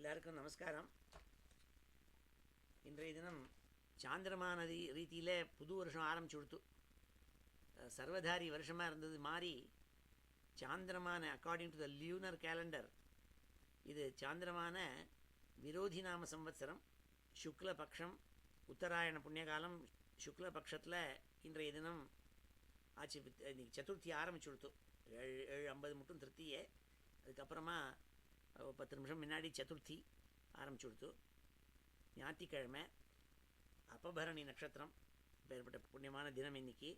எல்லாருக்கும் நமஸ்காரம். இன்றைய தினம் சாந்திரமான ரீதியில் புது வருஷம் ஆரம்பிச்சு கொடுத்து சர்வதாரி வருஷமாக இருந்தது மாறி சாந்திரமான அக்கார்டிங் டு த லியூனர் கேலண்டர் இது சாந்திரமான விரோதி நாம சம்வத்சரம் சுக்லபக்ஷம் உத்தராயண புண்ணியகாலம் சுக்லபக்ஷத்தில் இன்றைய தினம் ஆச்சு. இன்னைக்கு சதுர்த்தி ஆரம்பிச்சு கொடுத்து 7:50 மட்டும் திருப்தியே. அதுக்கப்புறமா 10 நிமிஷம் முன்னாடி சதுர்த்தி ஆரம்பிச்சு கொடுத்து. ஞாயிற்றுக்கிழமை அபபரணி நட்சத்திரம் பேர்பட்ட புண்ணியமான தினம் இன்னைக்கு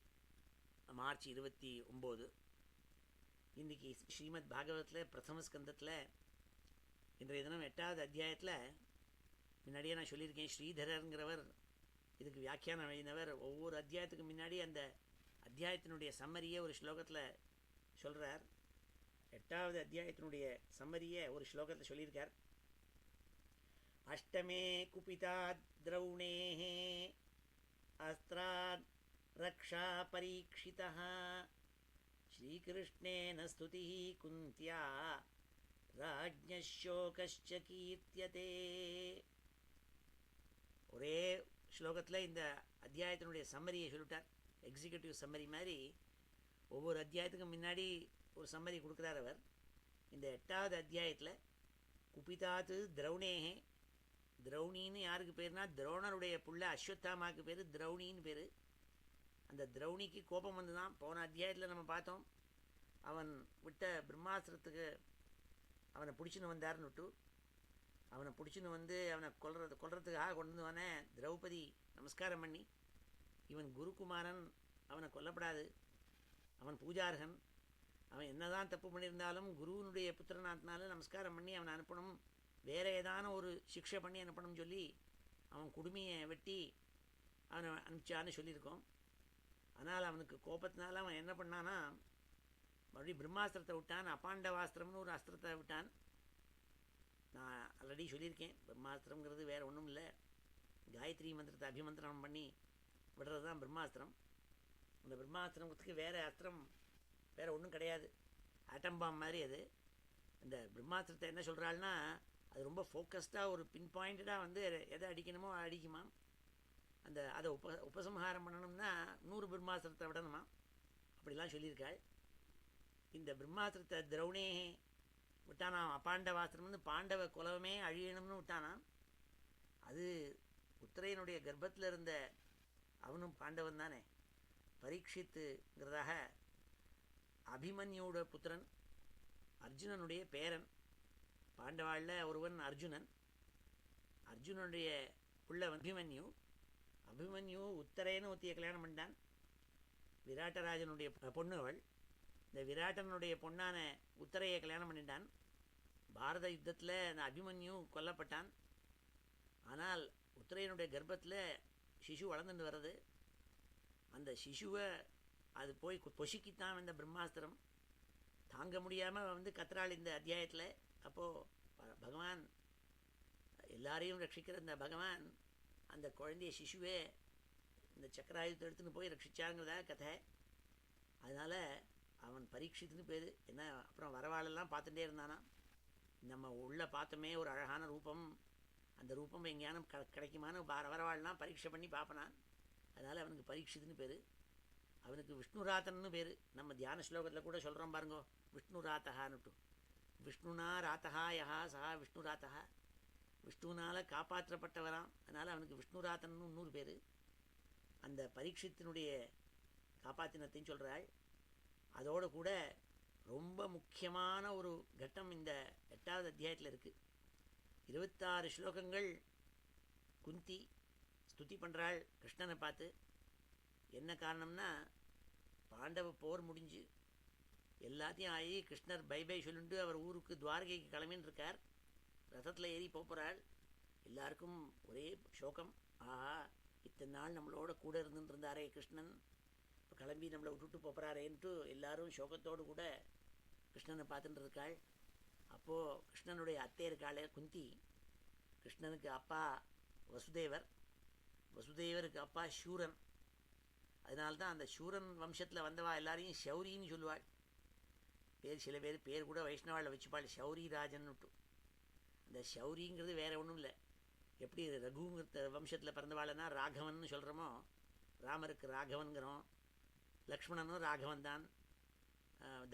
மார்ச் 29. இன்றைக்கி ஸ்ரீமத் பாகவதத்தில் பிரதம ஸ்கந்தத்தில் இன்றைய தினம் 8வது அத்தியாயத்தில் முன்னாடியே நான் சொல்லியிருக்கேன். ஸ்ரீதரருங்கிறவர் இதுக்கு வியாக்கியானம் எழுதினவர். ஒவ்வொரு அத்தியாயத்துக்கு முன்னாடி அந்த அத்தியாயத்தினுடைய சம்மரியை ஒரு ஸ்லோகத்தில் சொல்கிறார். 8வது அத்தியாயத்தினுடைய சம்மரியை ஒரு ஸ்லோகத்தில் சொல்லியிருக்கார். அஷ்டமே குபிதாத் திரௌணேஹே அஸ்திராத் ரக்ஷா பரீட்சிதः ஸ்ரீகிருஷ்ணேன ஸ்துதிः குந்த்யா ராஜ்ஞசோகஸ்ச கீர்த்தியதே. ஒரே ஸ்லோகத்தில் இந்த அத்தியாயத்தினுடைய சம்மரியை சொல்லிட்டார். எக்ஸிக்யூட்டிவ் சம்மரி மாதிரி ஒவ்வொரு அத்தியாயத்துக்கும் முன்னாடி ஒரு சம்மரி கொடுக்குறார் அவர். இந்த 8வது அத்தியாயத்தில் குபிதாத்து திரௌணேஹே, திரௌணின்னு யாருக்கு பேர்னா துரோணருடைய புள்ள அஸ்வத்தாமாவுக்கு பேர் திரௌணின்னு பேர். அந்த திரௌணிக்கு கோபம் வந்து தான் போன அத்தியாயத்தில் நம்ம பார்த்தோம். அவன் விட்ட பிரம்மாஸ்திரத்துக்கு அவனை பிடிச்சின்னு வந்தார்னு விட்டு அவனை பிடிச்சின்னு வந்து அவனை கொல்றதுக்காக கொண்டு வந்தவனே திரௌபதி நமஸ்காரம் பண்ணி, இவன் குருகுமாரன், அவனை கொல்லப்படாது, அவன் பூஜார்கன், அவன் என்னதான் தப்பு பண்ணியிருந்தாலும் குருவனுடைய புத்திரனாத்தினாலும் நமஸ்காரம் பண்ணி அவனை அனுப்பணும், வேறு ஏதான ஒரு சிக்ஷை பண்ணி அனுப்பணும்னு சொல்லி அவன் குடுமையை வெட்டி அவனை அனுப்பிச்சான்னு சொல்லியிருக்கோம். ஆனால் அவனுக்கு கோபத்தினால அவன் என்ன பண்ணான்னா மறுபடியும் பிரம்மாஸ்திரத்தை விட்டான். அபாண்டவாஸ்திரம்னு ஒரு அஸ்திரத்தை விட்டான். நான் ஆல்ரெடி சொல்லியிருக்கேன், பிரம்மாஸ்திரங்கிறது வேறு ஒன்றும் இல்லை, காயத்ரி மந்திரத்தை அபிமந்திரம் பண்ணி விடுறது தான் பிரம்மாஸ்திரம். அந்த பிரம்மாஸ்திரத்துக்கு வேறு அஸ்திரம் வேறு ஒன்றும் கிடையாது, ஆட்டம்பாம் மாதிரி. அது இந்த பிரம்மாஸ்திரத்தை என்ன சொல்கிறாள்னா அது ரொம்ப ஃபோக்கஸ்டாக ஒரு பின் பாயிண்டடாக வந்து எதை அடிக்கணுமோ அடிக்குமா. அதை உபசம்ஹாரம் பண்ணணும்னா 100 பிரம்மாஸ்திரத்தை விடணுமா, அப்படிலாம் சொல்லியிருக்காள். இந்த பிரம்மாஸ்திரத்தை திரௌணேஹே விட்டானாம். அபாண்டவாஸ்திரம்னு பாண்டவ குலமே அழியணும்னு விட்டானாம். அது உத்தரையனுடைய கர்ப்பத்தில் இருந்த அவனும் பாண்டவன் தானே, பரீட்சித்துங்கிறதாக அபிமன்யோட புத்திரன், அர்ஜுனனுடைய பேரன். பாண்டவாளில் ஒருவன் அர்ஜுனன். அர்ஜுனனுடைய புள்ள அபிமன்யு. அபிமன்யு உத்தரையன்னு ஒத்திய கல்யாணம் பண்ணிட்டான். விராட்டராஜனுடைய பொண்ணு அவள். இந்த விராட்டனுடைய பொண்ணான உத்தரையை கல்யாணம் பண்ணிட்டான். பாரத யுத்தத்தில் அந்த அபிமன்யு கொல்லப்பட்டான். ஆனால் உத்தரையனுடைய கர்ப்பத்தில் சிசு வளர்ந்துட்டு வர்றது. அந்த சிசுவை அது போய் பொசுக்கித்தான் இந்த பிரம்மாஸ்திரம். தாங்க முடியாமல் வந்து கத்ராள் இந்த அத்தியாயத்தில். அப்போது பகவான் எல்லாரையும் ரட்சிக்கிற இந்த பகவான் அந்த குழந்தைய சிசுவே இந்த சக்கராயுதத்தை எடுத்துன்னு போய் ரட்சிச்சாங்கிறதா கதை. அதனால் அவன் பரீட்சித்துன்னு பேர். என்ன அப்புறம் வரவாளெல்லாம் பார்த்துட்டே இருந்தானா. நம்ம உள்ளே பார்த்தோமே ஒரு அழகான ரூபம், அந்த ரூபம் எங்கேயானும் கிடைக்குமான்னு வரவாள்லாம் பரீட்சை பண்ணி பார்ப்பனான். அதனால் அவனுக்கு பரீட்சித்துன்னு பேர். அவனுக்கு விஷ்ணுராத்தன்னு பேர். நம்ம தியான ஸ்லோகத்தில் கூட சொல்கிறோம் பாருங்கோ, விஷ்ணுராத்தகான்னுட்டு. விஷ்ணுனா ராத்தகா யஹா சஹா விஷ்ணுராத்தகா, விஷ்ணுனால் காப்பாற்றப்பட்டவரான். அதனால் அவனுக்கு விஷ்ணுராத்தன்னு 100 பேர். அந்த பரீட்சித்தினுடைய காப்பாற்றினத்தையும் சொல்கிறாள். அதோடு கூட ரொம்ப முக்கியமான ஒரு கட்டம் இந்த 8வது அத்தியாயத்தில் இருக்குது. 26 ஸ்லோகங்கள் குந்தி ஸ்துதி பண்ணுறாள் கிருஷ்ணனை பார்த்து. என்ன காரணம்னா பாண்டவ போர் முடிஞ்சு எல்லாத்தையும் ஆகி கிருஷ்ணர் பை பை சொல்லிட்டு அவர் ஊருக்கு துவாரகைக்கு கிளம்பின்னு இருக்கார். ரதத்தில் ஏறி போகிறாள். எல்லாருக்கும் ஒரே சோகம். ஆஹா, இத்தனை நாள் நம்மளோட கூட இருந்துட்டு இருந்தாரே கிருஷ்ணன், இப்போ கிளம்பி நம்மளை விட்டுட்டு போகிறாரேன்ட்டு எல்லாரும் சோகத்தோடு கூட கிருஷ்ணனை பார்த்துட்டு இருக்காள். அப்போது கிருஷ்ணனுடைய அத்தை இருக்காளே குந்தி, கிருஷ்ணனுக்கு அப்பா வசுதேவர், வசுதேவருக்கு அப்பா சூரன். அதனால்தான் அந்த சூரன் வம்சத்தில் வந்தவா எல்லாரையும் ஷௌரின்னு சொல்லுவாள். பேர் சில பேர் பேர் கூட வைஷ்ணவாவில் வச்சுப்பாள், ஷௌரி ராஜன்னுட்டு. அந்த ஷௌரிங்கிறது வேற ஒன்றும் இல்லை. எப்படி ரகுங்கிற வம்சத்தில் பிறந்தவாள்னா ராகவன் சொல்கிறோமோ, ராமருக்கு ராகவன்கிறோம், லக்ஷ்மணனும் ராகவன் தான்,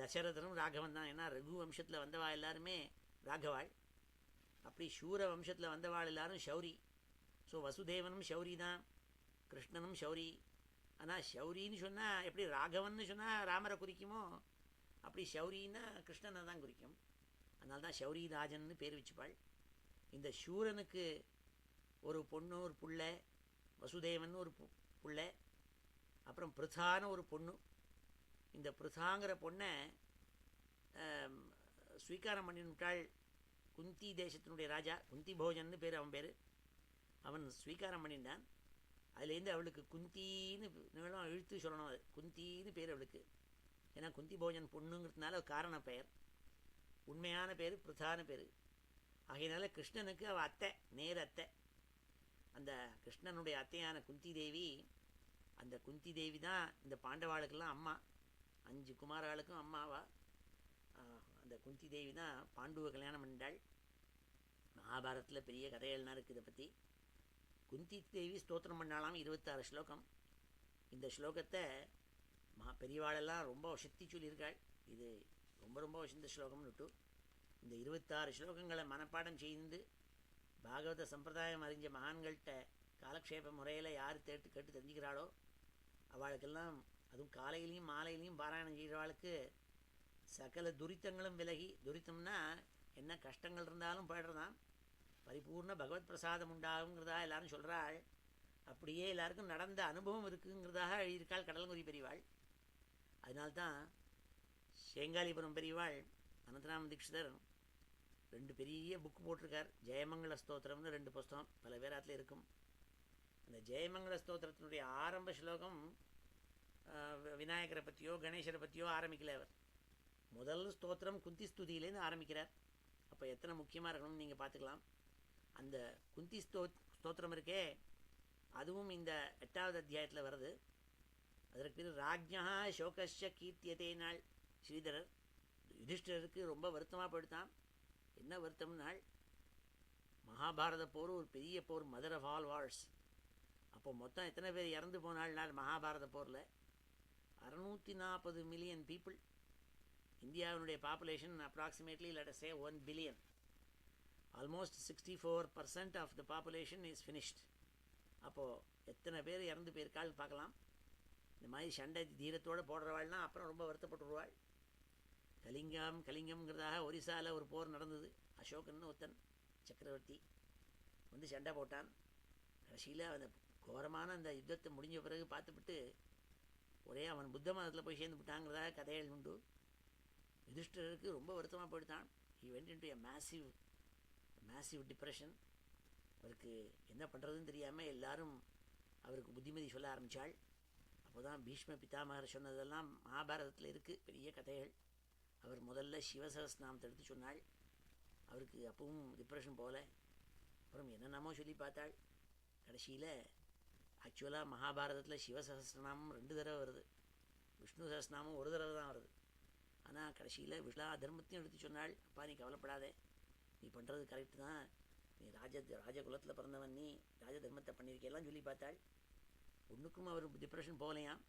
தசரதனும் ராகவன் தான். ஏன்னா ரகு வம்சத்தில் வந்தவா எல்லாருமே ராகவாள். அப்படி சூர வம்சத்தில் வந்தவாள் எல்லாரும் ஷௌரி. ஸோ வசுதேவனும் ஷௌரி தான், கிருஷ்ணனும் ஷௌரி. ஆனால் ஷௌரின்னு சொன்னால் எப்படி ராகவன்னு சொன்னால் ராமரை குறிக்குமோ, அப்படி ஷௌரின்னா கிருஷ்ணனை தான் குறிக்கும். அதனால தான் ஷௌரி ராஜன்னு பேர் வச்சுப்பாள். இந்த சூரனுக்கு ஒரு பொண்ணு, ஒரு புள்ளை, வசுதேவன் ஒரு புள்ளை, அப்புறம் பிருத்தான ஒரு பொண்ணு. இந்த பிருத்தாங்கிற பொண்ணை ஸ்வீகாரம் பண்ணிவிட்டாள் குந்தி தேசத்தினுடைய ராஜா. குந்தி போஜன்னு பேர், அவன் பேர். அவன் ஸ்வீகாரம் பண்ணிட்டான். அதுலேருந்து அவளுக்கு குந்தின்னு நீளம் இழுத்து சொல்லணும், அது குந்தின்னு பேர் அவளுக்கு. ஏன்னா குந்தி போஜன் பொண்ணுங்கிறதுனால காரண பெயர், உண்மையான பேர் பிருத்தான பேர். ஆகையினால கிருஷ்ணனுக்கு அவள் அத்தை, நேர் அத்தை. அந்த கிருஷ்ணனுடைய அத்தையான குந்தி தேவி, அந்த குந்தி தேவி தான் இந்த பாண்டவாளுக்கெல்லாம் அம்மா. 5 குமாராளுக்கும் அம்மாவா அந்த குந்தி தேவி தான் பாண்டுவை கல்யாணம் பண்ணிட்டாள். மகாபாரதத்தில் பெரிய கதைகள்லாம் இருக்குது இதை பற்றி. குந்தி தேவி ஸ்தோத்திரம் பண்ணாலாம் 26 ஸ்லோகம். இந்த ஸ்லோகத்தை பெரியவாளெல்லாம் ரொம்ப வசத்தி சொல்லியிருக்காள். இது ரொம்ப ரொம்ப வசந்த ஸ்லோகம்னுட்டு இந்த 26 ஸ்லோகங்களை மனப்பாடம் செய்து பாகவத சம்பிரதாயம் அறிஞ்ச மகான்கள்கிட்ட காலக்ஷேப முறையில் யார் கேட்டு தெரிஞ்சுக்கிறாளோ அவளுக்கெல்லாம், அதுவும் காலையிலையும் மாலையிலையும் பாராயணம் செய்கிறவாளுக்கு சகல துரித்தங்களும் விலகி, துரித்தம்னா என்ன கஷ்டங்கள் இருந்தாலும் போய்டுறதான், பரிபூர்ண பகவத் பிரசாதம் உண்டாகுங்கிறதா எல்லாரும் சொல்கிறாள். அப்படியே எல்லாருக்கும் நடந்த அனுபவம் இருக்குங்கிறதாக எழுதியிருக்காள் கடலங்குடி பெரியவாள். அதனால்தான் சேங்காலிபுரம் பெரியவாள் அனந்தராம தீட்சிதர் 2 பெரிய புக்கு போட்டிருக்கார். ஜெயமங்கள ஸ்தோத்திரம்னு 2 புஸ்தகம் பல பேராத்தில் இருக்கும். அந்த ஜெயமங்கள ஸ்தோத்திரத்தினுடைய ஆரம்ப ஸ்லோகம் விநாயகரை பற்றியோ கணேசரை பற்றியோ ஆரம்பிக்கல. அவர் முதல் ஸ்தோத்திரம் குந்தி ஸ்துதியிலேருந்து ஆரம்பிக்கிறார். அப்போ எத்தனை முக்கியமாக இருக்கணும்னு நீங்கள் பார்த்துக்கலாம். அந்த குந்தி ஸ்தோத்திரம் இருக்கே, அதுவும் இந்த 8வது அத்தியாயத்தில் வருது. அதற்கு பேர் ராஜ்யா சோகஸ்ய கீர்த்தியதே நாள். ஸ்ரீதரர் யுதிஷ்டருக்கு ரொம்ப வருத்தமாக போயிடுத்தான். என்ன வருத்தம்னாள், மகாபாரத போர் ஒரு பெரிய போர், மதர் ஆஃப் ஆல் வார்ஸ். அப்போ மொத்தம் எத்தனை பேர் இறந்து போனாள்னால் மகாபாரத போரில் 640 மில்லியன் பீப்புள். இந்தியாவினுடைய population approximately let us say 1 billion. Almost 64% of the population is finished. அப்போது எத்தனை பேர் இறந்து போயிருக்காள்னு பார்க்கலாம். இந்த மாதிரி சண்டை தீரத்தோடு போடுறவாள்னா அப்புறம் ரொம்ப வருத்தப்பட்டுருவாள். கலிங்கம்ங்கிறதாக ஒரிசாவில் ஒரு போர் நடந்தது. அசோகன் ஒருத்தன் சக்கரவர்த்தி வந்து சண்டை போட்டான். கடைசியில் அந்த கோரமான அந்த யுத்தத்தை முடிஞ்ச பிறகு பார்த்துவிட்டு ஒரே அவன் புத்த மதத்தில் போய் சேர்ந்து விட்டாங்கிறதாக கதைகள் உண்டு. யுதிஷ்டருக்கு ரொம்ப வருத்தமாக போயிட்டான். he went into a massive depression. அவருக்கு என்ன பண்ணுறதுன்னு தெரியாமல் எல்லாரும் அவருக்கு புத்திமதி சொல்ல ஆரம்பித்தாள். அப்போ தான் பீஷ்ம பிதாமகர் சொன்னதெல்லாம் மகாபாரதத்தில் இருக்குது, பெரிய கதைகள். அவர் முதல்ல சிவசகஸ்நாமத்தை எடுத்து சொன்னாள். அவருக்கு அப்பவும் டிப்ரெஷன் போகல. அப்புறம் என்னென்னமோ சொல்லி பார்த்தாள். கடைசியில் ஆக்சுவலாக மகாபாரதத்தில் சிவசகஸ்ரநாமம் 2 தடவை வருது, விஷ்ணு சகஸ்ரநாமம் 1 தடவை தான் வருது. ஆனால் கடைசியில் விஷ்ணா தர்மத்தையும் எடுத்து சொன்னாள். அப்பா நீ கவலைப்படாதே, நீ பண்ணுறது கரெக்டு தான், நீ ராஜகுலத்தில் பிறந்தவன், நீ ராஜ தர்மத்தை பண்ணியிருக்கெல்லாம் சொல்லி பார்த்தாள். ஒன்றுக்கும் அவர் டிப்ரெஷன் போகலையாம்.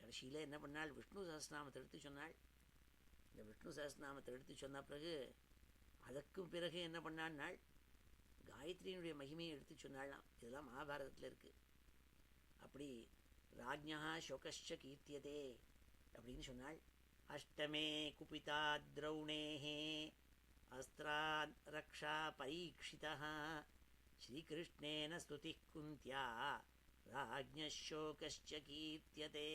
கடைசியில் என்ன பண்ணாள், விஷ்ணு சகஸ்ரநாமத்தை எடுத்து சொன்னாள். இந்த விஷ்ணு சகஸ்ரநாமத்தை எடுத்து சொன்ன பிறகு அதற்கு பிறகு என்ன பண்ணான்னாள், காயத்ரியினுடைய மகிமையை எடுத்து சொன்னாலாம். இதெல்லாம் மகாபாரதத்தில் இருக்குது. அப்படி ராஜ்யா சோகஸ்ச கீர்த்தியதே அப்படின்னு சொன்னாள். அஷ்டமே குபிதா திரௌணேஹே அஸ்திராத் ரக்ஷா பரீட்சிதா ஸ்ரீகிருஷ்ணேன ஸ்துதி குந்தியா ராஜ்ய சோகஸ்ச கீர்த்தியதே.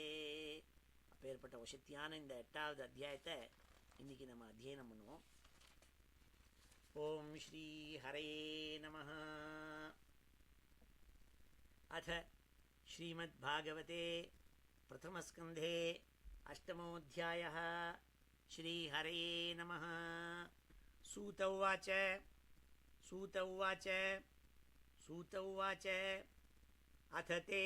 அப்பேற்பட்ட வசத்தியான இந்த 8வது அத்தியாயத்தை இன்னைக்கு நம்ம அத்தியனம் பண்ணுவோம். ஓம் ஸ்ரீ ஹரே நமஹ. அத ஸ்ரீமத் பாகவதே பிரதமஸ்கந்தே அஷ்டமோऽध्यायः. ஸ்ரீ ஹரே நமஹ. சூத உவாச்ச அத தே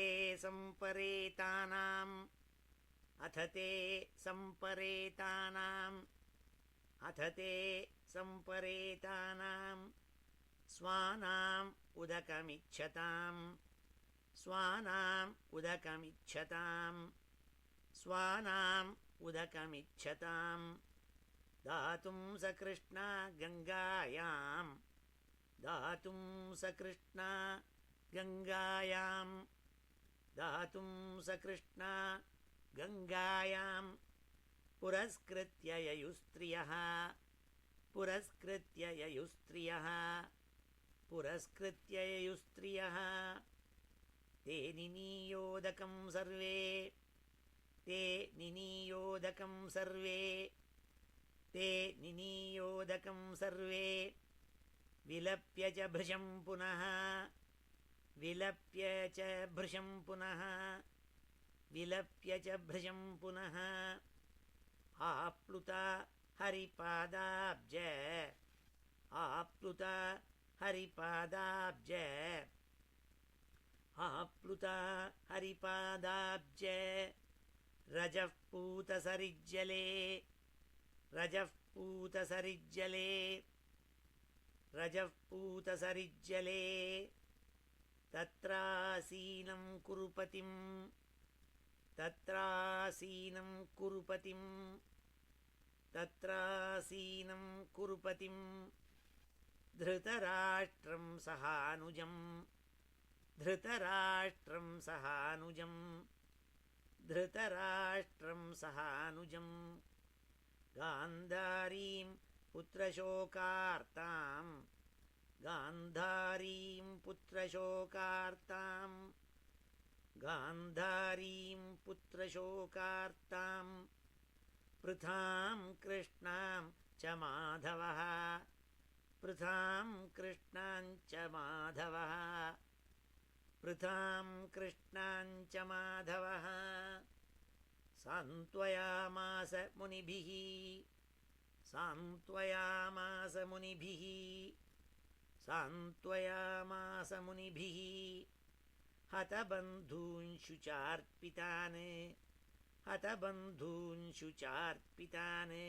சம்பரேதானாம் स्वानाम् उदकमिच्छताम् स्वानाम् उदकमिच्छताम् स्वानाम् उदकमिच्छताम् दातुं स कृष्णा गङ्गायाम् दातुं स कृष्णा गङ्गायाम् दातुं स कृष्णा गङ्गायाम् पुरस्कृत्य ययुस्त्रियः पुरस्कृत्य ययुस्त्रियः पुरस्कृत्य ययुस्त्रियः ते निनीयोदकं सर्वे ते निनीयोदकं सर्वे ते निनीयोदकं सर्वे विलप्य च भृशं पुनः विलप्य च भृशं पुनः विलप्य च भृशं पुनः आप्लुता हरिपादाब्ज आप्लुता हरिपादाब्ज आप्लुता हरिपादाब्ज रजः पूतसरिज्जले रजः पूतसरिज्जले रजः पूतसरिज्जले तत्रासीनं कुरुपतिं तत्रासीनं कुरुपतिं तत्रासीनं कुरुपतिं धृतराष्ट्रं सहानुजं धृतराष्ट्रं सहानुजं धृतराष्ट्रं सहानुजं गान्धारीं पुत्रशोकार्तां गान्धारीं पुत्रशोकार्तां गान्धारीं पुत्रशोकार्तां पृथां कृष्णां च माधवः पृथां कृष्णां च माधवः पृथां कृष्णां च माधवः सान्त्वयामास मुनिभिः सान्त्वयामास मुनिभिः सान्त्वयामास मुनिभिः हतबन्धूंषु चार्पितान् हतबन्धूंषु चार्पितान्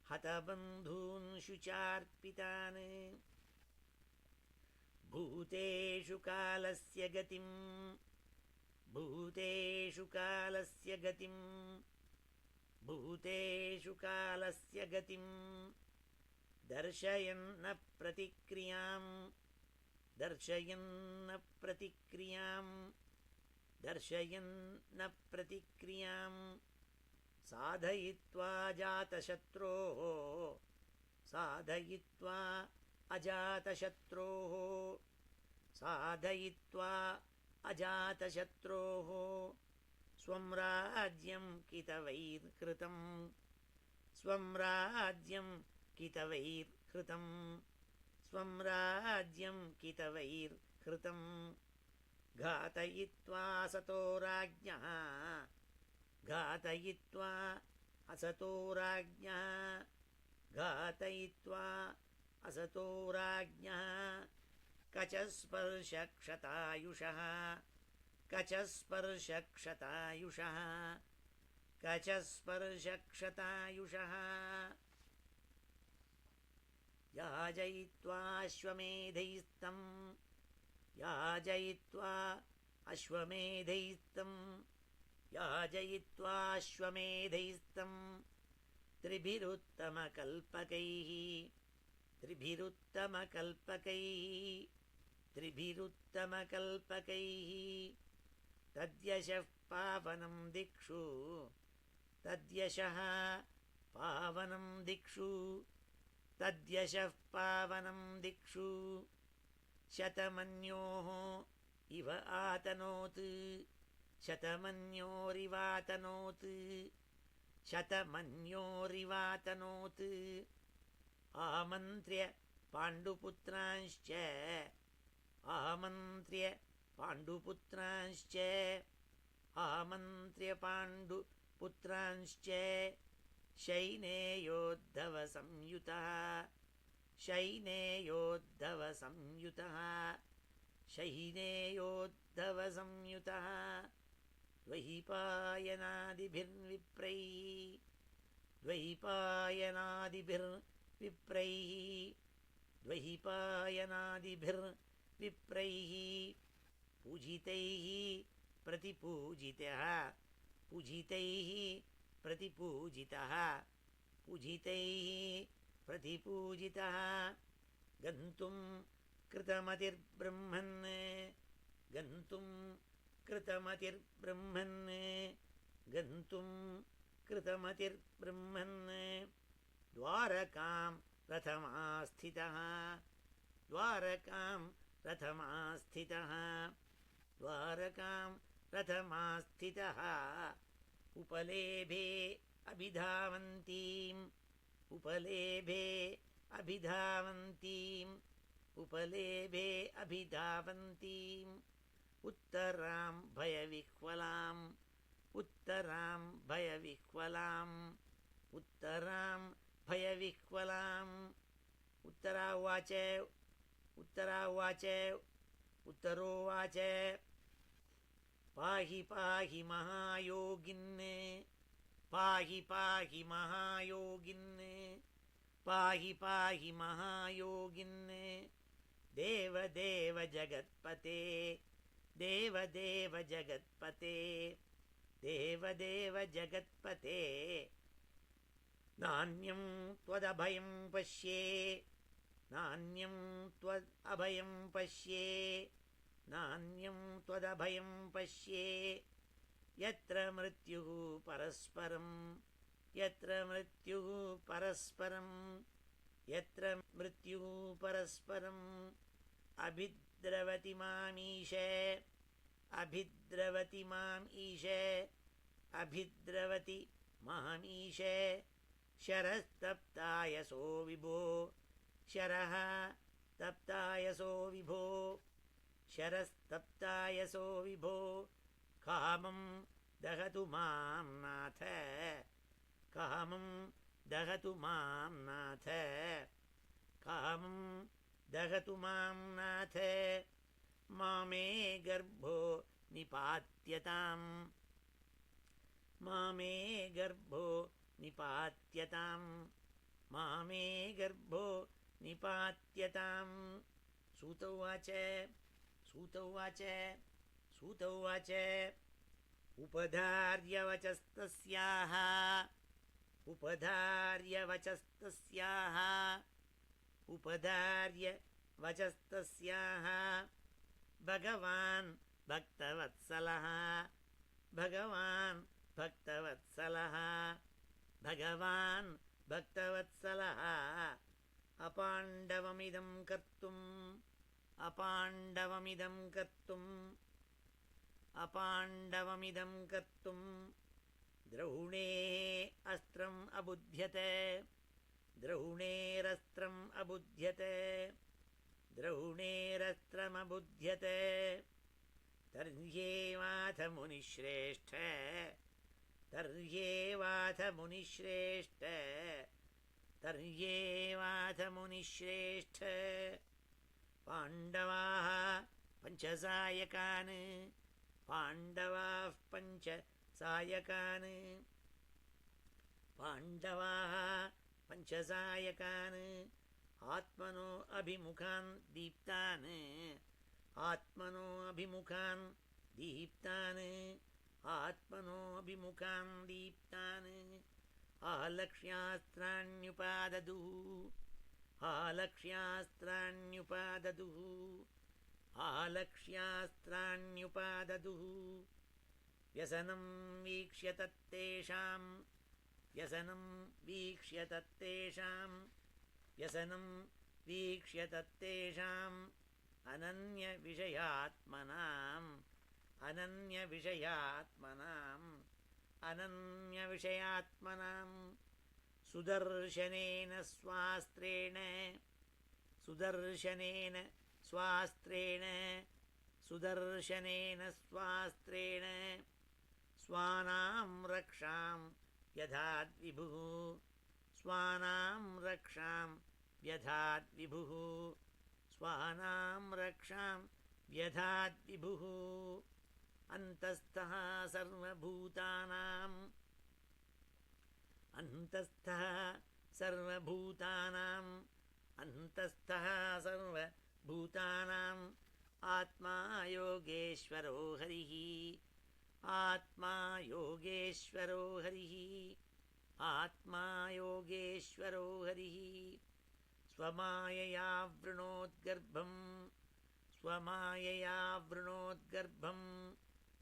हतबन्धूंषु चार्पितान् भूतेषु कालस्य गतिं भूतेषु कालस्य गतिं भूतेषु कालस्य गतिं दर्शयन्न प्रतिक्रियां दर्शयन्न प्रतिक्रियां दर्शयन्न प्रतिक्रियां साधयित्वा जातशत्रोः साधयित्वा अजातशत्रोः साधयित्वा अजातशत्रोः स्वं राज्यं कितवैर्कृतं स्वं राज्यं कितवैर्कृतं स्वं राज्यं कितवैर्कृतं घातयित्वा असतो राज्ञः घातयित्वा असतो राज्ञः घातयित्वा असतो राज्ञः कचस्पर्शक्षतायुषः कचस्पर्शक्षतायुषः कचस्पर्शक्षतायुषः याजयित्वा अश्वमेधैस्तं याजयित्वा अश्वमेधैस्तं याजयित्वा अश्वमेधैस्तं त्रिभिरुत्तमकल्पकैः त्रिभिरुत्तमकल्पकैः त्रिभिरुत्तमकल्पकैः तद्यशः पावनं दिक्षु तद्यशः पावनं दिक्षु तद्यशः पावनं दिक्षु शतमन्योः इव आतनोत् शतमन्योरिवातनोत् शतमन्योरिवातनोत् आमन्त्र्य पाण्डुपुत्रांश्च आमन्त्र्य पाण्डुपुत्रांश्च आमन्त्र्य पाण्डुपुत्रांश्च शैनेयोद्धवसंयुतः शैनेयोद्धवसंयुतः शैनेयोद्धवसंयुतः द्वैपायनादिभिर्विप्रैः द्वैपायनादिभिर्विप्रैः द्वैपायनादिभिर्विप्रैः पूजितैः प्रतिपूजितः पूजितैः प्रतिपूजितः पूजितैः प्रतिपूजितः गन्तुं कृतमतिर्ब्रह्मन् गन्तुं कृतमतिर्ब्रह्मन् गन्तुं कृतमतिर्ब्रह्मन् द्वारकां रथमास्थितः द्वारकां रथमास्थितः द्वारकां रथमास्थितः उपलेभे अभिधावन्तीम् उपलेभे अभिधावन्तीम् उपलेभे अभिधावन्तीम् उत्तरां भयविह्वलाम् उत्तरां भयविह्वलाम् उत्तरां भयविह्वलाम् उत्तरा उवाच उत्तरा उवाच उत्तरोवाच पाहि पाहि महायोगिन् पाहि पाहि महायोगिन् पाहि पाहि महायोगिन् देवदेव जगत्पते देवदेव जगत्पते देवदेव जगत्पते नान्यं त्वदभयं पश्ये नान्यं त्वदभयं पश्ये नान्यं त्वदभयं पश्ये यत्र मृत्युः परस्परं यत्र मृत्युः परस्परं यत्र मृत्युः परस्परं अभिद्रवति मामीश अभिद्रवति माम् ईश अभिद्रवति मामीश शरस्तप्तायसो विभो शरः तप्तायसो विभो शरस्तप्तायसो विभो कामं दहतु मां नाथ कामं दहतु मां नाथ कामं दहतु मां नाथ मामे गर्भो निपात्यताम् मामे गर्भो निपात्यताम् मामे गर्भो निपात्यताम् सूत उवाच सूत उवाच सूत उवाच उपधार्य वचस्तस्याः उपधार्य वचस्तस्याः उपधार्य वचस्तस्याः भगवान् भक्तवत्सलः भगवान् भक्तवत्सलः भगवान् भक्तवत्सलः अपाण्डवमिदं कर्तुम् अपाण्डवमिदं कर्तुम् अपाण्डवमिदं कर्तुं द्रौणेः अस्त्रम् अबुध्यते द्रौणेरस्त्रम् अबुध्यते द्रौणेरस्त्रमबुध्यते तर्ह्येवाथ मुनिश्रेष्ठ तर्ह्येवाथ मुनिश्रेष्ठ तर्ह्येवाथ मुनिश्रेष्ठ पाण्डवाः पञ्चसायकान् पाण्डवाः पञ्चसायकान् पाण्डवाः पञ्चसायकान् आत्मनो अभिमुखान् दीप्तान् आत्मनो अभिमुखान् दीप्तान् आत्मनो अभिमुखान् दीप्तान् आलक्ष्यास्त्राण्युपाददुः आलक्ष्यास्त्राण्युपाददुः आलक्ष्यास्त्राण्युपाददुः व्यसनं वीक्ष्य तत्तेषां व्यसनं वीक्ष्य तत्तेषां व्यसनं वीक्ष्य तत्तेषाम् अनन्यविषयात्मनाम् अनन्यविषयात्मनाम् अनन्यविषयात्मनाम् सुदर्शनेन स्वास्त्रेण सुदर्शनेन स्वास्त्रेण सुदर्शनेन स्वास्त्रेण स्वानां रक्षां व्यधाद्विभुः स्वानां रक्षां व्यधाद्विभुः स्वानां रक्षां व्यधाद्विभुः अन्तस्थः सर्वभूतानाम् अन्तस्थः सर्वभूतानां अन्तस्थः सर्वभूतानाम् आत्मा योगेश्वरो हरिः आत्मा योगेश्वरो हरिः आत्मा योगेश्वरो हरिः स्वमायया वृणोद्गर्भम् स्वमायया वृणोद्गर्भम्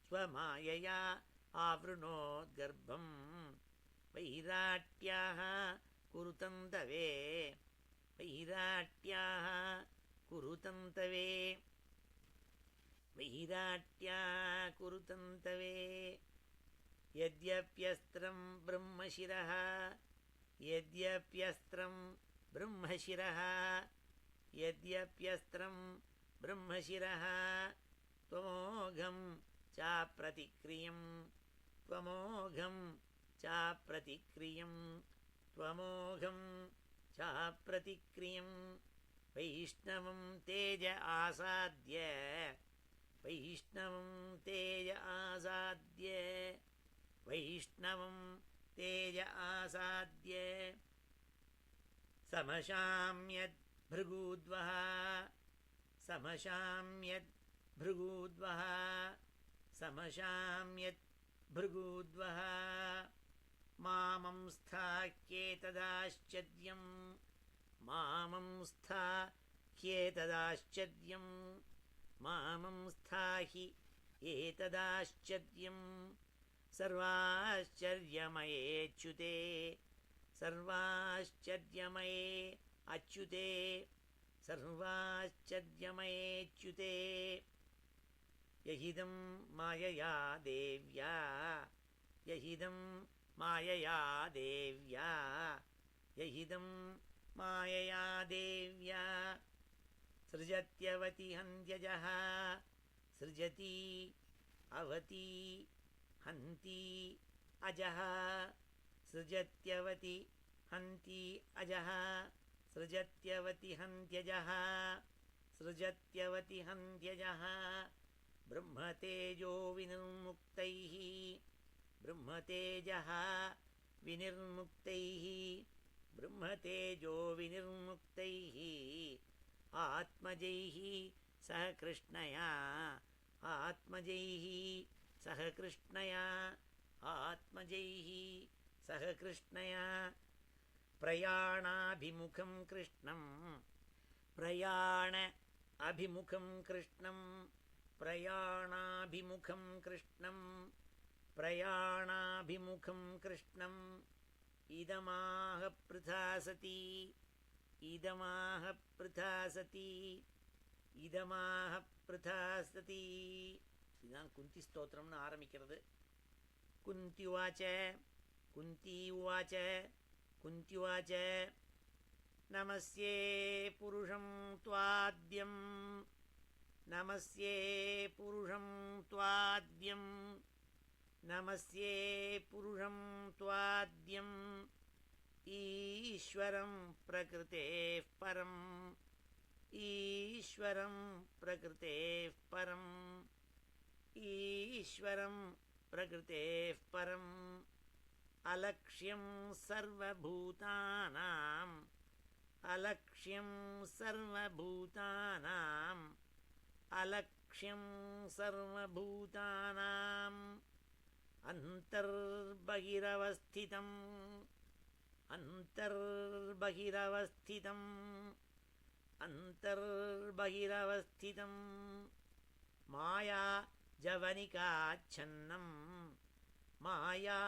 स्वमायया आवृणोद्गर्भम् वैराट्याः कुरुतन्तवे वैराट्याः कुरुतन्तवे वैराट्या कुरुतन्तवे यद्यप्यस्त्रं ब्रह्मशिरः यद्यप्यस्त्रं ब्रह्मशिरः यद्यप्यस्त्रं ब्रह्मशिरः त्वमोघं चाप्रतिक्रियं त्वमोघं चाप्रतिक्रियं त्वमोघं चाप्रतिक्रियं वैष्णवं तेज आसाद्य वैष्णवं तेज आसाद्य वैष्णवं तेज आसाद्य समशाम्यद्भृगूद्वः समशाम्यद्भृगूद्वः समशाम्यद्भृगूद्वः मामं स्थाह्येतदाश्चर्यं मामं स्थाह्येतदाश्चर्यं मामं स्थाहि एतदाश्चर्यं सर्वाश्चर्यमयेच्युते सर्वाश्चर्यमये अच्युते सर्वाश्चर्यमयेच्युते यहिदं मायया देव्या यहिदं मायया देव्या यहिदं मायया देव्या सृजत्यवति हन्त्यजः सृजति अवति हन्ति अजः सृजत्यवति हन्ति अजः सृजत्यवति हन्त्यजः सृजत्यवति हन्त्यजः ब्रह्मतेजो विनिर्मुक्तैः ब्रह्मतेजः विनिर्मुक्तैः ब्रह्मतेजो विनिर्मुक्तैः आत्मजैः सह कृष्णया आत्मजैः सह कृष्णया आत्मजैः सह कृष्णया प्रयाणाभिमुखं कृष्णं प्रयाण अभिमुखं कृष्णं प्रयाणाभिमुखं कृष्णं प्रयाणाभिमुखं कृष्णम् इदमाह पृथा सती इदमाह पृथा सती இதமாக பிரதாஸ்ததி. இதுதான் குந்தி ஸ்தோத்திரம்னு ஆரம்பிக்கிறது. குந்தி உவாச்ச குந்தி உவாச்ச குந்தி உவாச்ச நமஸ்யே புருஷம் த்வாத்யம் நமஸ்யே புருஷம் த்வாத்யம் நமஸ்யே புருஷம் த்வாத்யம் ஈஸ்வரம் பிரகிருதேः பரம் ईश्वरं प्रकृतेः परम् ईश्वरं प्रकृतेः परम् अलक्ष्यं सर्वभूतानाम् अलक्ष्यं सर्वभूतानाम् अलक्ष्यं सर्वभूतानाम् अन्तर्बहिरवस्थितम् अन्तर्बहिरवस्थितम् अन्तर्बहिरवस्थितं माया जवनिकाच्छन्नं माया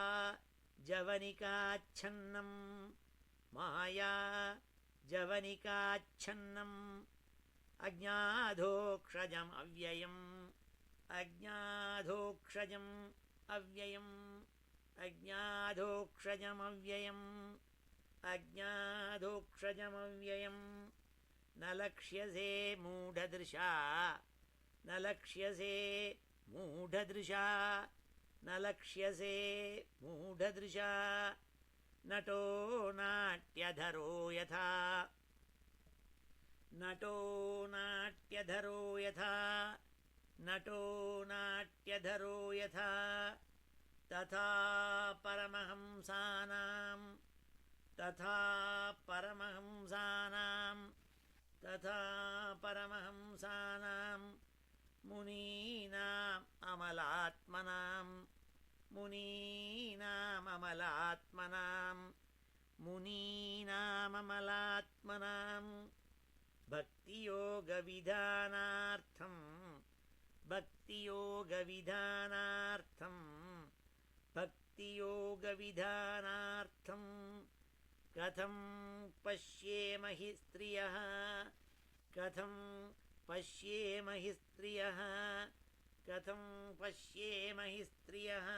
जवनिकाच्छन्नं माया जवनिकाच्छन्नम् अज्ञाधोक्षजम् अव्ययम् अज्ञाधोक्षजम् अव्ययम् अज्ञाधोक्षजमव्ययम् अज्ञाधोक्षजमव्ययम् न लक्ष्यसे मूढदृशा न लक्ष्यसे मूढदृशा न लक्ष्यसे मूढदृशा नटो नाट्यधरो यथा नटो नाट्यधरो यथा नटो नाट्यधरो यथा तथा परमहंसानां तथा परमहंसानां मुनीनाम् अमलात्मनां भक्तियोगविधानार्थं कथं पश्येमहि स्त्रियः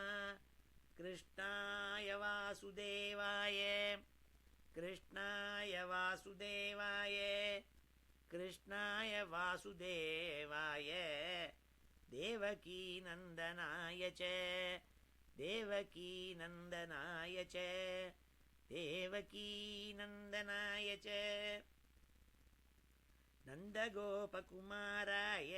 कृष्णाय वासुदेवाय देवकीनन्दनाय च नन्दगोपकुमाराय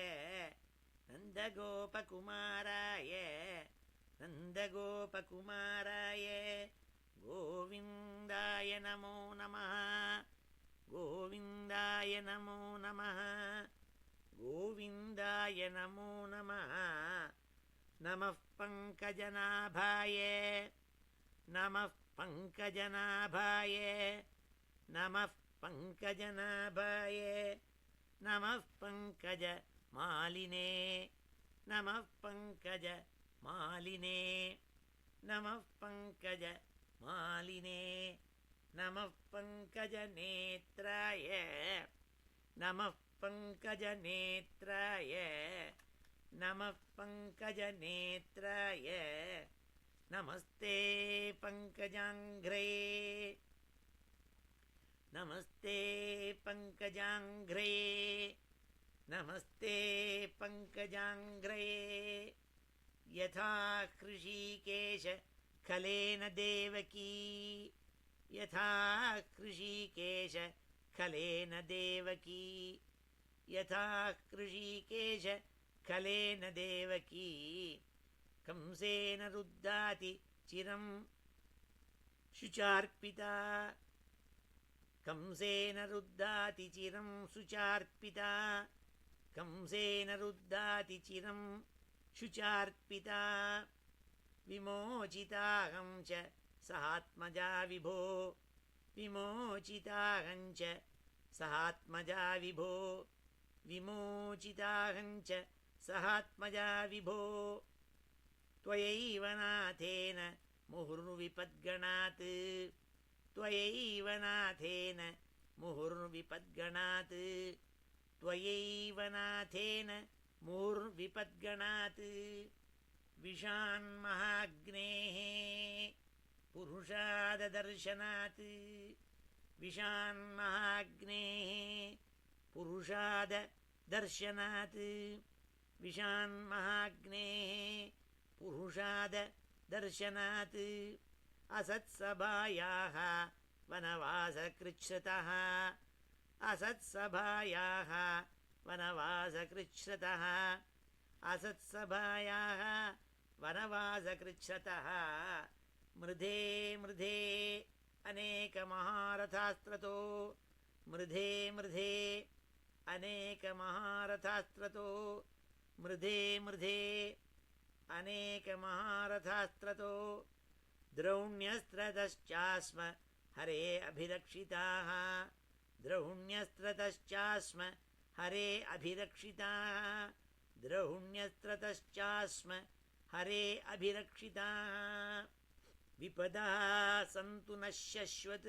गोविन्दाय नमो नमः नमः पङ्कजनाभाय नमः पङ्कजमालिने नमः पङ्कजनेत्राय नमस्ते पङ्कजाङ्घ्रे यथा हृषीकेश खलेन देवकी कंसेन रुद्धाति चिरं शुचार्पिता विमोचिताहं च सहात्मजा विभो त्वयैव नाथेन मुहुर्विपद्गणात् विषान्महाग्नेः पुरुषाददर्शनात् असत्सभायाः वनवासकृच्छ्रतः मृधे अनेकमहारथास्त्रतो द्रौण्यस्त्रतश्चास्म हरे अभिरक्षिताः विपदा सन्तु नश्यश्वत्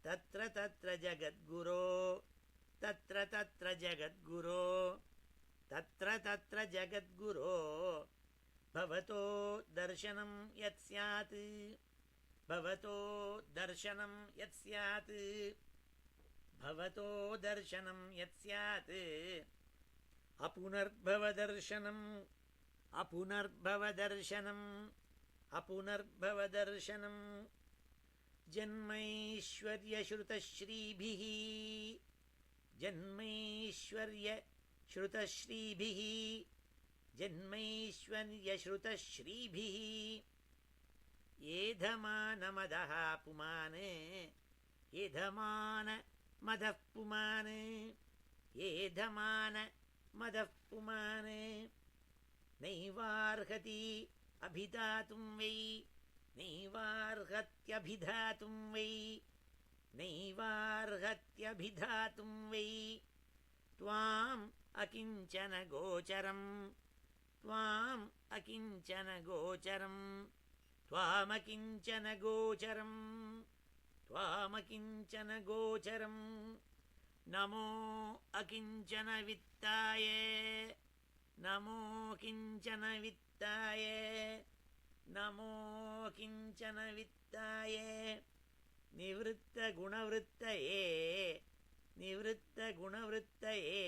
तत्र जगद्गुरो भवतो दर्शनं यत्स्यात् अपुनर्भवदर्शनं जन्मैश्वर्यश्रुतश्रीभिः जन्मैश्वर्यश्रुतश्रीभिः जन्मैश्वर्यश्रुतश्रीभिः एधमानमदः पुमान् एधमानमदः पुमान् एधमानमदः पुमान् नैवार्हति अभिधातुं वै नैवार्हत्यभिधातुं वै नैवार्हत्यभिधातुं वै त्वाम् अकिञ्चन गोचरम् त्वाम् अकिञ्चन गोचरम् त्वामकिञ्चन गोचरम् त्वामकिञ्चन गोचरम् नमो अकिञ्चन वित्ताय नमो किञ्चन वित्ताय नमो किञ्चन वित्ताय निवृत्तगुणवृत्तये निवृत्तगुणवृत्तये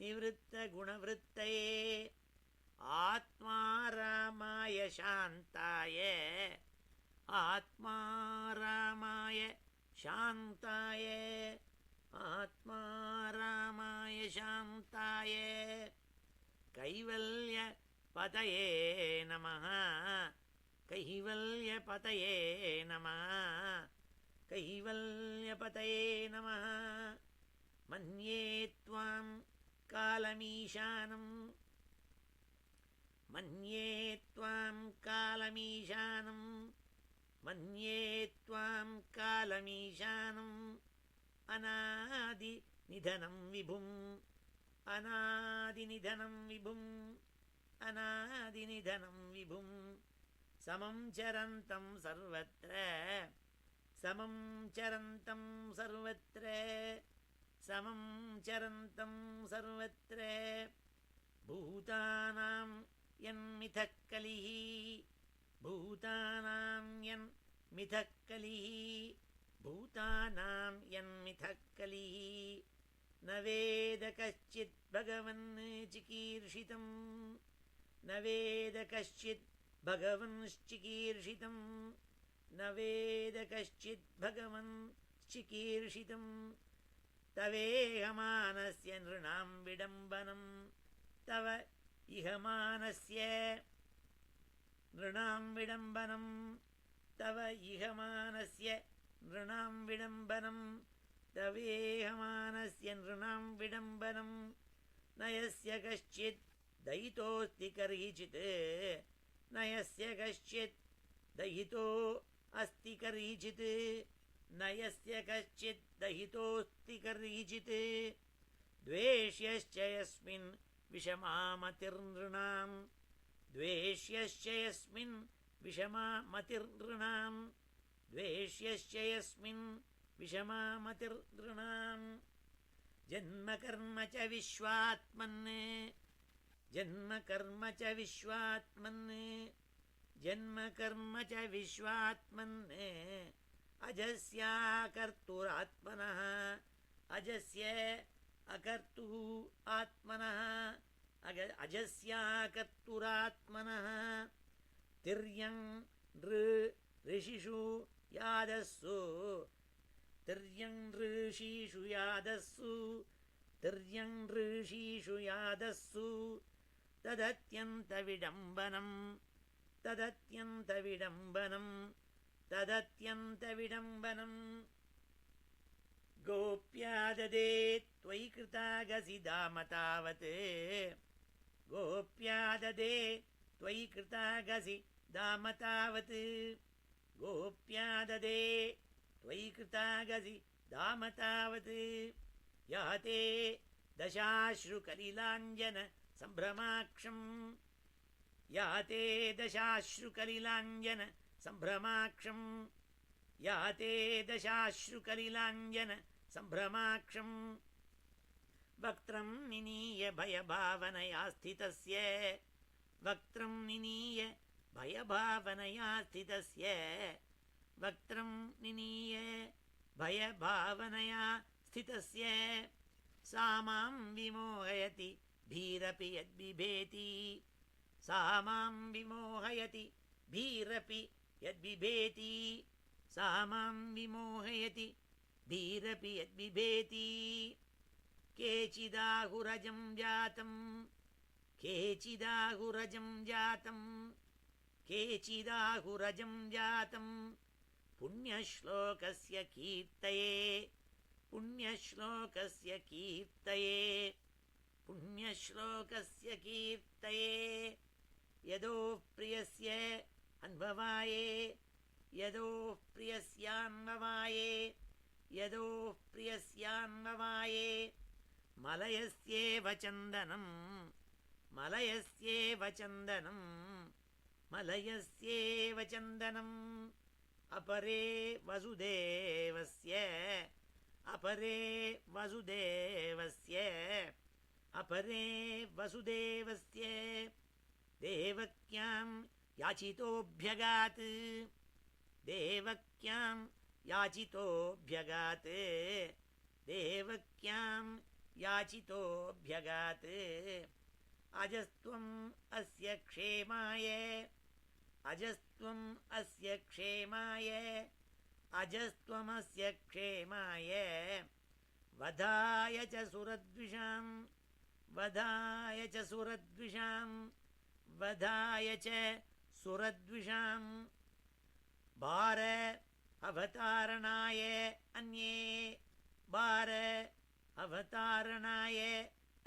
निवृत्तगुणवृत्तये आत्मारामाय शान्ताय आत्मारामाय शान्ताय आत्मारामाय शान्ताय कैवल्यपतये नमः कैवल्यपतये नमः कैवल्यपतये नमः मन्ये त्वां कालमीशानम् मन्ये त्वां कालमीशानम् मन्ये त्वां कालमीशानम् अनादिनिधनं विभुम् अनादिनिधनं विभुम् अनादिनिधनं विभुम् समं चरन्तं सर्वत्र समं चरन्तं सर्वत्र समं चरन्तं सर्वत्र भूतानां यन्मिथः कलिः भूतानां यन्मिथः कलिः भूतानां यन्मिथः कलिः न वेद कश्चित् भगवन् चिकीर्षितम् न वेद कश्चित् भगवंश्चिकीर्षितम् न वेद कश्चित् भगवंश्चिकीर्षितम् तवेहमानस्य नृणां विडम्बनम् तव इहमानस्य नृणां विडम्बनम् तव इहमानस्य नृणां विडम्बनम् तवेहमानस्य नृणां विडम्बनम् न यस्य कश्चित् दयितोऽस्ति कर्हिचित् न यस्य कश्चित् दयितो अस्ति कर्हिचित् न यस्य कश्चित् दयितोऽस्ति कर्हिचित् द्वेष्यश्च यस्मिन् विषमामतिर्नृणां द्वेष्यश्च यस्मिन् विषमामतिर्नृणां द्वेष्यश्च यस्मिन् विषमामतिर्नृणां जन्मकर्म च विश्वात्मन् जन्मकर्म च विश्वात्मन् जन्मकर्म च विश्वात्मन् अजस्याकर्तुरात्मनः अजस्य अकर्तुः आत्मनः अजस्याकर्तुरात्मनः तिर्यं ऋषिषु यादस्सु तिर्यं ऋषिषु यादस्सु तिर्यं ऋषिषु यादस्सु तदत्यन्तविडम्बनं तदत्यन्तविडम्बनं तदत्यन्तविडम्बनं गोप्या ददे त्वयि कृतागसि धाम तावत् गोप्या ददे त्वयि कृतागसि धाम तावत् गोप्या ददे त्वयि कृतागसि धाम तावत् याते दशाश्रुकलिलाञ्जन सम्भ्रमाक्षम् याते दशाश्रुकलिलाञ्जन सम्भ्रमाक्षम् याते दशाश्रुकलिलाञ्जन सम्भ्रमाक्षम् वक्त्रं निनीय भयभावनया स्थितस्य वक्त्रं निनीय भयभावनया स्थितस्य वक्त्रं निनीय भयभावनया स्थितस्य सा मां विमोहयति भीरपि यद्बिभेति सा मां विमोहयति भीरपि यद्बिभेति सा मां विमोहयति धीरपि यद्बिभेति केचिदाहुरजं जातं केचिदाहुरजं जातं केचिदाहुरजं जातं पुण्यश्लोकस्य कीर्तये पुण्यश्लोकस्य कीर्तये पुण्यश्लोकस्य कीर्तये यदो प्रियस्य अन्भवाये यदो प्रियस्यान्भवाये यदो प्रियस्यान्भवाये मलयस्येव चन्दनं मलयस्येव चन्दनं मलयस्येव चन्दनम् अपरे वसुदेवस्य अपरे वसुदेवस्य अपरे वसुदेवस्य देवक्यां याचितोऽभ्यगात् देवक्यां याचितोऽभ्यगात् देवक्यां याचितोऽभ्यगात् अजस्त्वम् अस्य क्षेमाय अजस्त्वम् अस्य क्षेमाय अजस्त्वमस्य क्षेमाय वधाय च सुरद्विषां वधाय च सुरद्विषां वधाय च सुरद्विषां भार अवतारणाय अन्ये भार अवतारणाय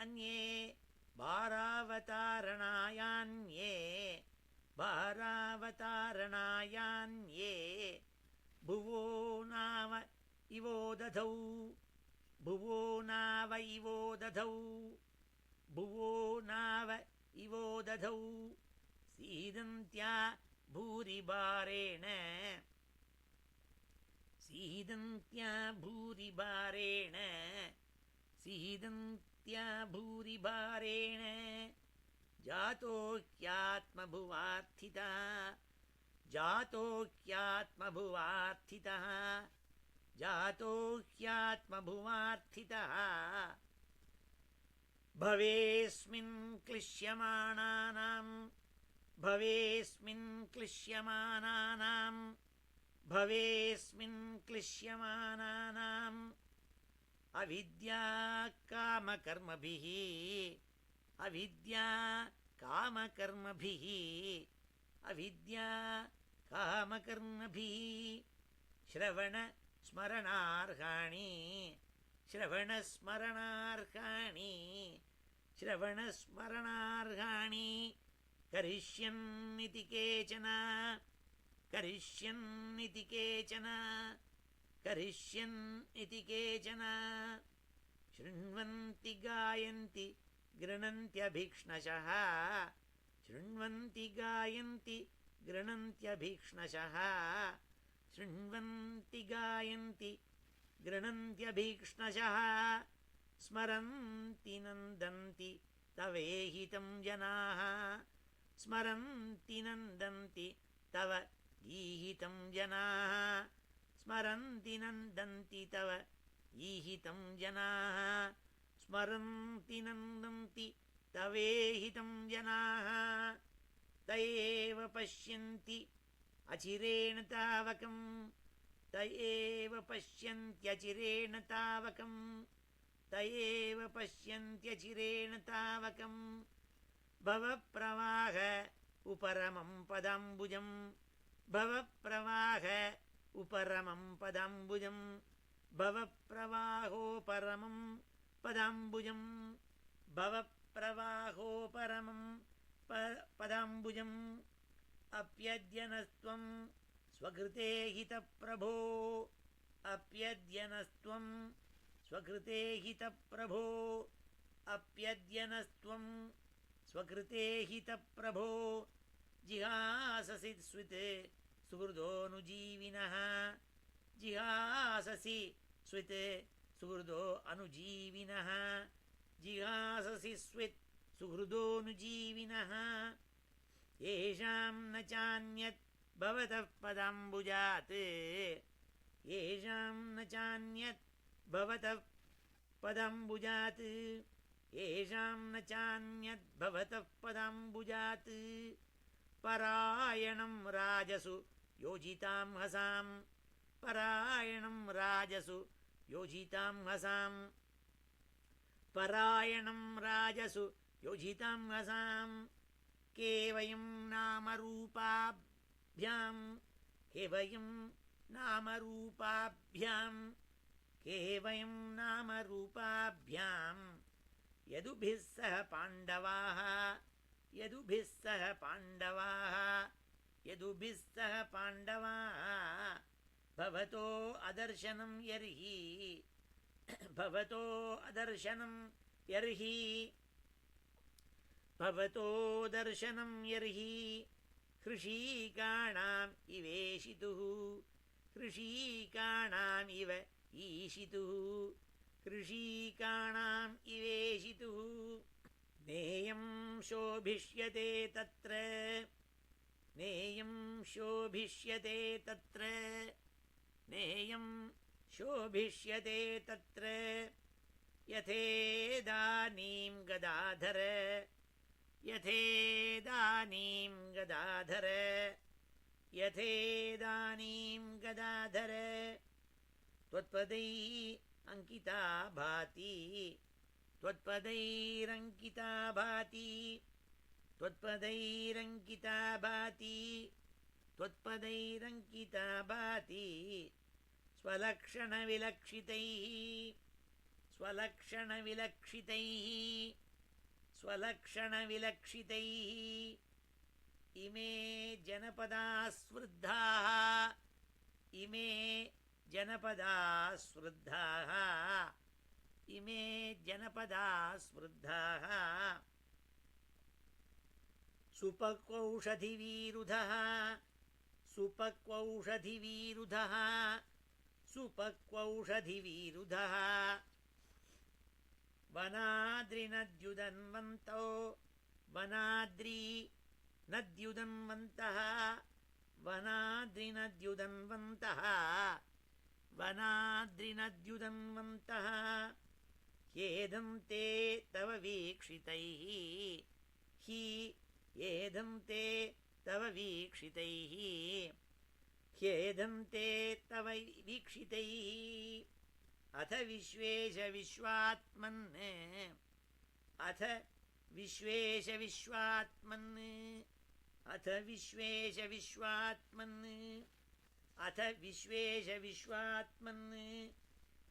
अन्ये भारावतारणायान्ये भारावतारणायान्ये भुवो नाव इवो दधौ भुवो नाव इवो दधौ भुवो नाव इवो दधौ सीदन्त्या भूरिभारेण सीदन्त्या भूरिभारेण सीदन्त्या भूरिभारेण जातो ह्यात्मभुवार्थितः जातो ह्यात्मभुवार्थितः जातो ह्यात्मभुवार्थितः भवेस्मिन् क्लिश्यमाणानां भवेस्मिन् क्लिश्यमाणानां भवेस्मिन् क्लिश्यमाणानाम् अविद्या कामकर्मभिः अविद्या कामकर्मभिः अविद्या कामकर्मभिः श्रवणस्मरणार्हाणि श्रवणस्मरणार्हाणि श्रवणस्मरणार्हाणि करिष्यन्निति केचन करिष्यन्निति केचन करिष्यन् इति केचन शृण्वन्ति गायन्ति गृह्णन्त्यभीक्ष्णशः शृण्वन्ति गायन्ति गृह्णन्त्यभीक्ष्णशः शृण्वन्ति गायन्ति गृह्णन्त्यभीक्ष्णशः स्मरन्ति नन्दन्ति तवेहितं जनाः स्मरन्ति नन्दन्ति तव ईहितं जनाः स्मरन्ति नन्दन्ति तव ईहितं जनाः स्मरन्ति नन्दन्ति तवेहितं जनाः त एव पश्यन्ति अचिरेण तावकं त एव पश्यन्त्यचिरेण तावकं त एव पश्यन्त्यचिरेण तावकं भवप्रवाह उपरमं पदाम्बुजं भवप्रवाह उपरमं पदाम्बुजं भवप्रवाहोपरमं पदाम्बुजं भवप्रवाहोपरमं पदाम्बुजम् अप्यद्यनस्त्वं स्वकृते हितप्रभो अप्यद्यनस्त्वं स्वकृते हितप्रभो अप्यद्यनस्त्वं स्वकृते हितप्रभो जिहाससि स्वित् सुहृदोऽनुजीविनः जिहाससि स्वित् सुहृदो अनुजीविनः जिहाससि स्वित् सुहृदोऽनुजीविनः येषां न चान्यत् भवतः पदाम्बुजात् येषां न चान्यत् भवतः पदाम्बुजात् येषां न चान्यत् भवतः पदाम्बुजात् परायणं राजसु योजितां हसां परायणं राजसु योजितां हसां परायणं राजसु योजितां हसां केवयं नामरूपाभ्यां केवयं नामरूपाभ्यां केवयं नामरूपाभ्यां यदुभिः सह पाण्डवाः यदुभिः सह पाण्डवाः यदुभिः सह पाण्डवाः भवतो अदर्शनं यर्हि भवतो अदर्शनं यर्हि भवतो दर्शनं यर्हि कृषीकाणाम् इवेशितुः कृषीकाणाम् इव ईशितुः कृषीकाणाम् इवेशितुः नेयं शोभिष्यते तत्र नेयं शोभिष्यते तत्र नेयं शोभिष्यते तत्र यथेदानीं गदाधर यथेदानीं गदाधर यथेदानीं गदाधर त्वत्पदैः अंकिता भाति त्वत्पदैरंकिता भाति त्वत्पदैरंकिता भाति त्वत्पदैरंकिता भाति स्वलक्षणविलक्षितैः स्वलक्षणविलक्षितैः स्वलक्षणविलक्षितैः इमे जनपदाः स्वृद्धाः इमे जनपदाः स्वृद्धाः इमे जनपदाः स्वृद्धाः सुपक्वौषधिवीरुधः सुपक्वौषधिवीरुधः सुपक्वौषधिवीरुधः वनाद्रिनद्युदन्वन्तौ वनाद्रि नद्युदन्वन्तः वनाद्रिनद्युदन्वन्तः वनाद्रिनद्युदन्वन्तः ह्येदं ते तव वीक्षितैः हि येदं ते तव वीक्षितैः ह्येदं ते तव वीक्षितैः अथ विश्वेश विश्वात्मन् अथ विश्वेश विश्वात्मन् अथ विश्वेश विश्वात्मन् अथ विश्वेश विश्वात्मन्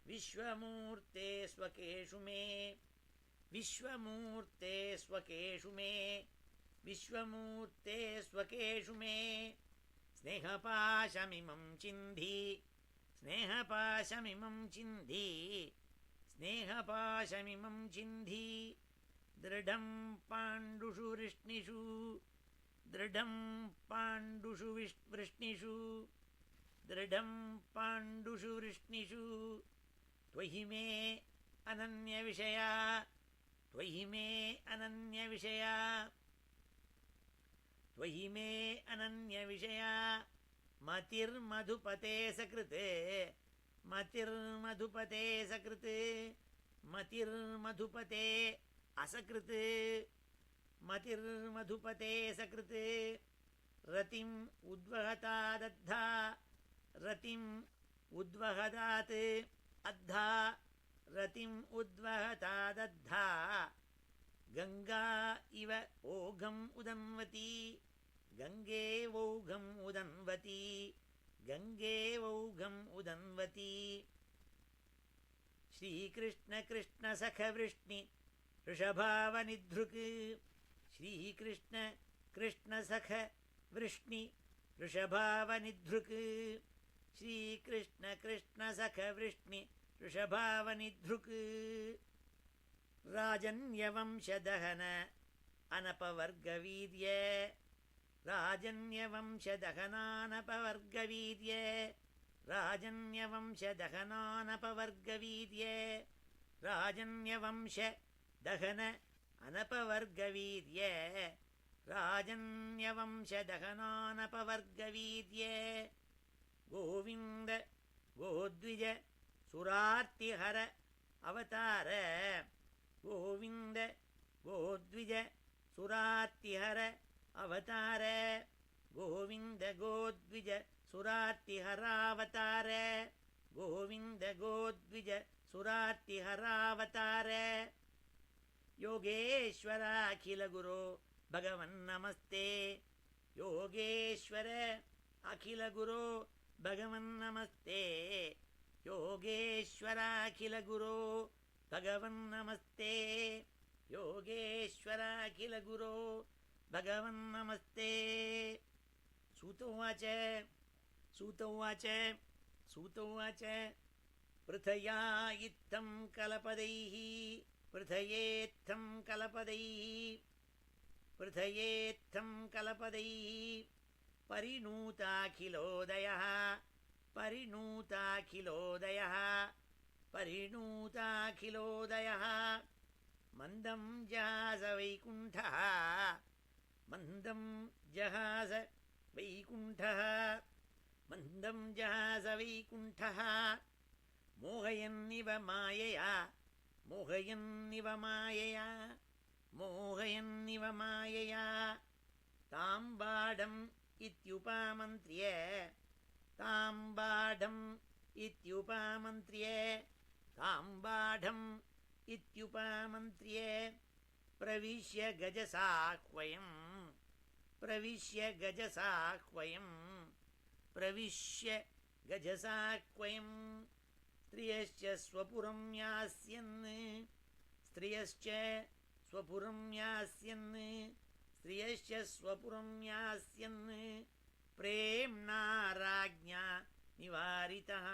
विश्वमूर्ते स्वकेषु मे विश्वमूर्ते स्वकेषु मे विश्वमूर्ते स्वकेषु मे स्नेहपाशमिमं चिन्धि स्नेहपाशमिमं चिन्धि स्नेहपाशमिमं चिन्धि दृढं पाण्डुषु वृष्णिषु दृढं पाण्डुषु वृष्णिषु दृढं पाण्डुषु वृष्णिषु त्वयि मे अनन्यविषया त्वयि मे अनन्यविषया त्वयि मे अनन्यविषया मतिर्मधुपते सकृते मतिर्मधुपते सकृते मतिर्मधुपते असकृते मतिर्मधुपते सकृते रतिम् उद्वहता दद्धा रतिम् उद्वहदात् अद्धा रतिम् उद्वहता दद्धा गंगा इव ओघम् उदन्वती गंगेवौघम् उदन्वती गंगेवौघम् उदन्वती श्रीकृष्ण कृष्ण सख वृष्णि ऋषभावनिधृक् श्रीकृष्ण कृष्ण सख वृष्णि ऋषभावनिधृक् श्रीकृष्ण कृष्ण सख वृष्णि ऋषभावनिधृक् राजन्यवंशदहन अनपवर्गवीर्य राजन्यवंशदहनानपवर्गवीर्य राजन्यवंशदहनानपवर्गवीर्य राजन्यवंशदहन अनपवर्गवीर्य राजन्यवंशदहनानपवर्गवीर्य गोविन्द गोद्विज सुरार्तिहर अवतार गोविन्द गोद्विज सुरार्तिहर अवतार गोविन्द गोद्विज सुरार्तिहरावतार गोविंद गोद्विज सुरार्तिहरावतार योगेश्वर अखिल गुरो भगवन् नमस्ते योगेश्वर अखिल गुरो भगवन् नमस्ते योगेश्वर अखिल गुरो भगवन् नमस्ते योगेश्वर अखिल गुरो भगवन् नमस्ते। सूत उवाच सूत उवाच पृथया इत्थं कलपदैः पृथयेत्थं कलपदैः परिणूताखिलोदयः मन्दं जहास वैकुण्ठः मोहयन्निव मायया ताम्बाडम् इत्युपामन्त्र्य प्रविश्य गजसाह्वयम् स्त्रियश्च स्वपुरं यास्यन् प्रेम्णा राज्ञा निवारितः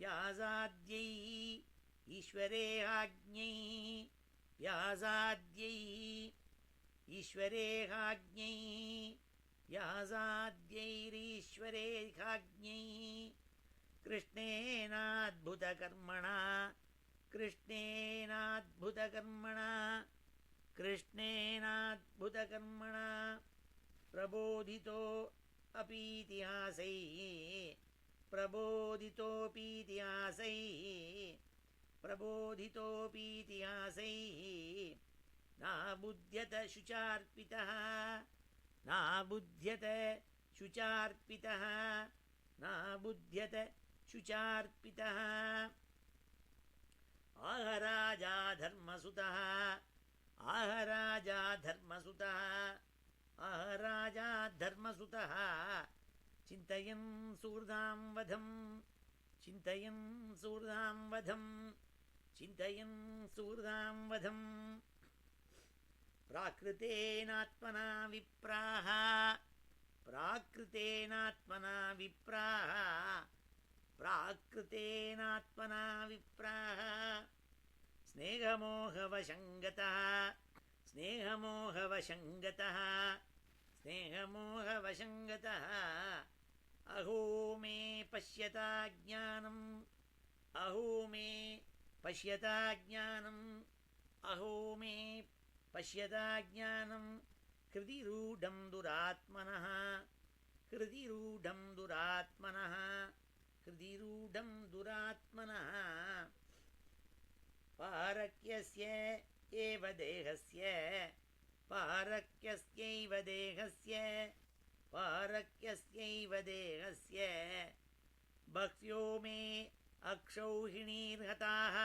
व्यासाद्यैः ईश्वरेहाज्ञैः कृष्णेनाद्भुतकर्मणा प्रबोधितोऽपीतिहासैः नाबुध्यत शुचार्पितः आह राजा धर्मसुतः चिन्तयन् सूर्धां वधम् प्राकृतेनात्मना विप्राः स्नेहमोहवशङ्गतः अहो मे पश्यता ज्ञानम् हृदिरूढं दुरात्मनः पारक्यस्यैव देहस्य बह्व्यो मे क्षौहिणीर्हताः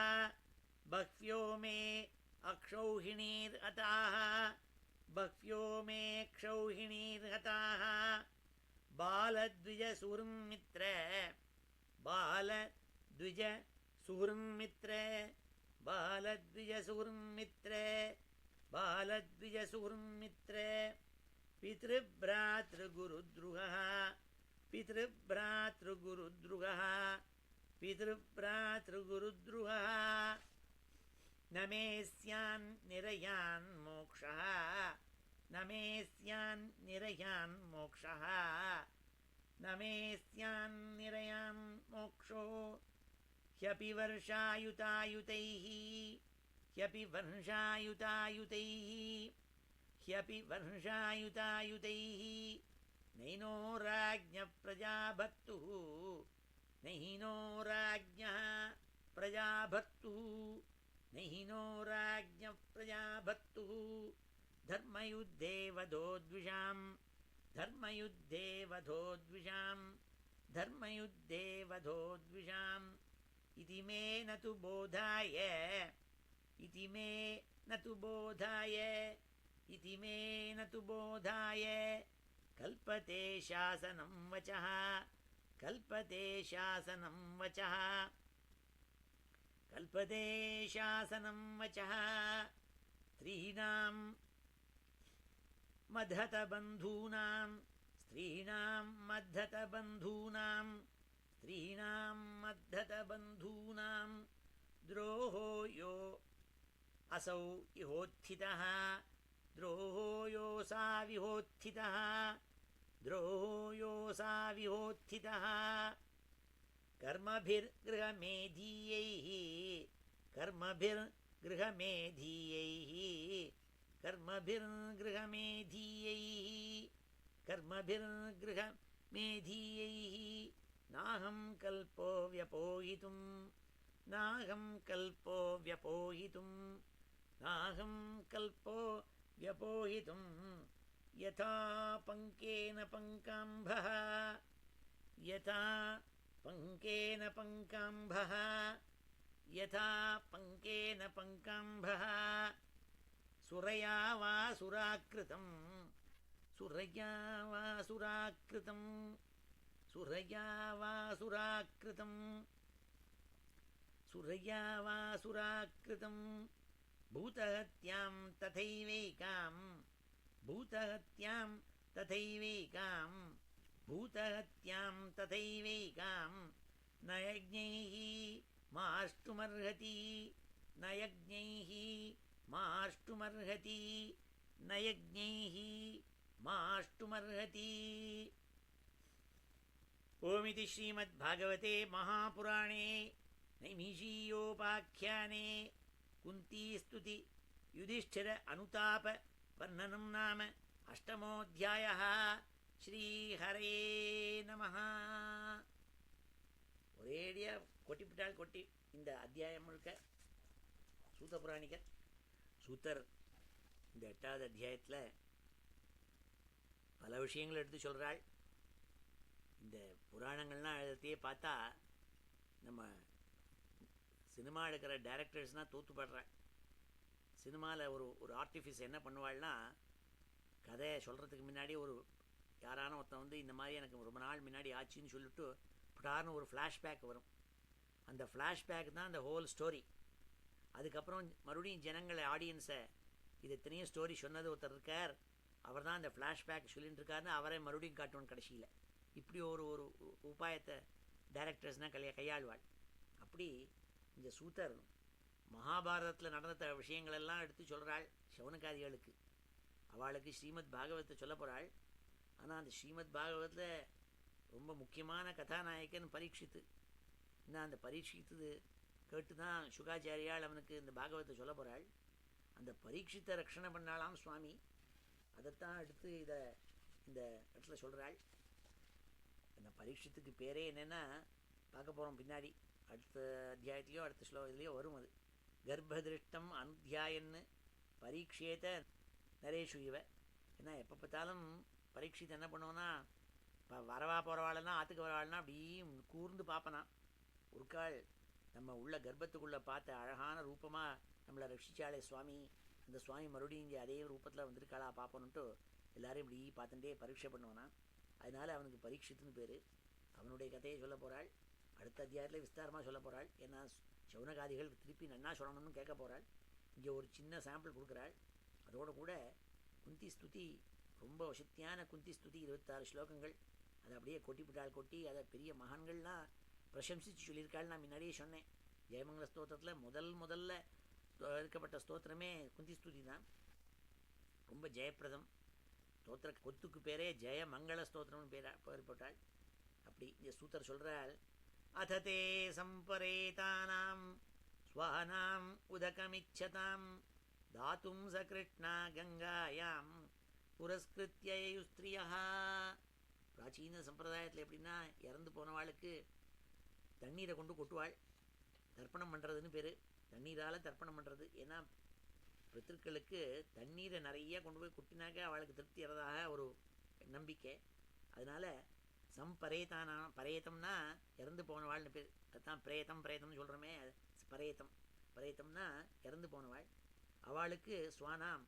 बालद्विजसुहृन्मित्र पितृभ्रातृगुरुद्रुहः न मे स्यान्निरयान् मोक्षो ह्यपि वर्षायुतायुतैः नैनो राज्ञः प्रजाभर्तुः நஹினோ ராஜ்ஞ பிரஜாபத்து தர்மயுத்தே வதோத்விஷாம் धर्मयुद्धे वधोद्विषाम् धर्मयुद्धे वधोद्विषाम् इति मे न तु बोधाय इति मे न तु बोधाय इति मे न तु बोधाय कल्पते शासनं वचः कल्पते शासनं वचः कल्पते शासनं वचः स्त्रीणां मद्धतबन्धूनां स्त्रीणां मद्धतबन्धूनां स्त्रीणां मद्धतबन्धूनां द्रोहो यो असौ इहोत्थितः द्रोहो योऽसा विहोत्थितः द्रोहो योऽसा विहोत्थितः कर्मभिर्गृहमेधीयैः कर्मभिर्गृहमेधीयैः कर्मभिर्गृहमेधीयैः नाहं कल्पो व्यपोहितुं नाहं कल्पो व्यपोहितुं नाहं कल्पो व्यपोहितुं यथा पङ्केन पङ्काम्भः यथा पङ्केन पङ्काम्भः यथा पङ्केन पङ्काम्भः सुरया वा सुराकृतं सुरया वा सुराकृतं सुरया वा सुराकृतं सुरया वा सुराकृतं भूतहत्यां तथैवैकां भूतहत्यां तथैवैकां भूतहत्यां तथैवैकां न यज्ञैः माष्टुमर्हति न यज्ञैः माष्टुमर्हति न यज्ञैः माष्टुमर्हति। ओमिति श्रीमद्भागवते महापुराणे नैमिषीयोपाख्याने कुन्तीस्तुति युधिष्ठिर अनुताप वर्णनं नाम अष्टमोऽध्यायः। श्रीहरे नमः. ஒரேடியா கொட்டிவிட்டால் கொட்டி இந்த அத்தியாயம் முழுக்க சூத புராணிகர் சூத்தர் இந்த 8வது அத்தியாயத்தில் பல விஷயங்கள் எடுத்து சொல்கிறாள். இந்த புராணங்கள்லாம் எழுதத்தையே பார்த்தா நம்ம சினிமா எடுக்கிற டைரக்டர்ஸ்னால் தூத்துப்படுறாள். சினிமாவில் ஒரு ஆர்டிஃபிஸ் என்ன பண்ணுவாள்னா, கதையை சொல்கிறதுக்கு முன்னாடி யாரான ஒருத்தன் வந்து இந்த மாதிரி எனக்கு ரொம்ப நாள் முன்னாடி ஆச்சுன்னு சொல்லிட்டு புடார்னு ஒரு ஃப்ளாஷ்பேக் வரும். அந்த ஃப்ளாஷ்பேக் தான் அந்த ஹோல் ஸ்டோரி. அதுக்கப்புறம் மறுபடியும் ஜனங்களை ஆடியன்ஸை இது எத்தனையோ ஸ்டோரி சொன்னது ஒருத்தர் இருக்கார், அவர் தான் அந்த ஃப்ளாஷ்பேக் சொல்லிட்டு இருக்காருன்னு அவரை மறுபடியும் காட்டுவோம் கடைசியில். இப்படி ஒரு உபாயத்தை டைரக்டர்ஸ்னால் கையாள்வாள். அப்படி இந்த சூத்தர் மகாபாரதத்தில் நடந்த விஷயங்களெல்லாம் எடுத்து சொல்கிறாள் சவுனகாதிகளுக்கு. அவளுக்கு ஸ்ரீமத் பாகவத்தை சொல்ல போகிறாள். ஆனால் அந்த ஸ்ரீமத் பாகவத்தில் ரொம்ப முக்கியமான கதாநாயகன் பரீட்சித்து. இன்னும் அந்த பரீட்சித்து கேட்டு தான் சுகாச்சாரியால் அவனுக்கு இந்த பாகவத்தை சொல்ல போகிறாள். அந்த பரீட்சித்தை ரட்சணை பண்ணாலாம் சுவாமி. அதைத்தான் எடுத்து இந்த இடத்துல சொல்கிறாள். அந்த பரீட்சித்துக்கு பேரே என்னென்னா பார்க்க போகிறோம் பின்னாடி. அடுத்த அத்தியாயத்துலேயோ அடுத்த ஸ்லோகத்துலேயோ வரும். அது கர்ப்பதிருஷ்டம் அனுத்தியாயன்னு பரீட்சேத்த நரேஷு இவ. ஏன்னா எப்போ பார்த்தாலும் பரீட்சித்து என்ன பண்ணுவோன்னா, இப்போ வரவா போகிறவாள்னா ஆற்றுக்கு வரவாள்னா அப்படி கூர்ந்து பார்ப்பனா. ஒரு கால் நம்ம உள்ள கர்ப்பத்துக்குள்ளே பார்த்த அழகான ரூபமாக நம்மளை ரட்சிச்சாலே சுவாமி, அந்த சுவாமி மறுபடியும் இங்கே அதே ரூபத்தில் வந்திருக்காளா பார்ப்போன்னுட்டு எல்லோரும் இப்படி பார்த்துட்டே பரீட்சை பண்ணுவானா. அதனால் அவனுக்கு பரீட்சித்துன்னு பேர். அவனுடைய கதையை சொல்ல போகிறாள். அடுத்த அத்தியாயத்தில் விஸ்தாரமாக சொல்ல போகிறாள். ஏன்னா சவுனகாதிகள் திருப்பி நன்னா சொல்லணும்னு கேட்க போகிறாள். இங்கே ஒரு சின்ன சாம்பிள் கொடுக்குறாள். அதோடு கூட குந்தி ஸ்துதி, ரொம்ப வசத்தியான குந்தி ஸ்துதி, 26 ஸ்லோகங்கள். அதை அப்படியே கொட்டி அதை பெரிய மகான்கள்லாம் பிரசம்சித்து சொல்லியிருக்காள். நான் முன்னாடியே சொன்னேன், ஜெயமங்கல ஸ்தோத்திரத்தில் முதல்ல இருக்கப்பட்ட ஸ்தோத்திரமே குந்தி ஸ்துதி தான். ரொம்ப ஜெயப்பிரதம். ஸ்தோத்திர கொத்துக்கு பேரே ஜெயமங்கள ஸ்தோத்திரம்னு பேர் போட்டாள். அப்படி இந்த சூத்தர் சொல்கிறாள், அததே சம்பரேதானாம் ஸ்வானாம் உதகமிச்சதாம் தாத்தும் சகிருஷ்ணா கங்காயாம் புரஸ்கிருத்யுஸ்திரியா. பிராச்சீன சம்பிரதாயத்தில் எப்படின்னா, இறந்து போனவாளுக்கு தண்ணீரை கொண்டு கொட்டுவாள். தர்ப்பணம் பண்ணுறதுன்னு பேர். தண்ணீரால் தர்ப்பணம் பண்ணுறது. ஏன்னா பித்திருக்களுக்கு தண்ணீரை நிறைய கொண்டு போய் குட்டினாக்க அவளுக்கு திருப்தி வரதாக ஒரு நம்பிக்கை. அதனால் சம்பரேதானா, பரேத்தம்னா இறந்து போனவாள்னு பேர். அதுதான் பிரேத்தம்னு சொல்கிறோமே, பரேத்தம்னா இறந்து போனவாள். அவளுக்கு ஸ்வானாம்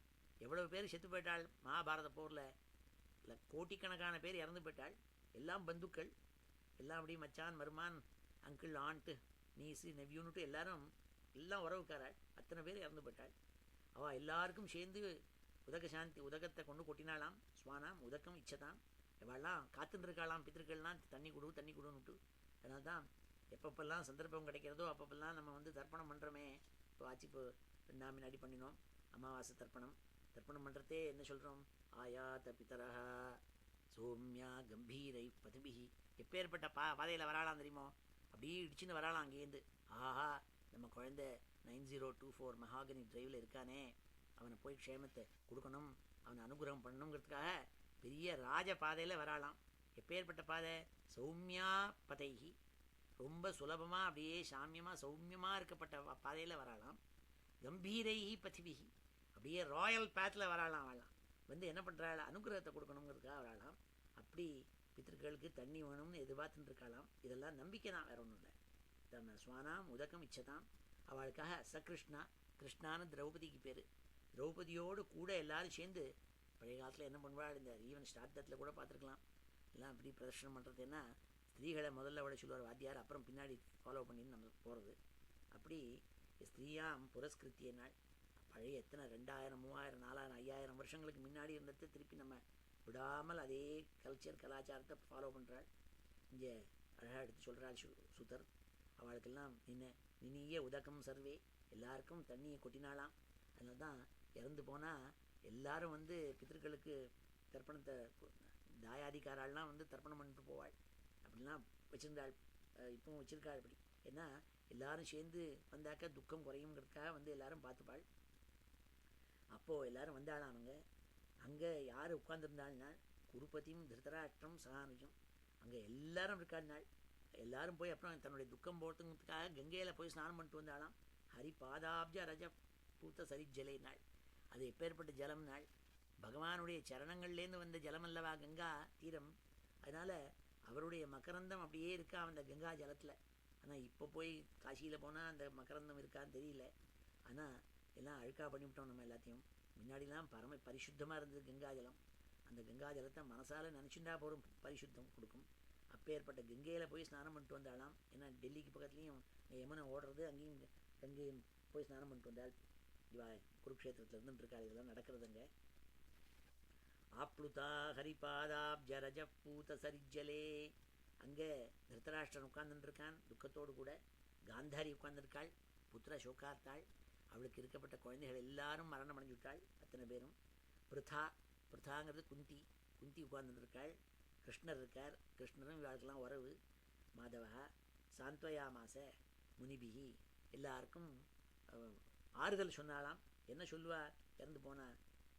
எவ்வளவு பேர் செத்து போயிட்டாள் மகாபாரத போரில். இல்லை, கோட்டிக்கணக்கான பேர் இறந்து போயிட்டாள். எல்லாம் பந்துக்கள், எல்லாம் அப்படி மச்சான் மருமான் அங்கிள் ஆண்ட்டு நீஸு நெவ்யூன்னுட்டு எல்லாம் உறவுக்காராள். அத்தனை பேர் இறந்து போயிட்டாள். அவள் எல்லாருக்கும் சேர்ந்து உதகத்தை கொண்டு கொட்டினாலாம். ஸ்வானாம் உதக்கம் இச்சதாம். இவெல்லாம் காத்துட்டு இருக்காளாம், பித்திருக்கள்லாம் தண்ணி கொடுன்னுட்டு. அதனால தான் எப்பப்பெல்லாம் சந்தர்ப்பம் கிடைக்கிறதோ அப்பப்பெல்லாம் நம்ம தர்ப்பணம் பண்ணுறோமே. இப்போ ஆச்சு, இப்போ 2 நாள் முன்னாடி பண்ணினோம் அமாவாசை தர்ப்பணம் பண்ணுறதே என்ன சொல்கிறோம்? ஆயாத பிதரஹ சோம்யா கம்பீரை பதிபிஹி. எப்பேற்பட்ட பாதையில் வராளாம் தெரியுமோ? அப்படியே இடிச்சுன்னு வராளாம் அங்கேருந்து. ஆஹா, நம்ம குழந்தை 9024 மகாகனி டிரைவில் இருக்கானே, அவனை போய் க்ஷேமத்தை கொடுக்கணும், அவனை அனுகிரகம் பண்ணணுங்கிறதுக்காக பெரிய ராஜ பாதையில் வராளாம். எப்பேற்பட்ட பாதை? சௌமியா பதைகி, ரொம்ப சுலபமாக அப்படியே சாமியமாக சௌமியமாக இருக்கப்பட்ட பாதையில் வராளாம். கம்பீரைஹி பதிபிஹி, அப்படியே ராயல் பேத்தில் வராளாம். அவளாம் என்ன பண்ணுறாள்? அனுகிரகத்தை கொடுக்கணுங்கிறதுக்காக வராளாம். அப்படி பித்திருக்களுக்கு தண்ணி வேணும்னு எதிர்பார்த்துட்டு இருக்காளாம். இதெல்லாம் நம்பிக்கை தான், வேற ஒன்றும் இல்லை. தன்னை ஸ்வானாம் உதக்கம் இச்சதாம். அவளுக்காக சகிருஷ்ணா, கிருஷ்ணான்னு திரௌபதிக்கு பேர். திரௌபதியோடு கூட எல்லாரும் சேர்ந்து பழைய காலத்தில் என்ன பண்ணுவாள், இந்த ஈவன் ஸ்டார்டத்தில் கூட பார்த்துருக்கலாம், எல்லாம் அப்படி பிரதர்ஷனம் பண்ணுறதுன்னா ஸ்திரீகளை முதல்ல விட சொல்லுவார் வாத்தியார், அப்புறம் பின்னாடி ஃபாலோ பண்ணின்னு நம்ம போகிறது. அப்படி ஸ்திரீயாம் புரஸ்கிருத்திய நாள். பழைய எத்தனை 2000, 3000, 4000, 5000 வருஷங்களுக்கு முன்னாடி இருந்தது திருப்பி நம்ம விடாமல் அதே கலாச்சாரத்தை ஃபாலோ பண்ணுறாள். இங்கே அழகாக எடுத்து சொல்கிறாள் சுதர். அவளுக்கெல்லாம் நினிய உதகம் சர்வே, எல்லாருக்கும் தண்ணியை கொட்டினாலாம். அதனால தான் இறந்து போனால் எல்லாரும் பித்திருக்களுக்கு தர்ப்பணத்தை தாயாதிகாராலாம் தர்ப்பணம் பண்ணிட்டு போவாள். அப்படிலாம் வச்சுருந்தாள், இப்பவும் வச்சுருக்காள். அப்படி ஏன்னா எல்லாரும் சேர்ந்து வந்தாக்க துக்கம் குறையுங்கிறதுக்காக எல்லாரும் பார்த்துப்பாள். அப்போது எல்லாரும் வந்தாளாம். அங்கே யார் உட்கார்ந்துருந்தாள்னால் குருபதியும் திருதராஷ்டிரம் சகானுஜம். அங்கே எல்லாரும் இருக்காள்னாள். எல்லாரும் போய் அப்புறம் தன்னுடைய துக்கம் போகிறதுக்காக கங்கையில் போய் ஸ்நானம் பண்ணிட்டு வந்தாலாம். ஹரி பாதாப்ஜ ரஜ பூத்த சரிஜலை நாள். அது எப்பேற்பட்ட ஜலம் நாள்? பகவானுடைய சரணங்கள்லேருந்து வந்த ஜலம் அல்லவா கங்கா தீரம். அதனால் அவருடைய மகரந்தம் அப்படியே இருக்கா அந்த கங்கா ஜலத்தில். ஆனால் இப்போ போய் காசியில் போனால் அந்த மகரந்தம் இருக்கான்னு தெரியல. ஆனால் எல்லாம் அழுக்காக பண்ணிவிட்டோம் நம்ம எல்லாத்தையும். முன்னாடிலாம் பரிசுத்தமாக இருந்தது கங்கா ஜலம். அந்த கங்கா ஜலத்தை மனசால் நினச்சிண்டா போகிறோம், பரிசுத்தம் கொடுக்கும். அப்பேற்பட்ட கங்கையில் போய் ஸ்நானம் பண்ணிட்டு வந்தாலாம். ஏன்னா டெல்லிக்கு பக்கத்துலேயும் யமுனை ஓடுறது, அங்கேயும் கங்கையும் போய் ஸ்நானம் பண்ணிட்டு வந்தாள். இவா குருக்ஷேத்திரத்தில் இருந்துட்டுருக்காள். இதெல்லாம் நடக்கிறதுங்க. ஆப்ளுதா ஹரிபாதாப்ஜ ரஜ பூத சரிஜலே. அங்கே திருதராஷ்டிரன் உட்கார்ந்துருக்கான் துக்கத்தோடு கூட. காந்தாரி உட்கார்ந்துருக்காள், புத்திர சோகார்த்தாள். அவளுக்கு இருக்கப்பட்ட குழந்தைகள் எல்லாரும் மரணம் அடைஞ்சுட்டாள், அத்தனை பேரும். பிருதாங்கிறது குந்தி உட்கார்ந்துருக்காள். கிருஷ்ணர் இருக்கார், கிருஷ்ணரும் இவாளுக்கெல்லாம் உறவு. மாதவா சாந்த்வயா மாச முனிபிகி, எல்லாருக்கும் ஆறுதல் சொன்னாலாம். என்ன சொல்லுவா? இறந்து போனா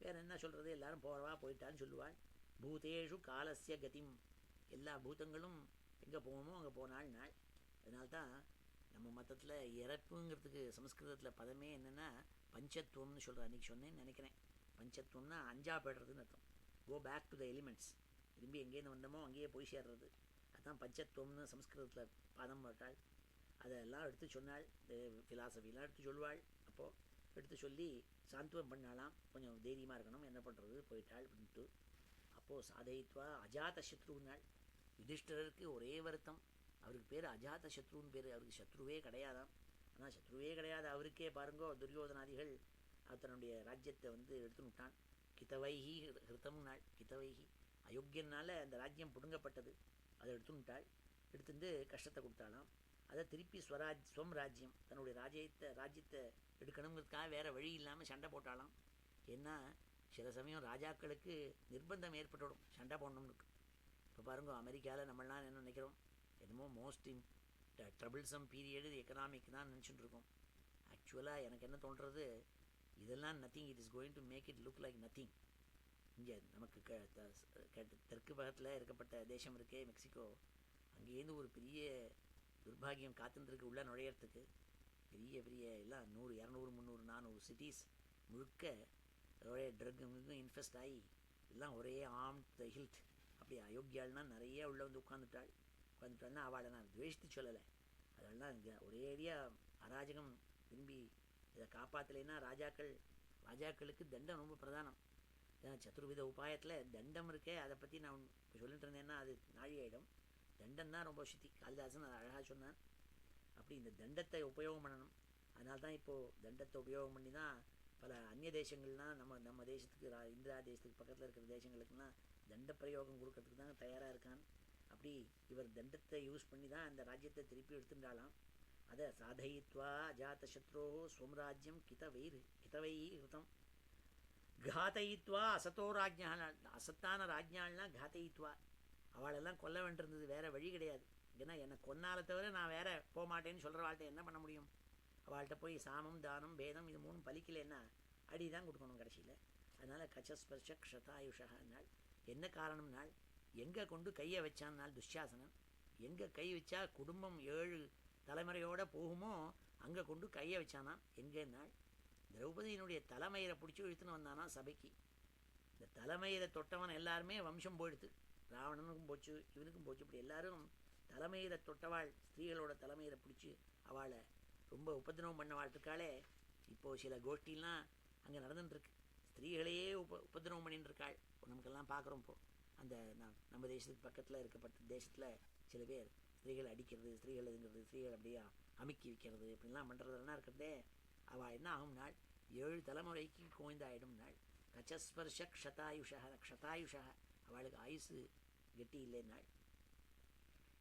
வேறு என்ன சொல்கிறது? எல்லாரும் போயிட்டான்னு சொல்லுவாள். பூதேஷு காலசிய கதிம், எல்லா பூதங்களும் எங்கே போகணுமோ அங்கே போனாள் நாள். அதனால்தான் நம்ம மதத்தில் இறப்புங்கிறதுக்கு சமஸ்கிருதத்தில் பதமே என்னென்னா பஞ்சத்துவம்னு சொல்கிறேன். அன்றைக்கி சொன்னேன்னு நினைக்கிறேன். பஞ்சத்துவம்னா 5ஆ போய்டுறதுன்னு அர்த்தம். Go back to the elements, திரும்பி எங்கேருந்து வந்தோமோ அங்கேயே போய் சேர்றது. அதுதான் பஞ்சத்துவம்னு சமஸ்கிருதத்தில் பதம் போட்டாள். அதெல்லாம் எடுத்து சொன்னாள். ஃபிலாசபிலாம் எடுத்து சொல்லுவாள். அப்போது எடுத்து சொல்லி சாந்துவம் பண்ணாலாம். கொஞ்சம் தைரியமாக இருக்கணும், என்ன பண்ணுறது, போயிட்டாள் அப்படின்ட்டு. அப்போது சாதயித்வா அஜாத சத்ருன்னாள். யுதிஷ்டருக்கு ஒரே வருத்தம், அவருக்கு பேர் அஜாத சத்ருன்னு பேர். அவருக்கு சத்ருவே கிடையாதான். ஆனால் சத்ருவே கிடையாது அவருக்கே பாருங்கோ, துரியோதனாதிகள் தன்னுடைய ராஜ்யத்தை எடுத்துன்னு விட்டான். கிதவைஹி ஹிருத்தம் நாள். கிதவைஹி அயோக்கியனால அந்த ராஜ்யம் பிடுங்கப்பட்டது. அதை எடுத்துட்டாள். எடுத்துட்டு கஷ்டத்தை கொடுத்தாலாம். அதை திருப்பி ஸ்வம் ராஜ்யம், தன்னுடைய ராஜ்யத்தை எடுக்கணுங்கிறதுக்காக வேறு வழி இல்லாமல் சண்டை போட்டாலாம். ஏன்னா சில சமயம் ராஜாக்களுக்கு நிர்பந்தம் ஏற்பட்டுடும் சண்டை போடணும்னு. இப்போ பாருங்க, அமெரிக்காவில் நம்மளாம் என்ன நினைக்கிறோம், என்னமோ மோஸ்ட் ட்ரபிள்சம் பீரியடு எக்கனாமிக் தான் நினச்சிட்டு இருக்கோம். ஆக்சுவலாக எனக்கு என்ன தோன்றது, இதெல்லாம் nothing, it is going to make it look like nothing. இங்கே நமக்கு தெற்கு பக்கத்தில் இருக்கப்பட்ட தேசம் இருக்கே மெக்சிகோ, அங்கேருந்து ஒரு பெரிய துர்பாகியம் காத்துருந்துருக்கு உள்ளே நுழையிறதுக்கு. பெரிய பெரிய எல்லாம் 100 200 300 400 சிட்டிஸ் முழுக்க ஒரே ட்ரக்கு இன்ஃபெஸ்ட் ஆகி எல்லாம் ஒரே த ஹில்ட். அப்படி அயோக்கியாள்னா நிறைய உள்ள வந்து உட்காந்துட்டாள்னா அவளை நான் துவேஷித்து சொல்லலை. அதெல்லாம் இங்கே ஒரே ஏரியா அராஜகம் திரும்பி இதை காப்பாற்றலைன்னா ராஜாக்களுக்கு தண்டம் ரொம்ப பிரதானம். சதுர்வித உபாயத்தில் தண்டம் இருக்கே, அதை பற்றி நான் இப்போ சொல்லிட்டு இருந்தேன்னா அது நாழி ஆகிடும். தண்டம் தான் ரொம்ப சுத்தி. காளிதாசன் அதை அழகாக சொன்னான். அப்படி இந்த தண்டத்தை உபயோகம் பண்ணணும். அதனால தான் இப்போது தண்டத்தை உபயோகம் பண்ணி தான் பல அந்நிய தேசங்கள்லாம் நம்ம தேசத்துக்கு இந்திரா தேசத்துக்கு பக்கத்தில் இருக்கிற தேசங்களுக்குலாம் தண்ட பிரயோகம் கொடுக்கறதுக்கு தான் தயாராக இருக்கான். அப்படி இவர் தண்டத்தை யூஸ் பண்ணி தான் அந்த ராஜ்யத்தை திருப்பி எடுத்துட்டாலாம். அதை சாதயித்வா அஜாத சத்ரோ ஸ்வம்ராஜ்யம் கிதவை கிருதம் காத்தயித்வா அசத்தோ ராஜ்யாள், அசத்தான ராஜ்யாள்னா காத்தயித்வா அவளெல்லாம் கொல்ல வேண்டியிருந்தது. வேறு வழி கிடையாது. ஏன்னா என்னை கொன்னால தவிர நான் வேற போக மாட்டேன்னு சொல்கிற வாழ்க்கை என்ன பண்ண முடியும்? அவள்கிட்ட போய் சாமம் தானம் பேதம் இது 3 பலிக்கலைன்னா அடி தான் கொடுக்கணும் கடைசியில். அதனால் கச்சஸ்பர்ஷ க்ஷதாயுஷான்னாள். என்ன காரணம்னாள், எங்கே கொண்டு கையை வச்சான்னால் துஷாசனன் எங்கே கை வச்சா குடும்பம் 7 தலைமுறையோடு போகுமோ அங்கே கொண்டு கையை வச்சானா. எங்கேன்னாள், திரௌபதியினுடைய தலைமயிரை பிடிச்சி இழுத்துன்னு வந்தானா சபைக்கு. இந்த தலைமயிரை தொட்டவன் எல்லாருமே வம்சம் போயிடுது. ராவணனுக்கும் போச்சு, இவனுக்கும் போச்சு. இப்படி எல்லாரும் தலைமயிரை தொட்டவாள் ஸ்திரீகளோட தலைமயிரை பிடிச்சி அவளை ரொம்ப உபதிரவம் பண்ணவாள் இருக்காளே. இப்போது சில கோஷ்டிலாம் அங்கே நடந்துட்டுருக்கு. ஸ்திரீகளையே உபதிரவம் பண்ணிட்டு இருக்காள். நமக்கெல்லாம் பார்க்குறோம். இப்போது அந்த நம்ம தேசத்துக்கு பக்கத்தில் இருக்கப்பட்ட தேசத்தில் சில பேர் ஸ்திரீகளை அடிக்கிறது, ஸ்திரீகள் இதுங்கிறது, ஸ்திரீகள் அப்படியே அமுக்கி வைக்கிறது, இப்படிலாம் பண்ணுறதெல்லாம் இருக்கிறதே. அவள் என்ன ஆகும் நாள் 7 தலைமுறைக்கு கோய்ந்தாயிடும் நாள். கச்சஸ்பர்ஷ க்ஷதாயுஷா அவளுக்கு ஆயுசு கெட்டி இல்லை நாள்.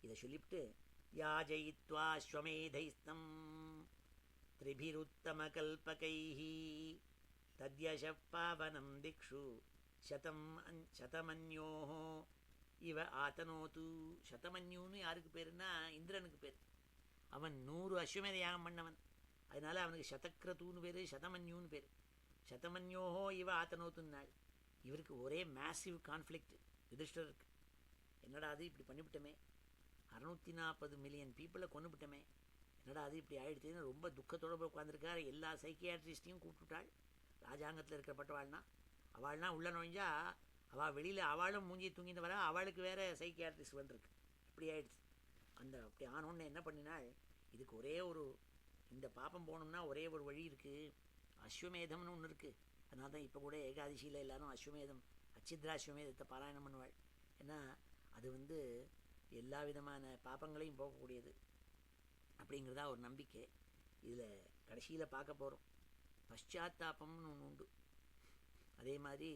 இதை சொல்லிவிட்டு யாஜயித்வா ஸ்வமேதைஸ்தம் திரிபிருத்தம கல்பகைஹி தத்யஷப்பாவனம் திக்ஷு சதமன்யோஹோ இவ ஆத்தனோது. சதமன்யூன்னு யாருக்கு பேருன்னா இந்திரனுக்கு பேர். அவன் 100 அஸ்வமேத யாகம் பண்ணவன். அதனால அவனுக்கு சதக்ரதூன்னு பேர், சதமன்யூன்னு பேர். சதமன்யோஹோ இவ ஆத்தனோத்துன்னாள். இவருக்கு ஒரே மேசிவ் கான்ஃப்ளிக்ட் யுதிஷ்டருக்கு. என்னடா அது இப்படி பண்ணிவிட்டோமே, 640 மில்லியன் பீப்புளை கொண்டுவிட்டோமே, என்னடா அது இப்படி ஆகிடுச்சுன்னு ரொம்ப துக்கத்தோடு போய் உட்காந்துருக்கார். எல்லா சைக்கியாட்ரிஸ்டையும் கூப்பிட்டுட்டாள். ராஜாங்கத்தில் இருக்கிறப்பட்டவாள்னா அவள்னா உள்ள நுழைஞ்சா அவள் வெளியில் அவளும் மூஞ்சி தூங்கிட்டு வர, அவளுக்கு வேறு சைக்கியாட்ரிஸ்ட் வந்துருக்கு. இப்படி ஆகிடுச்சு. அப்படி ஆனோன்னு என்ன பண்ணினாள், இதுக்கு ஒரே ஒரு இந்த பாப்பம் போகணும்னா ஒரே ஒரு வழி இருக்குது, அஸ்வமேதம்னு ஒன்று இருக்குது. அதனால தான் இப்போ கூட ஏகாதசியில் எல்லோரும் அஸ்வமேதம் அச்சித்ராஸ்வமேதத்தை பாராயணம் பண்ணுவாள். ஏன்னா அது எல்லா விதமான பாப்பங்களையும் போகக்கூடியது அப்படிங்கிறதா ஒரு நம்பிக்கை. இதில் கடைசியில் பார்க்க போகிறோம் பశ్చాத்தாபம்னு ஒன்று உண்டு. அதே மாதிரி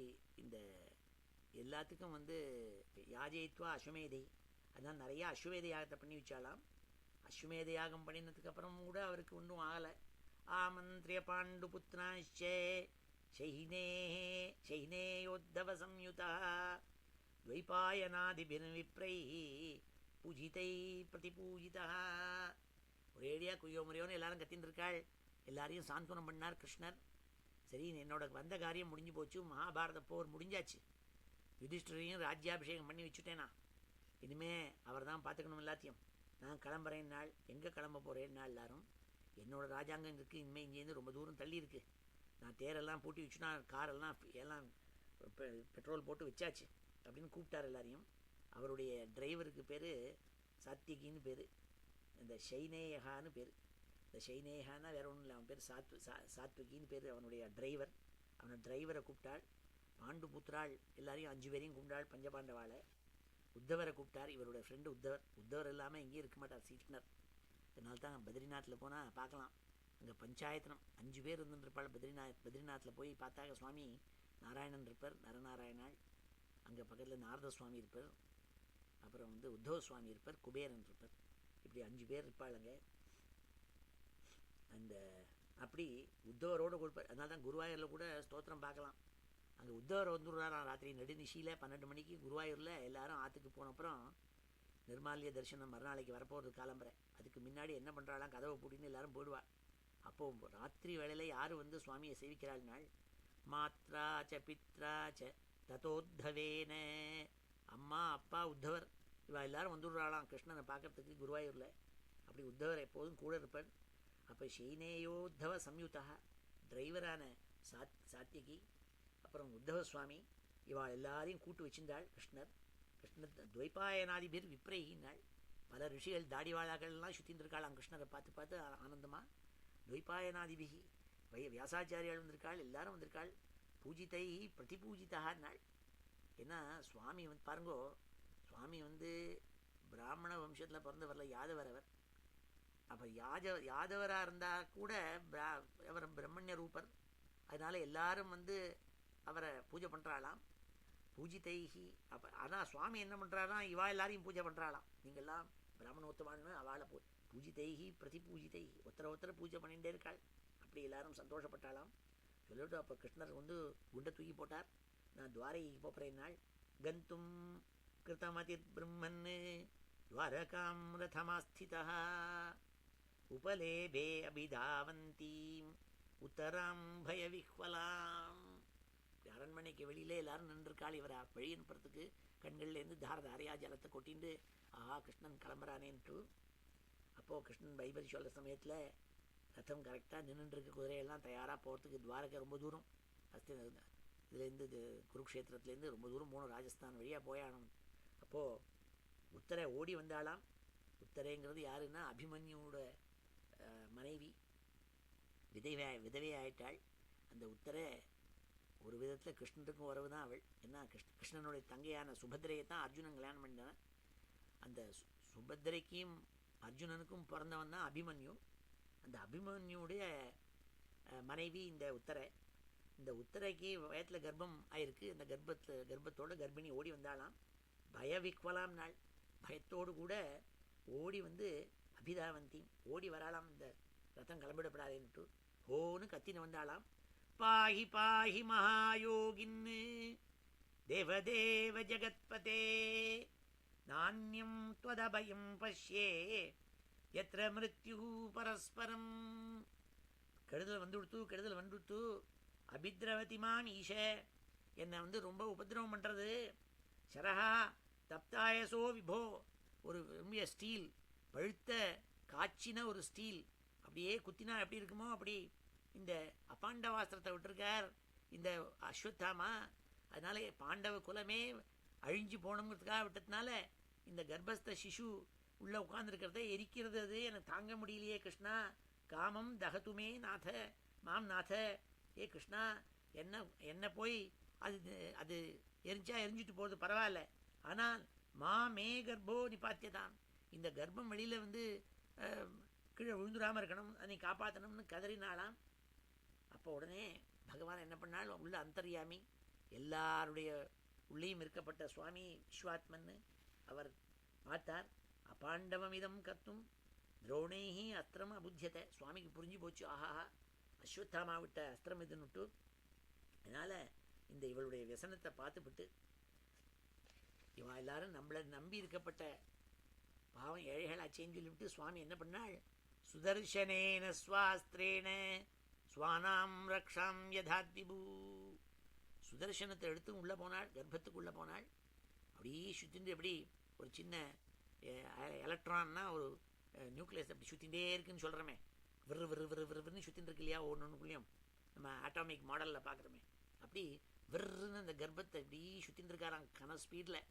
இந்த எல்லாத்துக்கும் யாஜயித்வா அஸ்வமேதை, அதனால் நிறையா அஸ்வமேத யாகத்தை பண்ணி வச்சாலாம். அஸ்வமேத யாகம் பண்ணினதுக்கப்புறம் கூட அவருக்கு ஒன்றும் ஆகலை. ஆமந்திரிய பாண்டு புத்திராச்சே சைனேயோத்தவ சம்யுதா துவைபாயனாதிபிர்விப்ரை பூஜிதை பிரதிபூஜிதா. ஒரேடியாக குய்யோ முறையோன்னு எல்லாரும் கத்தின்னு இருக்காள். எல்லாரையும் சாந்தனம் பண்ணார் கிருஷ்ணர். சரி, என்னோட வந்த காரியம் முடிஞ்சு போச்சு, மகாபாரத போர் முடிஞ்சாச்சு, யுதிஷ்டரையும் ராஜ்யாபிஷேகம் பண்ணி வச்சுட்டேனா, இனிமே அவர் தான் பார்த்துக்கணும் எல்லாத்தையும். நான் கிளம்புறேன் நாள். எங்கே கிளம்ப போகிறேன்னா எல்லாரும் என்னோடய ராஜாங்கம் இருக்குது, இனிமேல் இங்கேருந்து ரொம்ப தூரம் தள்ளி இருக்குது. நான் தேரெல்லாம் பூட்டி வச்சுனா காரெல்லாம் எல்லாம் பெட்ரோல் போட்டு வச்சாச்சு அப்படின்னு கூப்பிட்டார் எல்லாரையும். அவருடைய டிரைவருக்கு பேர் சாத்விகின்னு பேர், இந்த ஷைனேயகான்னு பேர். இந்த ஷைனேகான்னா வேறு ஒன்றும் இல்லை, அவன் பேர் சாத்விகின்னு பேர் அவனுடைய டிரைவர். அவனை டிரைவரை கூப்பிட்டாள். பாண்டு புத்திராள் எல்லாரையும் 5 பேரையும் கூப்பிட்டாள். பஞ்சபாண்டவாளை. உத்தவரை கூப்பிட்டார், இவருடைய ஃப்ரெண்டு உத்தவர் இல்லாமல் எங்கேயும் இருக்க மாட்டார், சீட்னர். அதனால தான் பத்ரிநாத்தில் போனால் பார்க்கலாம், அங்கே பஞ்சாயத்தனம் 5 பேர் இருந்துருப்பாள். பத்ரிநாத்தில் போய் பார்த்தாக்க சுவாமி நாராயணன் இருப்பார், நரநாராயணாள். அங்கே பக்கத்தில் நாரத சுவாமி இருப்பார், அப்புறம் உத்தவ சுவாமி இருப்பார், குபேரன் இருப்பார். இப்படி 5 பேர் இருப்பாள் அங்கே. அப்படி உத்தவரோடு கொடுப்பார். அதனால தான் குருவாயூரில் கூட ஸ்தோத்திரம் பார்க்கலாம். அங்கே உத்தவர் வந்துடுறாராம் ராத்திரி நடுநிஷியில் 12 மணிக்கு குருவாயூரில். எல்லாரும் ஆற்றுக்கு போனப்புறம் நிர்மால்ய தரிசனம் மறுநாளைக்கு வரப்போகிறது காலம்பரை. அதுக்கு முன்னாடி என்ன பண்ணுறாளாம், கதவை பூட்டின்னு எல்லாரும் போயிடுவாள். அப்போது ராத்திரி வேளையில் யார் சுவாமியை சேவிக்கிறாள் நாள், மாத்ராச்ச பித்ராச்ச ததோத்தவேன, அம்மா அப்பா உத்தவர் இவள் எல்லாரும் வந்துடுறாளாம் கிருஷ்ணனை பார்க்கறதுக்கு குருவாயூரில். அப்படி உத்தவர் எப்போதும் கூட இருப்பார். அப்போ சைனேயோத்தவ சம்யுதா டிரைவரான சாத்தியகி, அப்புறம் உத்தவ சுவாமி, இவா எல்லாரையும் கூட்டு வச்சிருந்தாள் கிருஷ்ணர். துவைபாயனாதிபர் விப்ரகினாள். பல ரிஷிகள் தாடிவாழாக்கள்லாம் சுற்றின்னு இருக்காளாம் கிருஷ்ணரை பார்த்து பார்த்து ஆனந்தமாக. துவைபாயனாதிபிகி வியாசாச்சாரியால் வந்திருக்காள், எல்லாரும் வந்திருக்காள். பூஜிதை பிரதிபூஜிதான்னாள். ஏன்னா சுவாமி பாருங்கோ, சுவாமி பிராமண வம்சத்தில் பிறந்து வரல, யாதவர் அவர். அப்போ யாதவராக இருந்தால் கூட அவர் பிரம்மண்ய ரூபர். அதனால எல்லாரும் அவரை பூஜை பண்ணுறாளாம். பூஜிதைஹி. அப்போ ஆனால் சுவாமி என்ன பண்ணுறாராம், இவா எல்லாரையும் பூஜை பண்ணுறாளாம். நீங்கள்லாம் பிராமணோத்தமானு அவளை பூஜிதைஹி பிரதிபூஜிதைஹி, ஒருத்தரை பூஜை பண்ணிகிட்டே இருக்காள். அப்படி எல்லாரும் சந்தோஷப்பட்டாளாம். சொல்லிவிட்டு அப்போ கிருஷ்ணர் குண்டை தூக்கி போட்டார். நான் துவாரகைக்கு போகிறேன் நாள். கந்தும் கிருதமதிர் பிரம்மன் துவாரகாம் ரதமாஸ்திதா உபலேபே அபிதாவந்தீம் உத்தராம் பயவிஹ்வலாம். அரண்மனைக்கு வெளியிலே எல்லாரும் நின்றுருக்காள். இவரை வழி அனுப்புறதுக்கு கண்கள்லேருந்து தாரதாரையா ஜலத்தை கொட்டிண்டு ஆஹா கிருஷ்ணன் கிளம்புறானேன்ட்டு. அப்போது கிருஷ்ணன் பைபரி சொல்கிற சமயத்தில் ரத்தம் கரெக்டாக நின்றுருக்கு. குதிரையெல்லாம் தயாராக போகிறதுக்கு. துவாரகை ரொம்ப தூரம், இதுலேருந்து குருக்ஷேத்திரத்துலேருந்து ரொம்ப தூரம் போகணும், ராஜஸ்தான் வழியாக போயானோம். அப்போது உத்தரை ஓடி வந்தாலாம். உத்தரைங்கிறது யாருன்னா அபிமன்யுவோட மனைவி, விதவை ஆயிட்டாள். அந்த உத்தரை ஒரு விதத்தில் கிருஷ்ணனுக்கும் உறவு தான் அவள். ஏன்னா கிருஷ்ணனுடைய தங்கையான சுபத்திரையை தான் அர்ஜுனன் கல்யாணம் பண்ணினான். அந்த சுபத்திரைக்கும் அர்ஜுனனுக்கும் பிறந்தவன் தான் அபிமன்யு. அந்த அபிமன்யுடைய மனைவி இந்த உத்தரை. இந்த உத்தரைக்கு வயத்தில் கர்ப்பம் ஆயிருக்கு. அந்த கர்ப்பத்தோட கர்ப்பிணி ஓடி வந்தாலாம். பயவிக்வலாம் நாள், பயத்தோடு கூட ஓடி அபிதாவந்தி ஓடி வராலாம். இந்த ரத்தம் கிளம்பிடப்படாதுன்னுட்டு ஹோன்னு கத்தின்னு வந்தாலாம். பாஹி பாஹி மகாயோகின் தேவதேவ ஜகத்பதே நானியம் த்வதபயம் பஷ்யே யத்ர மிருத்யு பரஸ்பரம். கெடுதல் வந்துடுத்து அபித்ரவதிமாம் ஈஷ, என்னை ரொம்ப உபதிரவம் பண்ணுறது. சரஹா தப்தாயசோ விபோ, ஒரு ஸ்டீல், பழுத்த காய்ச்சின ஒரு ஸ்டீல் அப்படியே குத்தினா எப்படி இருக்குமோ அப்படி இந்த அபாண்டவாஸ்திரத்தை விட்டுருக்கார் இந்த அஸ்வத்தாமா. அதனால பாண்டவ குலமே அழிஞ்சு போகணுங்கிறதுக்காக விட்டதுனால இந்த கர்ப்பஸ்த சிசு உள்ளே உட்கார்ந்துருக்கிறத எரிக்கிறது. அது எனக்கு தாங்க முடியலையே கிருஷ்ணா. காமம் தகத்துமே நாத மாம் நாத. ஏ கிருஷ்ணா, என்ன போய் அது எரிஞ்சிட்டு போகிறது பரவாயில்ல. ஆனால் மே கர்ப்போ நிபாத்தியதான், இந்த கர்ப்பம் வெளியில் கீழே விழுந்துடாமல் இருக்கணும், அதை காப்பாற்றணும்னு கதறினாலாம். அப்போ உடனே பகவான் என்ன பண்ணால், உள்ள அந்தர்யாமி, எல்லாருடைய உள்ளேயும் இருக்கப்பட்ட சுவாமி விஸ்வாத்மன்னு அவர் பார்த்தார். அபாண்டவமிதம் கத்தும் துரோணேஹி அஸ்திரம் அபுத்தியத்தை. சுவாமிக்கு புரிஞ்சு போச்சு, ஆஹா அஸ்வத்தாமா விட்ட அஸ்திரம் இதுன்னுட்டு. அதனால் இந்த இவளுடைய விசனத்தை பார்த்துவிட்டு இவா எல்லாரும் நம்மளை நம்பி இருக்கப்பட்ட பாவம் ஏழைகளாச்சேன்னு சொல்லிவிட்டு சுவாமி என்ன பண்ணாள், சுதர்சனேன ஸ்வாஸ்திரேன ஸ்வானாம் ரக்ஷாம் யதாத்விபூ. சுதர்சனத்தை எடுத்து உள்ளே போனாள், கர்ப்பத்துக்குள்ளே போனாள். அப்படியே சுற்றிட்டு எப்படி ஒரு சின்ன எலக்ட்ரான்னா ஒரு நியூக்ளியஸ் அப்படி சுற்றிகிட்டே இருக்குன்னு சொல்கிறோமே, விறுன்னு சுற்றின்னு இருக்கு இல்லையா, ஒன்றுக்குள்ளேயும் நம்ம ஆட்டாமிக் மாடலில் பார்க்குறோமே, அப்படி விறுன்னு அந்த கர்ப்பத்தை இப்படி சுற்றின்னு இருக்காராம் கன ஸ்பீடில்.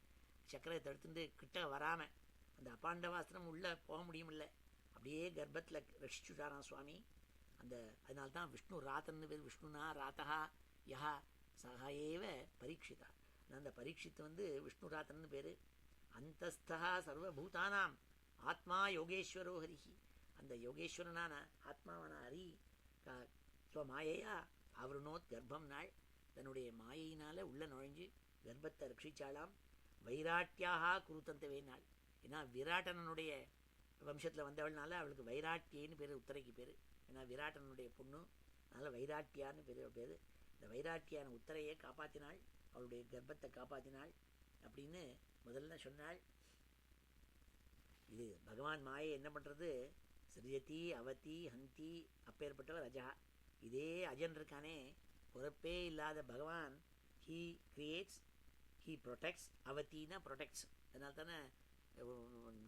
சக்கரை தடுத்துட்டு கிட்ட வராமல் அந்த அபாண்டவாஸ்திரம் உள்ளே போக முடியுமில்ல, அப்படியே கர்ப்பத்தில் ரட்சிச்சுட்டாராம் சுவாமி. அதனால்தான் விஷ்ணு ராத்தன்னு பேர். விஷ்ணுனா ராத்தா யஹா சகாயேவ பரீட்சிதா. அந்த பரீட்சித்து விஷ்ணு ராத்தன்னு பேர். அந்தஸ்தா சர்வபூதானாம் ஆத்மா யோகேஸ்வரோ ஹரிஹி. அந்த யோகேஸ்வரனான ஆத்மாவான ஹரி ஸ்வமாயையா அவருணோத் கர்ப்பம் நாள், தன்னுடைய மாயையினால் உள்ள நுழைஞ்சு கர்ப்பத்தை ரட்சிச்சாலாம். வைராட்டியாக குருத்தந்தவே நாள். ஏன்னா விராட்டனனுடைய வம்சத்தில் வந்தவள்னால அவளுக்கு வைராட்டியன்னு பேர், உத்தரைக்கு பேர். ஏன்னா விராட்டனுடைய பொண்ணு, அதனால் வைராட்டியான்னு பேர். இந்த வைராட்டியான உத்தரையை காப்பாற்றினாள், அவளுடைய கர்ப்பத்தை காப்பாற்றினாள் அப்படின்னு முதல்ல சொன்னாள். இது பகவான் மாயை என்ன பண்ணுறது, சிரியதி அவதி ஹந்தி, அப்பேற்பட்டவர் அஜா. இதே அஜன் இருக்கானே, பொறுப்பே இல்லாத பகவான், ஹீ கிரியேட்ஸ், ஹீ ப்ரொடெக்ட்ஸ். அவத்தின்னா ப்ரொடெக்ட்ஸ். அதனால தானே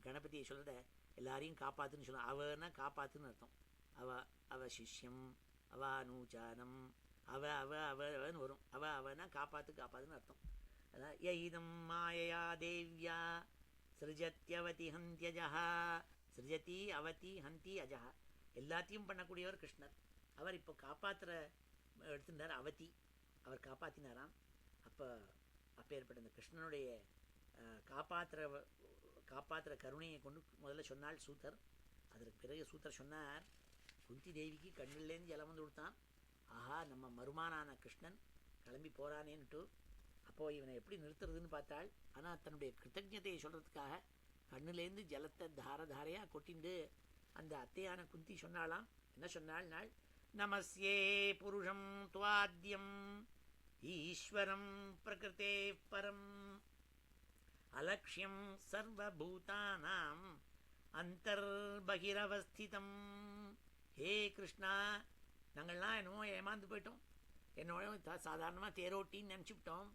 கணபதியை சொல்கிறத எல்லாரையும் காப்பாற்றுன்னு சொல்லுவோம். அவனா காப்பாற்றுன்னு அர்த்தம். அவ அவ சிஷ்யம், அவ அனூச்சானம், அவ அவ அவன்னு வரும். அவ அவனா காப்பாத்துன்னு அர்த்தம். அதான் யைதம் மாயையா தேவ்யா சிருஜத்யவதி ஹந்தியஜஹா. சிருஜதி அவதி ஹந்தி அஜஹா. எல்லாத்தையும் பண்ணக்கூடியவர் கிருஷ்ணர். அவர் இப்போ காப்பாற்றுற எடுத்துட்டார். அவதி அவர் காப்பாற்றினாராம். அப்பேற்பட்ட இந்த கிருஷ்ணனுடைய காப்பாற்றுற கருணையை கொண்டு முதல்ல சொன்னால் சூத்தர். அதற்கு பிறகு சூத்தர் சொன்னார், குந்தி தேவிக்கு கண்ணிலேருந்து ஜலம் வந்து கொடுத்தான். ஆஹா, நம்ம மருமானான கிருஷ்ணன் கிளம்பி போகிறானேன்ட்டு. அப்போது இவனை எப்படி நிறுத்துறதுன்னு பார்த்தாள். ஆனால் தன்னுடைய கிருத்தஜதையை சொல்கிறதுக்காக கண்ணுலேருந்து ஜலத்தை தாரையாக கொட்டிண்டு அந்த அத்தையான குந்தி சொன்னாலாம். என்ன சொன்னாள் நாள், நமஸ்யே புருஷம் துவாத்யம் ஈஸ்வரம் பிரகிருதே பரம் அலக்ஷ்யம் சர்வபூதானாம் அந்தர்பகிரவஸ்திதம். ஹே கிருஷ்ணா, நாங்கள்லாம் என்னமோ ஏமாந்து போயிட்டோம். என்னோட சாதாரணமாக தேரோட்டின்னு நினச்சிவிட்டோம்.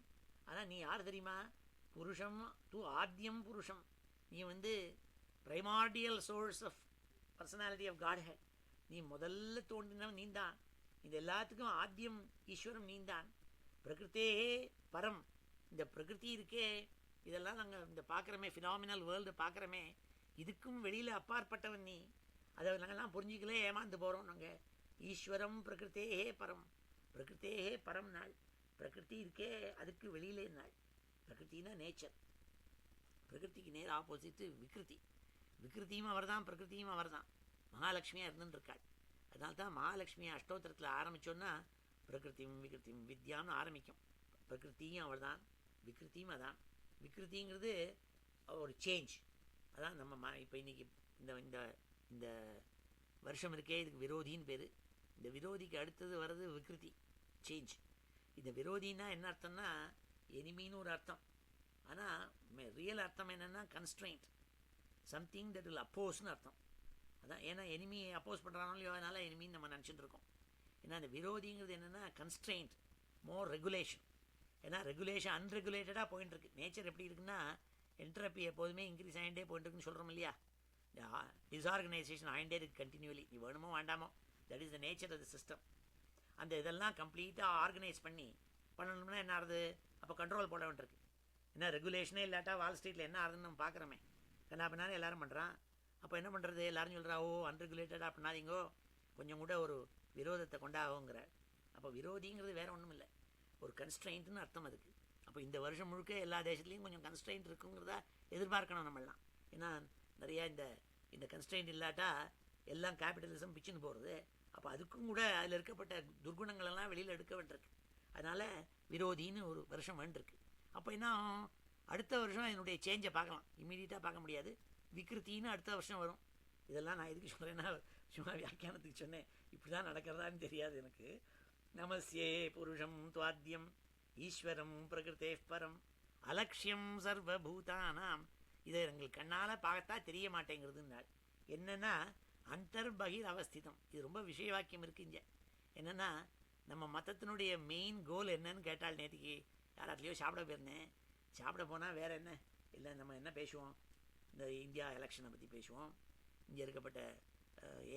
ஆனால் நீ யார் தெரியுமா? புருஷம் தூ ஆத்யம் புருஷம். நீ primordial source of personality of Godhead. நீ முதல்ல தோன்றினவன் நீந்தான். இது எல்லாத்துக்கும் ஆத்யம் ஈஸ்வரம் நீந்தான். பிரகிருத்தே பரம். இந்த பிரகிருதி இருக்கே, இதெல்லாம் நாங்கள் இந்த பார்க்குறோமே, ஃபினாமினல் வேர்ல்டு பார்க்குறோமே, இதுக்கும் வெளியில் அப்பாற்பட்டவன் நீ. அதை நாங்கள்லாம் புரிஞ்சிக்கலே ஏமாந்து போகிறோம் நாங்கள். ஈஸ்வரம் பிரகிருத்தே பரம். பிரகிருத்தே பரம் நாள். பிரகிருதி இருக்கே அதுக்கு வெளியிலே நாள். பிரகிருத்தின்னா நேச்சர். பிரகிருதிக்கு நேர் ஆப்போசிட்டு விக்ருதி. விக்ருதியும் அவர் தான், பிரகிருதியும் அவர் தான். மகாலட்சுமியாக இருந்துருக்காள். அதனால தான் மகாலட்சுமியை அஷ்டோத்திரத்தில் ஆரம்பித்தோன்னா பிரகிருத்தியும் விக்ருத்தியும் வித்யான்னு ஆரம்பிக்கும். பிரகிருத்தியும் அவள் தான், விக்ருத்தியும் அதான். விக்ருதிங்கிறது ஒரு சேஞ்ச். அதான் நம்ம இப்போ இன்றைக்கி இந்த இந்த வருஷம் இருக்கே, இதுக்கு விரோதின்னு பேர். இந்த விரோதிக்கு அடுத்தது வர்றது விக்ருதி, சேஞ்ச். இந்த விரோதின்னா என்ன அர்த்தம்னா எனிமின்னு ஒரு அர்த்தம். ஆனால் ரியல் அர்த்தம் என்னென்னா கன்ஸ்ட்ரெயின்ட், சம்திங் தட் வில் அப்போஸ்னு அர்த்தம். அதான் ஏன்னா எனிமியை அப்போஸ் பண்ணுறானோ இல்லையோ, அதனால் எனிமின்னு நம்ம நினச்சிட்டு இருக்கோம். ஏன்னா அந்த விரோதிங்கிறது என்னென்னா கன்ஸ்ட்ரெயின்ட், மோர் ரெகுலேஷன். ஏன்னா ரெகுலேஷன் அன்ரெகுலேட்டடாக போயிட்டு இருக்கு. நேச்சர் எப்படி இருக்குன்னா என்ட்ரப்பி எப்போதுமே இன்க்ரீஸ் ஆகிட்டே போயிட்டு இருக்குன்னு சொல்கிறோம் இல்லையா. டிஸ்ஆர்கனைசேஷன் ஆகிட்டே இருக்குது கண்டினியூலி. நீ வேணுமோ வேண்டாமோ, that is the nature of the system. அந்த இதெல்லாம் கம்ப்ளீட்டாக ஆர்கனைஸ் பண்ணணும்னா என்ன ஆகுது? அப்போ கண்ட்ரோல் போட வேண்டியிருக்கு. ஏன்னா ரெகுலேஷனே இல்லாட்டா வால் ஸ்ட்ரீட்டில் என்ன ஆகுதுன்னு நம்ம பார்க்குறோமே. கண்ணா பின்னாலும் எல்லாரும் பண்ணுறான். அப்போ என்ன பண்ணுறது? எல்லாரும் சொல்கிறா, ஓ அன்ரெகுலேட்டடாக பண்ணாதீங்கோ, கொஞ்சம் கூட ஒரு விரோதத்தை கொண்டாகுங்கிற. அப்போ விரோதிங்கிறது வேறு ஒன்றும் இல்லை, ஒரு கன்ஸ்ட்ரெயின்ட்னு அர்த்தம் அதுக்கு. அப்போ இந்த வருஷம் முழுக்க எல்லா தேசத்துலேயும் கொஞ்சம் கன்ஸ்ட்ரெயின்ட் இருக்குங்கிறத எதிர்பார்க்கணும் நம்மளாம். ஏன்னா நிறையா இந்த கன்ஸ்ட்ரெயின்ட் இல்லாட்டா எல்லாம் கேபிட்டலிசம் பிச்சுன்னு போகிறது. அப்போ அதுக்கும் கூட அதில் இருக்கப்பட்ட துர்குணங்களெல்லாம் வெளியில் எடுக்க வேண்டியிருக்கு. அதனால் விரோதின்னு ஒரு வருஷம் வேண்டியிருக்கு. அப்போ என்ன அடுத்த வருஷம் என்னுடைய சேஞ்சை பார்க்கலாம். இம்மீடியட்டாக பார்க்க முடியாது. விக்ருத்தின்னு அடுத்த வருஷம் வரும். இதெல்லாம் நான் எதுக்கு சொல்கிறேன்னா சும்மா வியாக்கியானத்துக்கு சொன்னேன். இப்படி தான் நடக்கிறதான்னு தெரியாது எனக்கு. நமஸ்யே புருஷம் துவாத்யம் ஈஸ்வரம் பிரகிருதே பரம் அலக்ஷ்யம் சர்வபூதானாம். இதை எங்கள் கண்ணால் பார்த்தா தெரிய மாட்டேங்கிறதுனால என்னென்னா அந்தர்பகிர் அவஸ்திதம். இது ரொம்ப விஷய வாக்கியம் இருக்குது இங்கே. என்னென்னா நம்ம மதத்தினுடைய மெயின் கோல் என்னன்னு கேட்டால், நேற்றுக்கு யாராட்லையோ சாப்பிட போயிருந்தேன். சாப்பிட போனால் வேறு என்ன இல்லை, நம்ம என்ன பேசுவோம், இந்த இந்தியா எலெக்ஷனை பற்றி பேசுவோம், இங்கே இருக்கப்பட்ட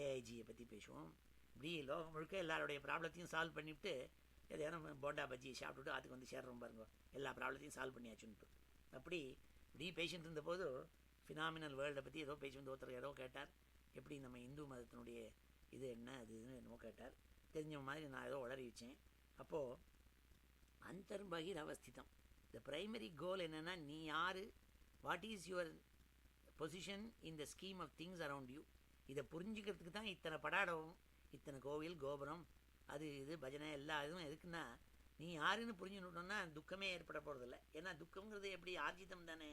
ஏஐஜியை பற்றி பேசுவோம். இப்படி லோகம் முழுக்க எல்லாருடைய ப்ராப்ளத்தையும் சால்வ் பண்ணிவிட்டு எதையான போண்டா பஜ்ஜி சாப்பிட்டுட்டு அதுக்கு சேர்றோம் பாருங்க, எல்லா ப்ராப்ளத்தையும் சால்வ் பண்ணியாச்சுன்ட்டு. அப்படி இப்படி பேசிட்டு இருந்தபோது ஃபினாமினல் வேர்ல்டை பற்றி ஏதோ பேசிட்டு ஒருத்தர் ஏதோ கேட்டார். எப்படி நம்ம இந்து மதத்தினுடைய இது என்ன அதுன்னு என்னமோ கேட்டார். தெரிஞ்ச மாதிரி நான் ஏதோ உளறி வச்சேன். அப்போது அந்தர்பகிர் அவஸ்திதம், த ப்ரைமரி கோல் என்னென்னா நீ யார், what is your position in the scheme of things around you. இதை புரிஞ்சுக்கிறதுக்கு தான் இத்தனை படாடம், இத்தனை கோவில் கோபுரம் அது இது பஜனை எல்லா இதுவும் எதுக்குன்னா நீ யாருன்னு புரிஞ்சுக்கிட்டோன்னா துக்கமே ஏற்பட போகிறதில்ல. ஏன்னா துக்கங்கிறது எப்படி ஆர்ஜிதம் தானே.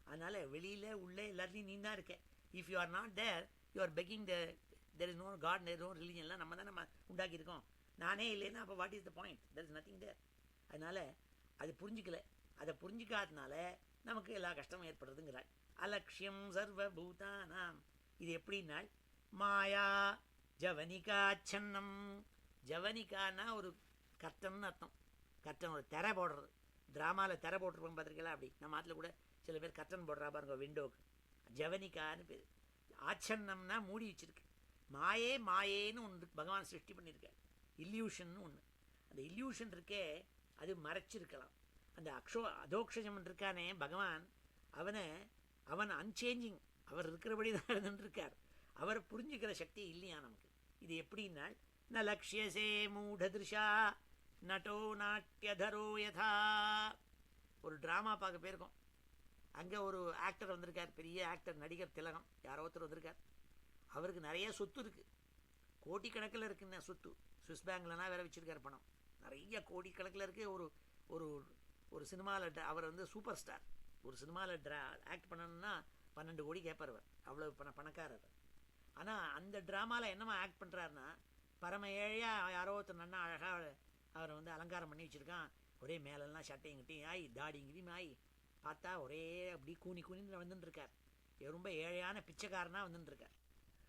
அதனால் வெளியில் உள்ளே எல்லாத்துலேயும் நீ தான் இருக்க. If you are not there, you are begging there is no god, there no ரிலிஜன்லாம் நம்ம தான் நம்ம உண்டாக்கியிருக்கோம். நானே இல்லைன்னா அப்போ what is the point? There is nothing there. அதனால் அது புரிஞ்சிக்கல. அதை புரிஞ்சிக்காதனால நமக்கு எல்லா கஷ்டமும் ஏற்படுறதுங்கிறாள். அலக்ஷ்யம் சர்வபூதானாம். இது எப்படின்னா மாயா ஜவனிகாச்சன்னம். ஜவனிகான்னா ஒரு கர்த்தன்னு அர்த்தம். கர்த்தன் ஒரு திரை போடுறது. ட்ராமாவில் திரை போட்டிருப்போம் பார்த்துருக்கலாம். அப்படி நம்ம ஆற்றுல கூட சில பேர் கர்டன் போடுறா பாருங்க விண்டோவுக்கு, ஜவனிகான்னு பேர். ஆச்சன்னம்னா மூடி வச்சிருக்கு. மாயேன்னு ஒன்று பகவான் சிருஷ்டி பண்ணியிருக்கார். இல்யூஷன் ஒன்று. அந்த இல்யூஷன் இருக்கே, அது மறைச்சிருக்கலாம். அந்த அதோக்ஷஜம் இருக்கானே பகவான், அவன் அன்சேஞ்சிங், அவர் இருக்கிறபடி தான் இருந்துருக்கார். அவரை புரிஞ்சுக்கிற சக்தி இல்லையா நமக்கு. இது எப்படின்னா, ந லக்ஷ்யசே மூடதிருஷா நட்டோ நாட்டியதரோ யதா. ஒரு ட்ராமா பார்க்க போயிருக்கோம். அங்கே ஒரு ஆக்டர் வந்திருக்கார், பெரிய ஆக்டர், நடிகர் திலகம் யாரோ ஒருத்தர் வந்திருக்கார். அவருக்கு நிறைய சொத்து இருக்குது, கோடிக்கணக்கில் இருக்குன்னு சொத்து. சுவிஸ் பேங்க்லனா வேற வச்சிருக்கார் பணம், நிறைய கோடிக்கணக்கில் இருக்குது. ஒரு ஒரு ஒரு சினிமாவில் அவர் சூப்பர் ஸ்டார். ஒரு சினிமாவில் ஆக்ட் பண்ணணும்னா 12 கோடி கேட்பார் அவர், அவ்வளோ பணக்காரர். ஆனால் அந்த ட்ராமாவில் என்னமா ஆக்ட் பண்ணுறாருன்னா, பரம ஏழையாக யாரோ ஒருத்தர் நன்னா அழகாக அவரை அலங்காரம் பண்ணி வச்சுருக்கான். ஒரே மேலெல்லாம் சட்டையும் கிட்டையும் ஆகி தாடிங்கிரியும் ஆகி பார்த்தா ஒரே அப்படி கூனின்னு வந்துட்டுருக்கார். ரொம்ப ஏழையான பிச்சைக்காரனாக வந்துட்டுருக்கார்.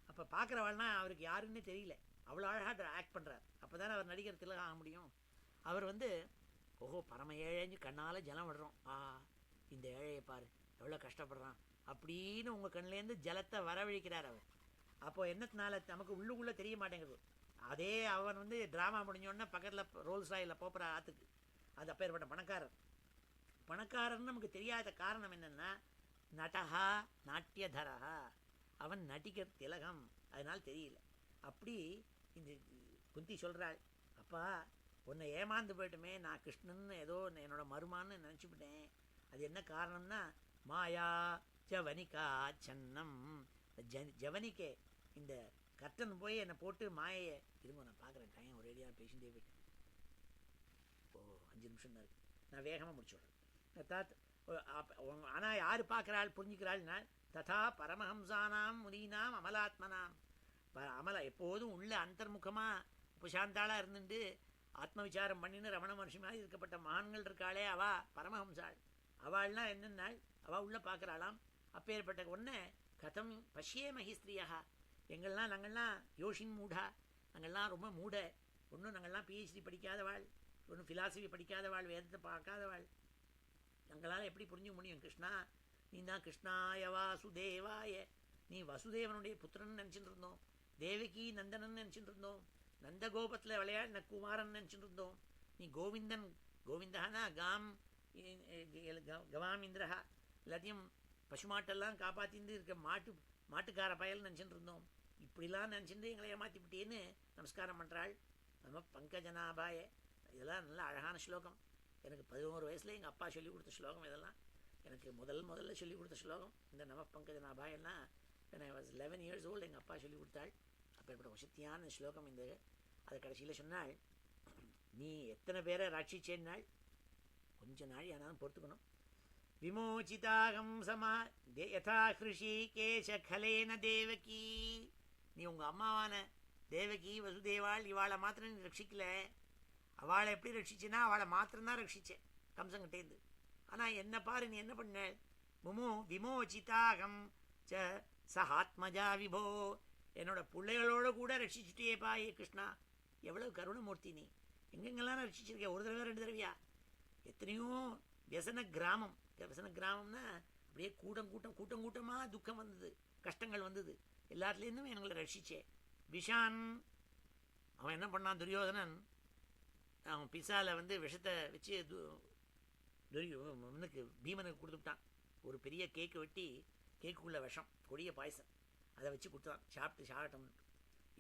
அப்போ பார்க்குறவாள்னா அவருக்கு யாருன்னே தெரியல, அவ்வளோ அழகாக ஆக்ட் பண்ணுறார். அப்போ தானே அவர் நடிகர் திலகம் ஆக முடியும். அவர் ஓஹோ பரம ஏழைஞ்சு கண்ணால் ஜலம் விடுறோம், இந்த ஏழையை பாரு எவ்வளோ கஷ்டப்படுறான் அப்படின்னு உங்கள் கண்ணிலேருந்து ஜலத்தை வரவழிக்கிறார் அவர். அப்போ என்னத்தினால நமக்கு உள்ளுக்குள்ளே தெரிய மாட்டேங்குது. அதே அவன் ட்ராமா முடிஞ்சோடனே பக்கத்தில் ரோல்ஸ் ராயில் போப்புற ஆற்றுக்கு, அது அப்பேற்பட்ட பணக்காரன்னு நமக்கு தெரியாத காரணம் என்னென்னா, நடஹா நாட்டியதரஹா, அவன் நடிகர் திலகம், அதனால் தெரியல. அப்படி இந்த குந்தி சொல்கிறாள், அப்பா உன்னை ஏமாந்து போய்ட்டுமே, நான் கிருஷ்ணன் ஏதோ என்னோட மருமான்னு நினச்சிவிட்டேன். அது என்ன காரணம்னா, மாயா ஜவனிகா சன்னம், ஜவனிக்கே இந்த கர்த்தன் போய் என்னை போட்டு மாயையை இருங்க நான் பார்க்குறேன். டைம் ஒரேடியாக பேசிகிட்டே போயிட்டேன். 5 நிமிஷம் தான் இருக்குது, நான் வேகமாக முடிச்சுடுறேன். ஆனால் யார் பார்க்குறாள் புரிஞ்சுக்கிறாள்னா, ததா பரமஹம்சானாம் முனீனாம் அமலாத்மனாம். எப்போதும் உள்ள அந்தர்முகமாக உபசாந்தாளாக இருந்துட்டு ஆத்ம விசாரம் பண்ணின்னு ரமண மகர்ஷி மாதிரி இருக்கப்பட்ட மகான்கள் இருக்காளே, அவள் பரமஹம்சாள். அவள்லாம் என்னென்னாள், அவள் உள்ளே பார்க்குறாளாம். அப்பேற்பட்ட ஒன்றை கதம் பஷ்யே மகிஸ்திரியா, நாங்கள்லாம் யோஷின் மூடா, நாங்கள்லாம் ரொம்ப மூட, ஒன்றும் நாங்கள்லாம் பிஹெச்டி படிக்காதவாள், ஒன்றும் ஃபிலாசபி படிக்காதவாள், வேதத்தை பார்க்காதவாள், எங்களால் எப்படி புரிஞ்சுக்க முடியும்? கிருஷ்ணா நீ தான் கிருஷ்ணாய வாசுதேவாய, நீ வசுதேவனுடைய புத்திரன் நினச்சிட்டு இருந்தோம், தேவகி நந்தனன் நினச்சிட்டு இருந்தோம், நந்தகோபத்தில் விளையாடின குமாரன் நினச்சிட்டு இருந்தோம், நீ கோவிந்தன், கோவிந்தானா கவாம் இந்திரஹா, எல்லாத்தையும் பசுமாட்டெல்லாம் காப்பாற்றிட்டு இருக்க மாட்டுக்கார பயல் நினச்சிட்டு இருந்தோம், இப்படிலாம் நினச்சிட்டு எங்களை ஏமாற்றிவிட்டேன்னு நமஸ்காரம் பண்ணுறாள். நம்ம பங்கஜநாபாய. இதெல்லாம் நல்ல அழகான ஸ்லோகம். எனக்கு 11 வயசில் எங்கள் அப்பா சொல்லிக் கொடுத்த ஸ்லோகம். இதெல்லாம் எனக்கு முதல்ல சொல்லிக் கொடுத்த ஸ்லோகம். இந்த நம பங்கஜநாபாயெல்லாம் when I was 11 years old எங்கள் அப்பா சொல்லிக் கொடுத்தாள். அப்பேற்பட்ட வசத்தியான ஸ்லோகம் இந்த. அது கடைசியில் சொன்னாள், நீ எத்தனை பேரை ரட்சிச்சேன்னாள், கொஞ்ச நாள் ஆனாலும் பொறுத்துக்கணும். விமோச்சிதாகம் சமா யதா ஹிருஷி கேசகலேன தேவகி, நீ உங்கள் அம்மாவான தேவகி வசுதேவாள் இவாளை மாத்திரம் நீ ரட்சிக்கல. அவளை எப்படி ரட்சிச்சுன்னா அவளை மாத்திரம்தான் ரட்சிச்சேன் கம்சங்கிட்டேருந்து. ஆனால் என்ன பாரு நீ என்ன பண்ண, விமோச்சிதாகம் ச சஹாத்மஜா விபோ, என்னோட பிள்ளைகளோட கூட ரட்சிச்சுட்டேப்பா. ஏ கிருஷ்ணா எவ்வளவு கருணமூர்த்தி, நீ எங்கெங்கெல்லாம் ரட்சிச்சிருக்க, ஒரு தடவை 2 தடவையா? எத்தனையோ வியசன கிராமம்னா அப்படியே கூட்டமாக துக்கம் வந்தது, கஷ்டங்கள் வந்தது, எல்லாத்துலேருந்தும் எங்களை ரட்சிச்சே. விஷான் அவன் என்ன பண்ணான், துரியோதனன் அவன் பிசாவில் விஷத்தை வச்சு பீமனுக்கு கொடுத்துட்டான். ஒரு பெரிய கேக்கு வெட்டி, கேக்குக்குள்ளே விஷம், கொடிய பாயசம், அதை வச்சு கொடுத்தான், சாப்பிட்டோம்னு.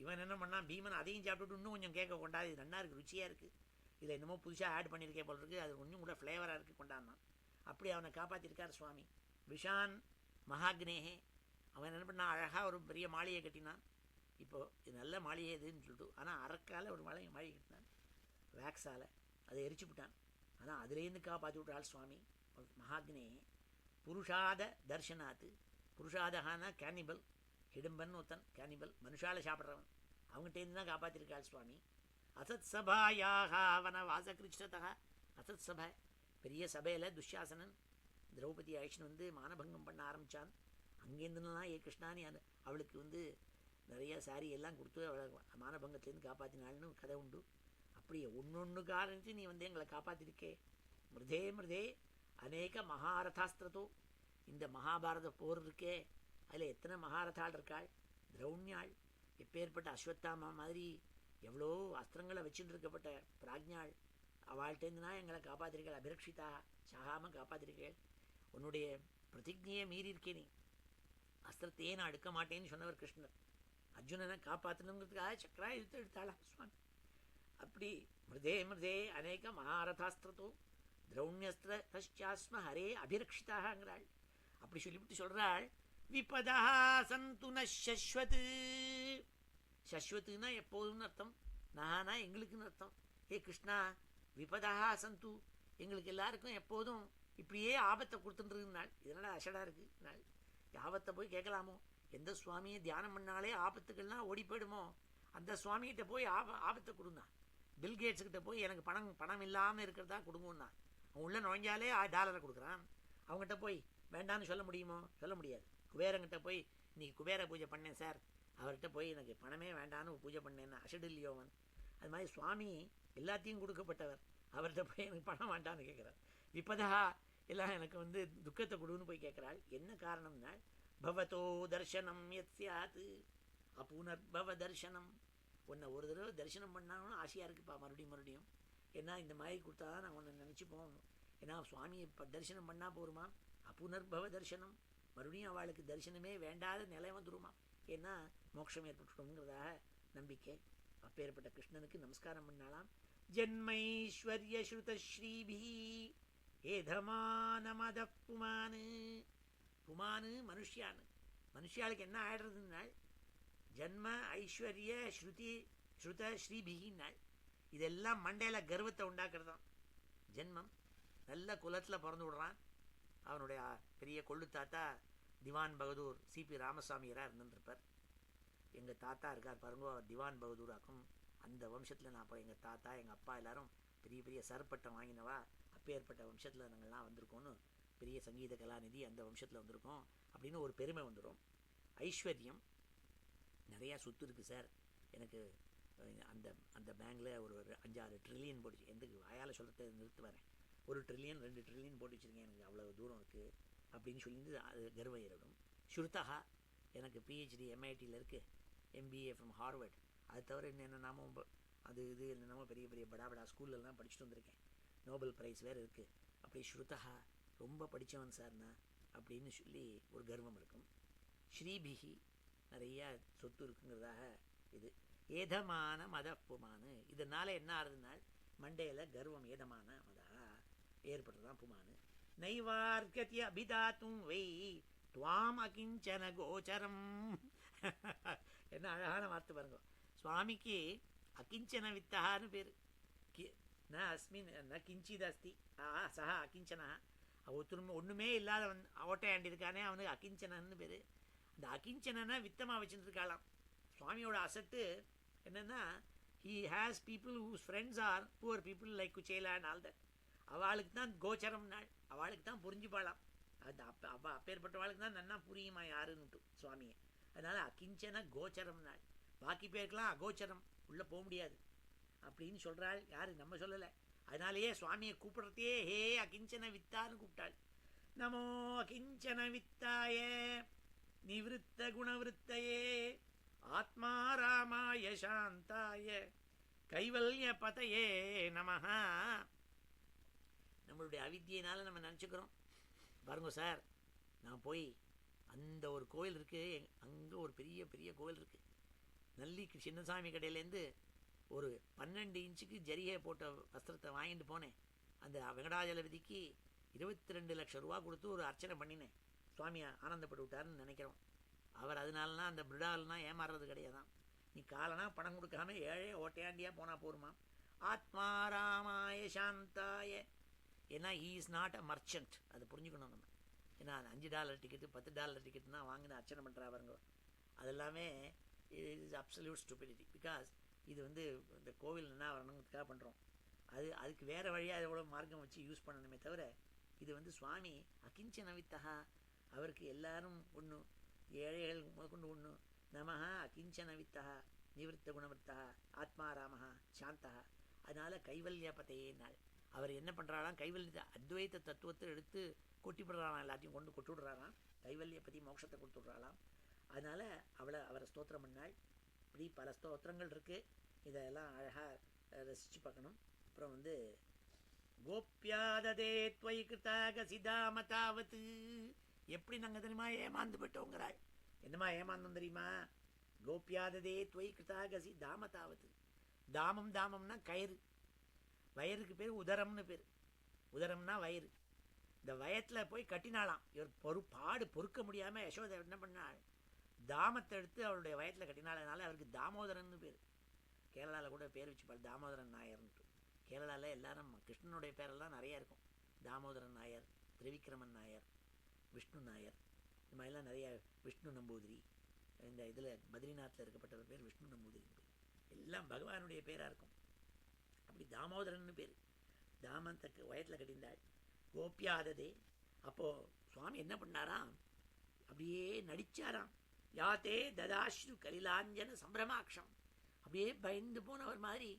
இவன் என்ன பண்ணான், பீமன் அதையும் சாப்பிட்டுட்டு இன்னும் கொஞ்சம் கேட்க கொண்டாது, இது நல்லா இருக்குது, ருச்சியாக இருக்குது, இதில் என்னமோ புதுசாக ஆட் பண்ணியிருக்கே போல் இருக்குது, அது கொஞ்சம் கூட ஃப்ளேவராக இருக்குது, கொண்டாடினான். அப்படி அவனை காப்பாற்றிருக்கார் சுவாமி. விஷான் மகாக்னேகே, அவன் என்ன பண்ணான், அழகாக ஒரு பெரிய மாளிகை கட்டினான். இப்போது இது நல்ல மாளிகை எதுன்னு சொல்லிட்டு, ஆனால் அரக்கால் ஒரு மாளிகை கட்டினான் வேக்ஸால், அதை எரிச்சு விட்டான். ஆனால் அதுலேருந்து காப்பாற்றி விட்டாள் சுவாமி மகாக்னே. புருஷாத தர்ஷனாத்து, புருஷாதகானா கேனிபல், ஹிடம்பன் ஒருத்தன் கேனிபல், மனுஷால சாப்பிட்றவன், அவங்ககிட்டேருந்து தான் காப்பாற்றிருக்காள் சுவாமி. அசத் சபாயாக அவன வாசகிருஷ்ணதா, அசத் சபை பெரிய சபையில் துஷாசனன் திரௌபதி அழிச்சுன்னு மானபங்கம் பண்ண ஆரம்பித்தான். அங்கேருந்துலாம் ஏ கிருஷ்ணானி அவளுக்கு நிறைய சாரி எல்லாம் கொடுத்து அவளை மானபங்கத்துலேருந்து காப்பாற்றினாள்னு கதை உண்டு. அப்படியே ஒன்று காரணத்து நீ எங்களை காப்பாற்றிருக்கே. மிருதே அநேக மகாரதாஸ்திரத்தோ, இந்த மகாபாரத போர் இருக்கே அதில் எத்தனை மகாரதாள் இருக்காள், திரௌண்யாள், எப்பேற்பட்ட அஸ்வத்தாமா மாதிரி எவ்வளோ அஸ்திரங்களை வச்சுட்டு இருக்கப்பட்ட பிராஜ்ஞாள், அவள்கிட்டேருந்துனா எங்களை காப்பாத்திருக்கேள், அபிரக்ஷிதா சாகாமல் காப்பாத்திருக்கேள். உன்னுடைய பிரதிஜையை மீறி இருக்கே, நீ அஸ்திரத்தையே நான் எடுக்க மாட்டேன்னு சொன்னவர் கிருஷ்ணர். அர்ஜுனனை காப்பாற்றணுங்கிறதுக்காக சக்கரா எடுத்தாளா சுவாமி. அப்படி மிருதே மிருதே அநேக மகாரதாஸ்திரத்தோ திரௌண்யஸ்திர தஸ்யாஸ்ம ஹரே அபிரக்ஷிதாங்கிறாள். அப்படி சொல்லிவிட்டு சொல்றாள், விபதா சந்து நஸ்வத். சஸ்வத்துனா எப்போதும்னு அர்த்தம், நானா எங்களுக்குன்னு அர்த்தம். ஹே கிருஷ்ணா, விபதா சந்து, எங்களுக்கு எல்லாருக்கும் எப்போதும் இப்படியே ஆபத்தை கொடுத்துட்டுருக்குனாள். இதனால அசடா இருக்கு நாள். ஆபத்தை போய் கேட்கலாமோ? எந்த சுவாமியை தியானம் பண்ணாலே ஆபத்துக்கள்லாம் ஓடி போயிடுமோ அந்த சுவாமிகிட்ட போய் ஆபத்தை கொடுங்க. பில்கேட்ஸ் கிட்ட போய் எனக்கு பணம் இல்லாமல் இருக்கிறதா கொடுங்கன்னா அவன் உள்ள நுழைஞ்சாலே $1 கொடுக்குறான். அவங்ககிட்ட போய் வேண்டான்னு சொல்ல முடியுமோ? சொல்ல முடியாது. குபேரங்கிட்ட போய் இன்னைக்கு குபேர பூஜை பண்ணேன் சார், அவர்கிட்ட போய் எனக்கு பணமே வேண்டான்னு பூஜை பண்ணேன்னா அசடு இல்லையோ அவன். அது மாதிரி சுவாமி எல்லாத்தையும் கொடுக்கப்பட்டவர், அவர்கிட்ட போய் எனக்கு பணம் வேண்டான்னு கேட்குறார். விபதா எல்லாம் எனக்கு துக்கத்தை கொடுன்னு போய் கேட்குறாள். என்ன காரணம்னா, பவதோ தர்சனம் யத் சியாத் அபுனர்பவ தர்சனம். உன்னை ஒரு தடவை தரிசனம் பண்ணாலும் ஆசையாக இருக்குப்பா மறுபடியும். ஏன்னா இந்த மாதிரி கொடுத்தா தான் நான் உன்னை நினச்சி போகணும். ஏன்னா சுவாமியை தரிசனம் பண்ணால் போருமா? அபுனர்பவ தரிசனம், மறுபடியும் அவளுக்கு தரிசனமே வேண்டாத நிலை வந்துருமா. ஏன்னா மோட்சம் ஏற்பட்டுங்கிறதாக நம்பிக்கை. அப்பேற்பட்ட கிருஷ்ணனுக்கு நமஸ்காரம் பண்ணாலாம். ஜன்மைஸ்வர்ய ஸ்ருத ஸ்ரீபி ஏதமான மத புமானு. புமானு மனுஷியாளுக்கு என்ன ஆயிடுறதுன்னாள், ஜன்ம ஐஸ்வர்ய ஸ்ருத ஸ்ரீபிகின்னாள். இதெல்லாம் மண்டையில் கர்வத்தை உண்டாக்குறதான். ஜென்மம் நல்ல குலத்தில் பிறந்து விடுறான். அவனுடைய பெரிய கொள்ளு தாத்தா திவான் பகதூர் சிபி ராமசாமியராக இருந்துருப்பார். எங்கள் தாத்தா இருக்கார் பாருங்க, அவர் திவான் பகதூர் ஆக்கும். அந்த வம்சத்தில் நான் அப்புறம் எங்கள் தாத்தா எங்கள் அப்பா எல்லாரும் பெரிய சர்பட்டம் வாங்கினவா. அப்பேற்பட்ட வம்சத்தில் நாங்கள்லாம் வந்திருக்கோன்னு, பெரிய சங்கீத கலாநிதி அந்த வம்சத்தில் வந்திருக்கோம் அப்படின்னு ஒரு பெருமை வந்துடும். ஐஸ்வர்யம் நிறையா சொத்து இருக்குது சார், எனக்கு அந்த அந்த பேங்கில் ஒரு 5-6 ட்ரில்லியன் போட்டுச்சு. எதுக்கு வாயால் சொல்கிறத நிறுத்து வரேன். 1 ட்ரில்லியன் 2 ட்ரில்லியன் போட்டு வச்சுருக்கேன், எனக்கு அவ்வளோ தூரம் இருக்குது அப்படின்னு சொல்லிட்டு அது கர்வம் ஏறிடும். ஸ்ருதா, எனக்கு பிஹெச்டி MITயில் இருக்குது, MBA ஃப்ரம் ஹார்வர்ட். அது தவிர என்னென்னமோ அது இது என்னென்னமோ பெரிய படா ஸ்கூல்லலாம் படிச்சுட்டு வந்திருக்கேன். நோபல் ப்ரைஸ் வேறு இருக்குது. அப்படி ஸ்ருதா, ரொம்ப படித்தவன் சார்னா அப்படின்னு சொல்லி ஒரு கர்வம் இருக்கும். ஸ்ரீபிகி, நிறையா சொத்து இருக்குங்கிறதாக இது. ஏதமான மதப்புமானு, இதனால் என்ன ஆகுதுனால் மண்டையில் கர்வம் ஏதமான மதா ஏற்படுறதான் புமானு. நைவார்கத்திய அபிதாத்தும் வை துவாம் அகிஞ்சன கோச்சரம். என்ன அழகான வார்த்தை பாருங்க. சுவாமிக்கு அகிஞ்சன வித்தகான்னு பேர். ந அஸ்மின் ந கிஞ்சித் அஸ்தி சஹா அகிஞ்சனா. ஒன்றுமே இல்லாதவன் ஓட்டையாண்டி இருக்கானே அவனுக்கு அகிஞ்சனன்னு பேர். அந்த அகிஞ்சனா வித்தமாக வச்சுருக்காளாம். சுவாமியோட அசட்டு என்னென்னா, he has people whose friends are poor people like குச்சேலா and all that. அவளுக்கு தான் கோச்சரம் நாள், அவளுக்கு தான் புரிஞ்சுப்பாளாம். அது அப்பேற்பட்டவாளுக்கு தான் நன்னா புரியுமா யாருன்னுட்டு சுவாமியை. அதனால் அகிஞ்சன கோச்சரம் நாள். பாக்கி பேருக்கெல்லாம் அகோச்சரம், உள்ளே போக முடியாது அப்படின்னு சொல்கிறாள். யார்? நம்ம சொல்லலை. அதனாலேயே சுவாமியை கூப்பிடுறதையே ஹே அகிஞ்சன வித்தான்னு கூப்பிட்டாள். நமோ அகிஞ்சன வித்தாய நிவிருத்த குணவிருத்தையே ஆத்மா ராமாய சாந்தாய கைவல்ய பதையே நமஹா. நம்மளுடைய அவித்தியினால நம்ம நினச்சிக்கிறோம் பாருங்க சார். நான் போய் அந்த ஒரு கோயில் இருக்குது, அங்கே ஒரு பெரிய கோயில் இருக்குது. நல்லி சின்னசாமி கடையிலேருந்து ஒரு 12 இன்ச்சுக்கு ஜரிகை போட்ட வஸ்திரத்தை வாங்கிட்டு போனேன். அந்த வெங்கடாஜலபதிக்கு 22 லட்சம் ரூபா கொடுத்து ஒரு அர்ச்சனை பண்ணினேன். சுவாமியை ஆனந்தப்பட்டு விட்டாருன்னு நினைக்கிறோம். அவர் அதனாலனா அந்த பிருடாலெலாம் ஏமாறுறது கிடையாதான். நீ காலனா பணம் கொடுக்காம ஏழை ஓட்டையாண்டியாக போனால் போருமா. ஆத்மா ராமாய சாந்தாய. ஏன்னா he is not a merchant, அதை புரிஞ்சுக்கணும் நம்ம. ஏன்னா $5 டிக்கெட்டு $10 டிக்கெட்டுனா வாங்கின அர்ச்சனை பண்ணுறாங்க. அதெல்லாமே இஸ் அப்சல்யூட் ஸ்டூபிடிட்டி. பிகாஸ் இது இந்த கோவில் என்ன வரணுங்கிறதுக்காக பண்ணுறோம். அதுக்கு வேறு வழியாக எவ்வளோ மார்க்கம் வச்சு யூஸ் பண்ணணுமே தவிர, இது சுவாமி அகிஞ்சன வித்தகா. அவருக்கு எல்லாரும் ஒன்று, ஏழைகள் முதற்கொண்டு ஒன்று. நமஹா அகிஞ்சன வித்தகா நிவிருத்த குணவர்த்தகா ஆத்மா ராமஹா சாந்தகா. அதனால் கைவல்ய பதையே நாள். அவர் என்ன பண்ணுறாராம், கைவல்ய அத்வைத தத்துவத்தை எடுத்து கொட்டிவிடுறாராம், எல்லாத்தையும் கொண்டு கொட்டுவிடுறாராம். கைவல்ய பற்றி மோட்சத்தை கொடுத்துட்றாளாம். அதனால் அவரை ஸ்தோத்திரம் பண்ணாள். இப்படி பல ஸ்தோத்திரங்கள் இருக்குது. இதெல்லாம் அழகாக ரசித்து பார்க்கணும். அப்புறம் வந்து கோப்யாததே துவயி கிருதாக சிதாமதாவது, எப்படி நாங்கள் தெரியுமா ஏமாந்து போயிட்டோங்கிறாள். என்னமா ஏமாந்தோம் தெரியுமா? கோப்யாததே துவயி கிருதாக சிதாமதாவது. தாமம் தாமம்னா கயிறு, வயருக்கு பேர் உதரம்னு பேர். உதரம்னா வயிறு. இந்த வயத்தில் போய் கட்டினாலாம். இவர் பாடு பொறுக்க முடியாமல் யசோதை என்ன பண்ணாள், தாமத்தை எடுத்து அவருடைய வயத்தில் கட்டினாள். அதனால அவருக்கு தாமோதரன் பேர். கேரளாவில் கூட பேர் வச்சுப்பாள், தாமோதரன் நாயர்ன்ட்டு. கேரளாவில் எல்லாரும் கிருஷ்ணனுடைய பேரெல்லாம் நிறையா இருக்கும். தாமோதரன் நாயர், திரிவிக்ரமன் நாயர், விஷ்ணு நாயர், இந்த மாதிரிலாம் நிறைய. விஷ்ணு நம்பூதிரி, இந்த இதில் பத்ரிநாத்தில் இருக்கப்பட்ட பேர் விஷ்ணு நம்பூதிரி பேர். எல்லாம் பகவானுடைய பேராக இருக்கும். அப்படி தாமோதரன் பேர். தாமந்தக்கு வயத்தில் கட்டியிருந்தாள். கோப்பியாததே. அப்போது சுவாமி என்ன பண்ணாராம், அப்படியே நடிச்சாராம். யாத்தே ததாஸ்ரு கலிலாஞ்சன சம்பிரமாட்சம். அப்படியே பயந்து போனவர் மாதிரி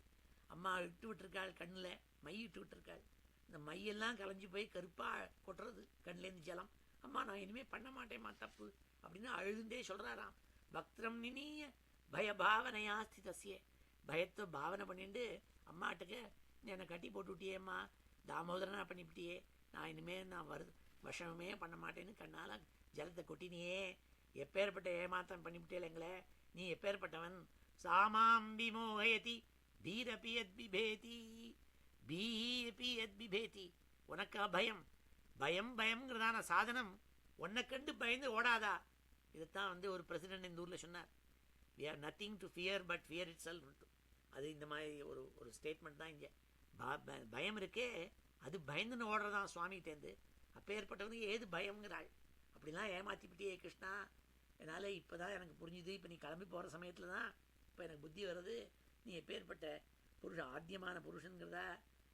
அம்மா இட்டு விட்டுருக்காள், கண்ணில் மை இட்டு விட்டுருக்காள். இந்த மையெல்லாம் கலைஞ்சி போய் கருப்பாக கொட்டுறது கண்ணிலேருந்து ஜலம். அம்மா நான் இனிமேல் பண்ண மாட்டேம்மா தப்பு அப்படின்னு அழுதுண்டே சொல்கிறாராம். பக்திரம் நினிய பயபாவனையா ஸ்திதஸ்ய. பயத்தை பாவனை பண்ணிட்டு அம்மாட்டுக்கு என்னை கட்டி போட்டு விட்டியேம்மா, தாமோதரனா பண்ணிவிட்டியே, நான் இனிமேல் நான் வசமே பண்ண மாட்டேன்னு கண்ணால் ஜலத்தை கொட்டினியே, எப்பேற்பட்ட ஏமாத்தம் பண்ணிவிட்டே எங்களை, நீ எப்பேற்பட்டவன். சாமாம் விமோகயதி பீரபி யத் பிபேதி, பீபி யத் பிபேதி. உனக்கா பயம், பயம் பயம்ங்கிறதான சாதனம். உன்னை கண்டு பயந்து ஓடாதா? இதைத்தான் வந்து ஒரு பிரசிடென்ட் இந்த ஊரில் சொன்னார். We have nothing to fear but fear itself. அது இந்த மாதிரி ஒரு ஸ்டேட்மெண்ட் தான் இங்கே. பயம் இருக்கே, அது பயந்துன்னு ஓடுறதான் சுவாமிகிட்டேருந்து. அப்போ ஏற்பட்டவனுக்கு ஏது பயம்ங்கிறாள். அப்படிலாம் ஏமாற்றிப்பிட்டியே கிருஷ்ணா, என்னால் இப்போ தான் எனக்கு புரிஞ்சுது. இப்போ நீ கிளம்பி போகிற சமயத்தில் தான் இப்போ எனக்கு புத்தி வருது, நீ எப்பேற்பட்ட புருஷன், ஆத்தியமான புருஷனுங்கிறதா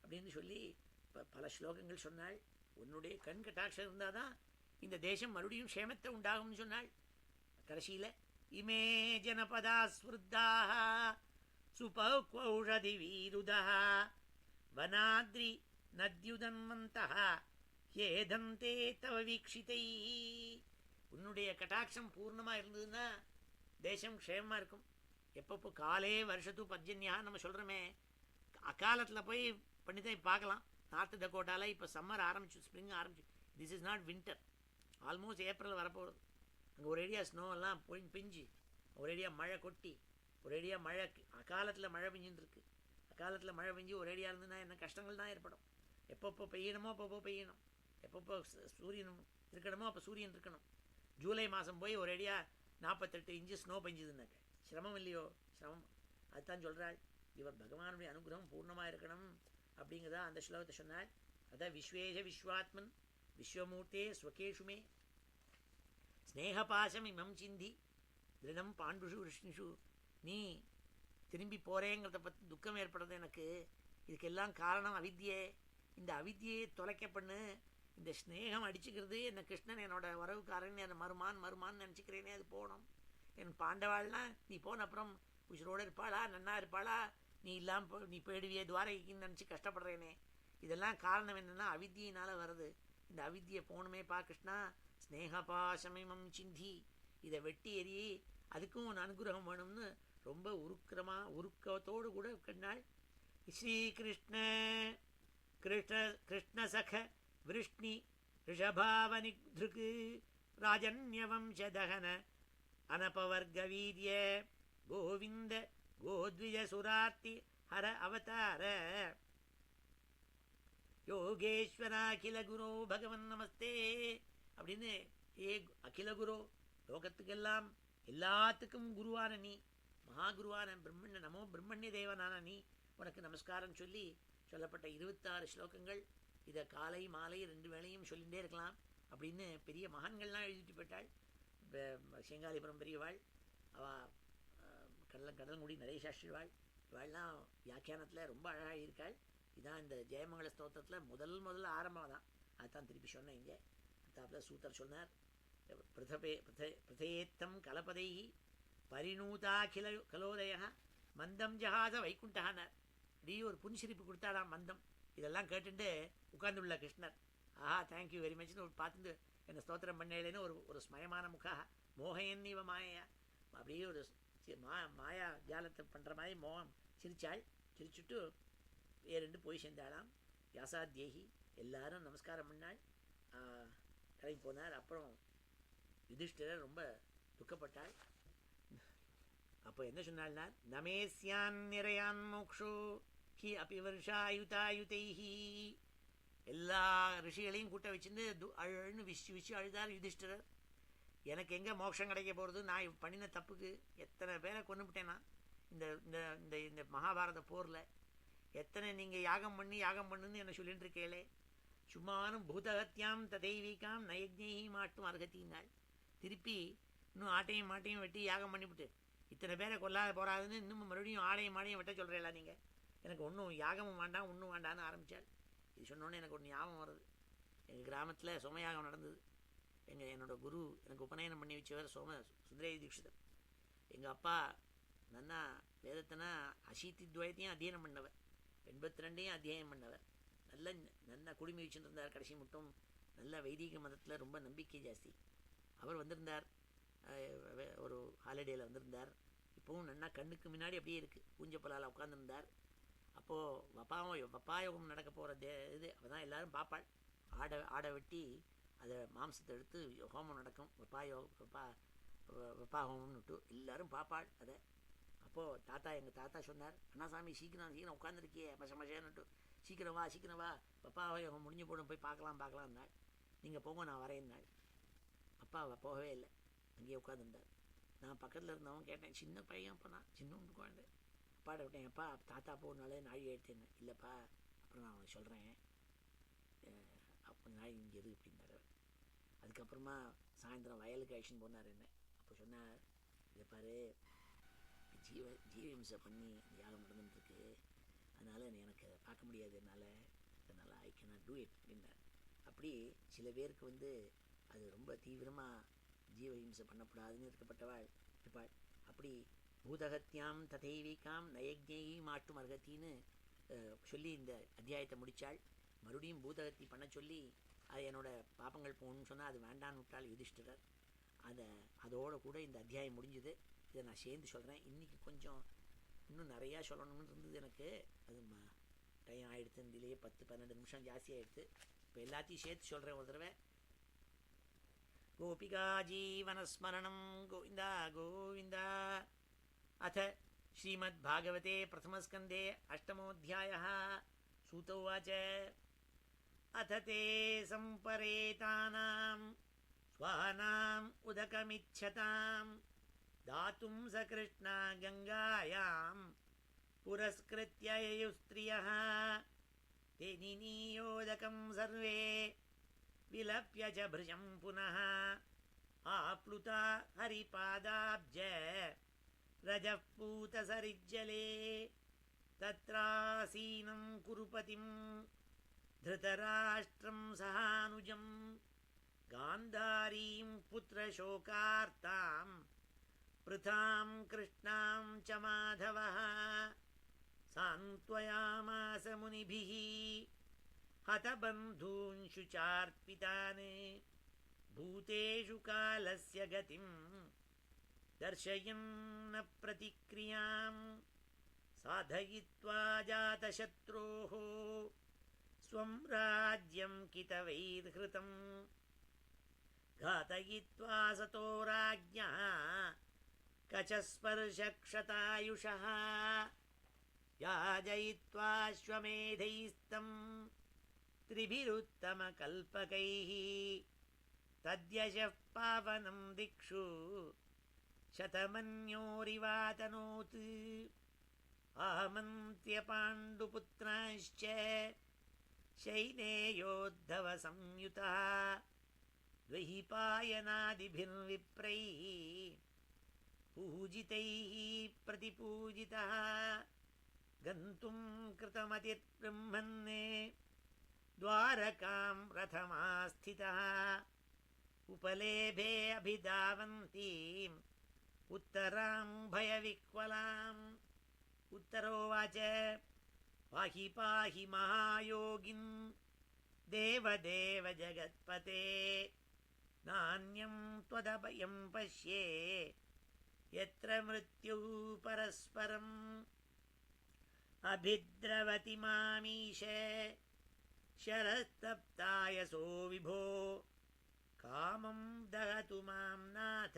அப்படின்னு சொல்லி இப்போ பல ஸ்லோகங்கள் சொன்னாள். உன்னுடைய கண் கட்டாட்சம் இருந்தால் தான் இந்த தேசம் மறுபடியும் க்ஷேமத்தை உண்டாகும்னு சொன்னாள். கடைசியில் இமே ஜனபதா ஸ்மிருத்தாக சுபௌஷதி வீருதா வனாத்ரி நத்யுதன்வந்தः ஏதந்தே தவ வீக்ஷிதை. உன்னுடைய கட்டாட்சம் பூர்ணமாக இருந்ததுன்னா தேசம் க்ஷேமமாக இருக்கும். எப்பப்போ காலே வருஷத்து பர்ஜன்யா நம்ம சொல்கிறோமே, அக்காலத்தில் போய் பண்ணித்தான் பார்க்கலாம். நார்த் டக்கோட்டாவில் இப்போ சம்மர் ஆரம்பிச்சு, ஸ்ப்ரிங் ஆரம்பிச்சு. This is not winter. Almost April வரப்போகுது. அங்கே ஒரு ஏரியா ஸ்னோ எல்லாம் பிஞ்சு, ஒரு ஏரியா மழை கொட்டி, ஒரு ஏரியா மழை அக்காலத்தில் மழை பெஞ்சுன்னு இருக்கு. அக்காலத்தில் மழை பெஞ்சு ஒரு ஏரியா இருந்ததுன்னா என்ன கஷ்டங்கள் தான் ஏற்படும். எப்பப்போ பெய்யணுமோ அப்பப்போ பெய்யணும், எப்பப்போ சூரியன் இருக்கணுமோ அப்போ சூரியன் இருக்கணும். ஜூலை மாதம் போய் ஒரு ஏரியா 48 இன்ச்சு ஸ்னோ பெஞ்சுதுன்னாக்க சிரமம் இல்லையோ? சிரமம். அதுதான் சொல்கிறாள். இவர் பகவானுடைய அனுகிரகம் பூர்ணமாக இருக்கணும் அப்படிங்கிறதா அந்த ஸ்லோகத்தை சொன்னாள். அதான் விஸ்வேஷ விஸ்வாத்மன் விஸ்வமூர்த்தே ஸ்வகேஷுமே ஸ்னேகபாசம் இமம் சிந்தி திருடம் பாண்டுஷு விஷ்ணுஷு. நீ திரும்பி போகிறேங்கிறத பற்றி துக்கம் ஏற்படுறது எனக்கு. இதுக்கெல்லாம் காரணம் அவித்யே. இந்த அவித்யை தொலைக்க பண்ணு. இந்த ஸ்னேகம் அடிச்சுக்கிறது, என்ன கிருஷ்ணன் என்னோட வரவுக்காரன், என்னை மருமான்னு நினச்சிக்கிறேனே, அது போகணும். என் பாண்டவாள்னா நீ போன அப்புறம் உயிரோடு இருப்பாளா, நன்னா இருப்பாளா, நீ இல்லாமல் நீ போயிடுவியே துவாரகைக்குன்னு நினச்சி கஷ்டப்படுறேனே. இதெல்லாம் காரணம் என்னென்னா அவித்தியினால் வருது. இந்த அவித்தியை போகணுமேப்பா கிருஷ்ணா. ஸ்னேகபாசமிமம் சிந்தி, இதை வெட்டி எறி, அதுக்கும் ஒரு அனுகிரகம் வேணும்னு ரொம்ப உருக்கத்தோடு கூட கண்ணாள். ஸ்ரீகிருஷ்ண கிருஷ்ணசக விருஷ்ணி ரிஷபாவனித்ருக்கு ராஜன்யவம்சதகன அனபவர்க வீரிய கோவிந்த கோத்விஜ சுரார்த்தி ஹர அவதார யோகேஸ்வரா அகில குரு பகவன் நமஸ்தே அப்படின்னு. ஏ அகில குரு, லோகத்துக்கெல்லாம் எல்லாத்துக்கும் குருவான நீ, மகாகுருவான பிரம்மண்ய நமோ பிரம்மண்ய தேவனான நீ, உனக்கு நமஸ்காரம் சொல்லி சொல்லப்பட்ட 26 ஸ்லோகங்கள். இதை காலை மாலை 2 வேளையும் சொல்லிகிட்டே இருக்கலாம் அப்படின்னு பெரிய மகான்கள்லாம் எழுதிட்டு போயிட்டாள். செங்காலிபுரம் பெரியவாள், அவள் கடலங்குடி நரேசாஸ்திரிவாள், இவாள்லாம் வியாக்கியானத்தில் ரொம்ப அழகாக இருக்காள். இதான் இந்த ஜெயமங்கல ஸ்தோத்திரத்தில் முதல்ல ஆரம்பம் தான். அதுதான் திருப்பி சொன்னேன். இங்கே அத்தாப்பில் சூத்தர் சொன்னார், பிரதேத்தம் கலபதை பரிணூதா கலோதய மந்தம் ஜஹாத வைகுண்டஹானார். இப்படி ஒரு புன்சிரிப்பு கொடுத்தாடாம் மந்தம். இதெல்லாம் கேட்டுட்டு உட்கார்ந்துள்ள கிருஷ்ணர், ஆஹா தேங்க்யூ வெரி மச்னு பார்த்துட்டு என்னை ஸ்தோத்திரம் பண்ணேன்னு ஒரு ஸ்மயமான முகா மோகையன்னிவ மாயா அப்படியே ஒரு மாயா ஜாலத்தை பண்ணுற மாதிரி மோகம் சிரிச்சாள். சிரிச்சுட்டு வேறு போய் சேர்ந்தாளாம். வியாசாத்யேகி எல்லாரும் நமஸ்காரம் பண்ணாள். கிளம்பி போனார். அப்புறம் யுதிஷ்டிரர் ரொம்ப துக்கப்பட்டாள். அப்போ என்ன சொன்னாள்னா, நமேஸ்யான் நிறையான் மோக்ஷோ ஹி அபி வருஷாயுதாயுதைஹி. எல்லா ரிஷிகளையும் கூட்ட வச்சுருந்து அழுன்னு விஷி அழுதார் யுதிஷ்டிரர். எனக்கு எங்கே மோட்சம் கிடைக்க போகிறது? நான் பண்ணின தப்புக்கு எத்தனை பேரை கொண்டுவிட்டேன்னா இந்த இந்த இந்த இந்த மகாபாரத போரில். எத்தனை நீங்கள் யாகம் பண்ணுன்னு என்னை சொல்லிட்டு இருக்கேளே. சும்மானும் பூதகத்தியாம் ததைவிகாம் நயஜ்ஞி மாட்டும் அர்ஹத்தின்னாள். திருப்பி இன்னும் ஆட்டையும் மாட்டையும் வெட்டி யாகம் பண்ணிவிட்டு இத்தனை பேரை கொல்லாத போறாதுன்னு இன்னும் மறுபடியும் ஆடையும் வெட்ட சொல்கிறீங்களா நீங்கள்? எனக்கு ஒன்றும் யாகமும் வேண்டாம் ஒன்றும் வேண்டான்னு ஆரம்பித்தாள். இது சொன்னோன்னே எனக்கு ஒன்று ஞாபகம் வருது. எங்கள் கிராமத்தில் சோமயாகம் நடந்தது. என்னோட குரு எனக்கு உபநயனம் பண்ணி வச்சவர் சுந்தரே தீட்சிதர். எங்கள் அப்பா நன்னா வேதத்தினா அசீத்தித்வயத்தையும் அத்தியனம் பண்ணவர், 82 அத்தியாயம் பண்ணவர். நல்ல குடுமி வச்சுட்டு இருந்தார். கடைசி மட்டும் நல்ல வைதிக மதத்தில் ரொம்ப நம்பிக்கை ஜாஸ்தி. அவர் வந்திருந்தார், ஒரு ஹாலிடேயில் வந்திருந்தார். இப்போவும் நன்னா கண்ணுக்கு முன்னாடி அப்படியே இருக்குது. பூஞ்சப்பலால் உட்காந்துருந்தார். அப்போது வப்பாயோகம் நடக்க போகிற இது அப்போ தான் எல்லோரும் பார்ப்பாள். ஆடை வெட்டி அதை மாம்சத்தை எடுத்து ஹோமம் நடக்கும். வெப்பா ஹோமம்னுட்டு எல்லோரும் பார்ப்பாள் அதை. அப்போது எங்கள் தாத்தா சொன்னார், அண்ணாசாமி சீக்கிரம் உட்காந்துருக்கியே மசமசேன்னுட்டு, சீக்கிரம் வா வெப்பாயோகம் முடிஞ்சு போடும், போய் பார்க்கலாம்னாள். நீங்கள் போங்க நான் வரேன்னாள். அப்பா போகவே இல்லை, அங்கேயே உட்காந்துருந்தார். நான் பக்கத்தில் இருந்தவன் கேட்டேன், சின்ன பையன் அப்போ நான் சின்ன குழந்தை. அப்பாட்ட விட்டேன், அப்பா தாத்தா போனாலே நாழி எடுத்தேன்னு. இல்லைப்பா அப்புறம் நான் அவனுக்கு சொல்கிறேன், அப்போ நாள் இங்கே எது அப்படின்னாரு. அதுக்கப்புறமா சாயந்தரம் வயலுக்கு அழிச்சுன்னு போனார் என்ன. அப்போ சொன்னார், இதை பாரு ஜீவஹிம்சை பண்ணி யாகம் நடந்துட்டுருக்கு, அதனால் எனக்கு அதை பார்க்க முடியாது அதனால் ஐ கேனாட் டூ இட் அப்படின்னார். அப்படி சில பேருக்கு அது ரொம்ப தீவிரமாக ஜீவஹிம்சை பண்ணக்கூடாதுன்னு இருப்பாள். அப்படி பூதகத்தியாம் ததைவிகாம் நயஜ்ஞி மாட்டும் அர்ஹத்தின்னு சொல்லி இந்த அத்தியாயத்தை முடித்தாள். மறுபடியும் பூதகத்தி பண்ண சொல்லி அது என்னோட பாப்பங்கள் போகணும்னு சொன்னால் அது வேண்டான்னு விட்டாள் யுதிஷ்டிரர். அதோடு கூட இந்த அத்தியாயம் முடிஞ்சுது. இதை நான் சேர்ந்து சொல்கிறேன். இன்றைக்கி கொஞ்சம் இன்னும் நிறையா சொல்லணும்னு இருந்தது எனக்கு. அது டைம் ஆகிடுது, இதிலேயே 10-12 நிமிஷம் ஜாஸ்தி ஆகிடுது. இப்போ எல்லாத்தையும் சேர்த்து சொல்கிறேன் ஒரு தடவை. கோபிகா ஜீவனஸ்மரணம் கோவிந்தா கோவிந்தா. அத ஸ்ரீமத் பாகவதே பிரதமஸ்கந்தே அஷ்டமோऽध्यायः. सूत उवाच अथ ते सम्परेतानां स्वानाम् उदकमिच्छतां दातुं सकृष्णा गङ्गायां पुरस्कृत्य ययुस्त्रियः ते निनीयोदकं सर्वे विलप्य च भृशं पुनः आप्लुता हरिपादाब्ज रजः पूतसरिज्जले तत्रासीनं कुरुपतिं धृतराष्ट्रं सहानुजं गान्धारीं पुत्रशोकार्तां पृथां कृष्णां च माधवः सान्त्वयामास मुनिभिः हतबन्धूंषु चार्पितान् भूतेषु कालस्य गतिं दर्शयन्न प्रतिक्रियां साधयित्वा जातशत्रोः स्वं राज्यं कितवैर्हृतं घातयित्वा सतो राज्ञः कचस्पर्शक्षतायुषः याजयित्वा श्वमेधैस्तं त्रिभिरुत्तमकल्पकैः तद्यशः पावनं दिक्षु शतमन्योरिवातनोत् आहमन्त्य पाण्डुपुत्रांश्च शैनेयोद्धवसंयुतः द्वैपायनादिभिर्विप्रैः पूजितैः प्रतिपूजितः गन्तुं कृतमतिर्ब्रह्मन् द्वारकां रथमास्थितः उपलेभे अभिधावन्तीम् उत्तरां भयविह्वलाम् उत्तरोवाच पाहि पाहि महायोगिन् देवदेव जगत्पते नान्यं त्वदभयं पश्ये यत्र मृत्युः परस्परम् अभिद्रवति मामीश शरस्तप्तायसो विभो कामं दहतु मां नाथ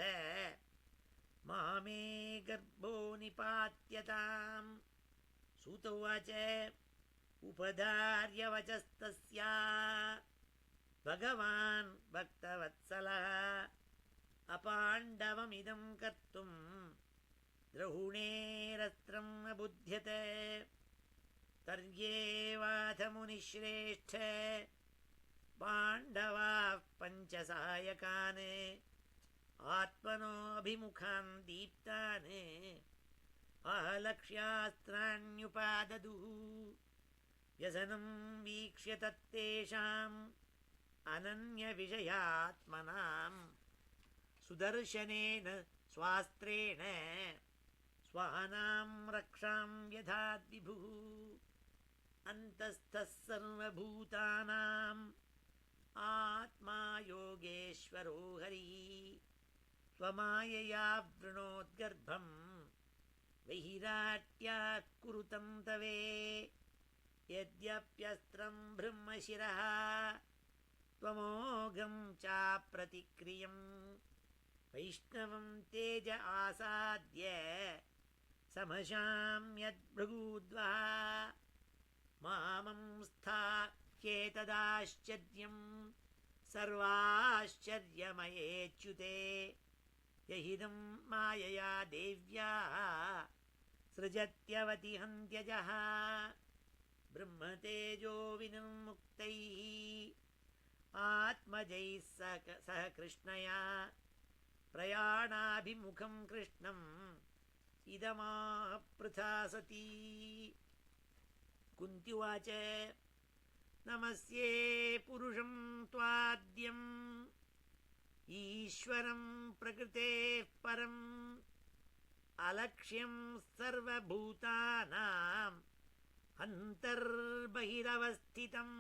मामे गर्भो निपात्यताम्। सूत उवाच उपधार्य वचस्तस्या भगवान् भक्तवत्सलः अपाण्डवमिदं कर्तुं द्रहुणेरस्त्रम् अबुध्यते तर्ह्येवाथ मुनिश्रेष्ठ पाण्डवाः पञ्चसायकान् आत्मनोऽभिमुखान् दीप्तान् आलक्ष्यास्त्राण्युपाददुः व्यसनं वीक्ष्य तत्तेषाम् अनन्यविषयात्मनाम् सुदर्शनेन स्वास्त्रेण स्वानां रक्षां यथाद्विभुः अन्तस्थः सर्वभूतानाम् आत्मा योगेश्वरो हरिः स्वमायया वृणोद्गर्भम् वैराट्यात् कुरुतं तवे यद्यप्यस्त्रं ब्रह्मशिरः त्वमोघं चाप्रतिक्रियम् वैष्णवं तेज आसाद्य समशाम्यद्भृगूद्वः मामं स्थाह्येतदाश्चर्यं सर्वाश्चर्यमयेच्युते यहिदं मायया देव्या सृजत्यवति हन्त्यजः ब्रह्मतेजो विनिर्मुक्तैः आत्मजैः सह कृष्णया प्रयाणाभिमुखं कृष्णम् इदमाह पृथा सती। कुन्ती उवाच नमस्ये पुरुषं त्वाद्यम् ईश्वरं प्रकृतेः परम् अलक्ष्यं सर्वभूतानाम् अन्तर्बहिरवस्थितम्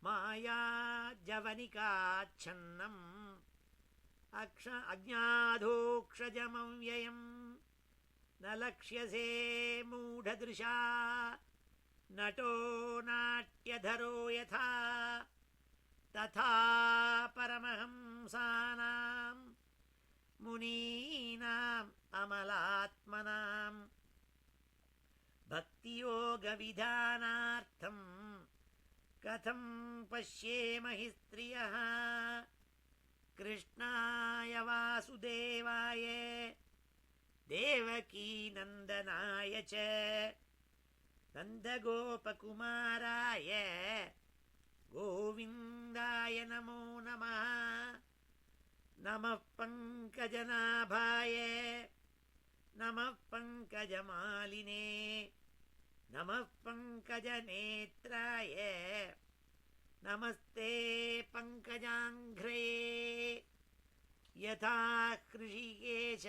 माया जवनिकाच्छन्नम् अज्ञाधोक्षजमव्ययम् न लक्ष्यसे मूढदृशा नटो नाट्यधरो यथा तथा परमहंसानां मुनीनाम् अमलात्मनाम् भक्तियोगविधानार्थं कथं पश्येमहि स्त्रियः कृष्णाय वासुदेवाय देवकीनन्दनाय च नन्दगोपकुमाराय गोविन्दाय नमो नमः नमः पङ्कजनाभाय नमः पङ्कजमालिने नमः पङ्कजनेत्राय नमस्ते पङ्कजाङ्घ्रे यथा हृषिकेश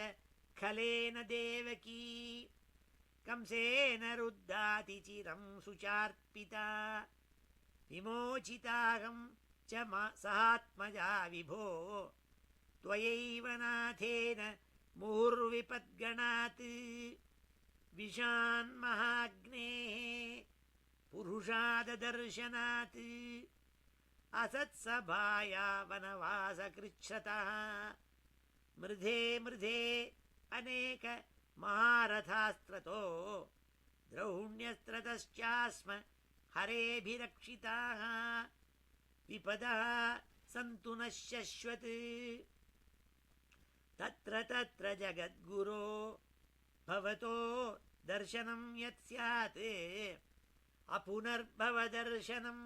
खलेन देवकी कंसेन रुद्धाति चिरं सुचार्पिता विमोचिताहं च सहात्मजा विभो त्वयैव नाथेन मुहुर्विपद्गणात् विशान्महाग्नेः पुरुषाददर्शनात् असत्सभाया वनवासकृच्छ्रतः मृधे मृधे अनेक महारथास्त्रतो द्रौण्यस्त्रतश्चास्म हरेभिरक्षिताः विपदः सन्तु न शश्वत् तत्र तत्र जगद्गुरो भवतो दर्शनं यत् स्यात् अपुनर्भवदर्शनं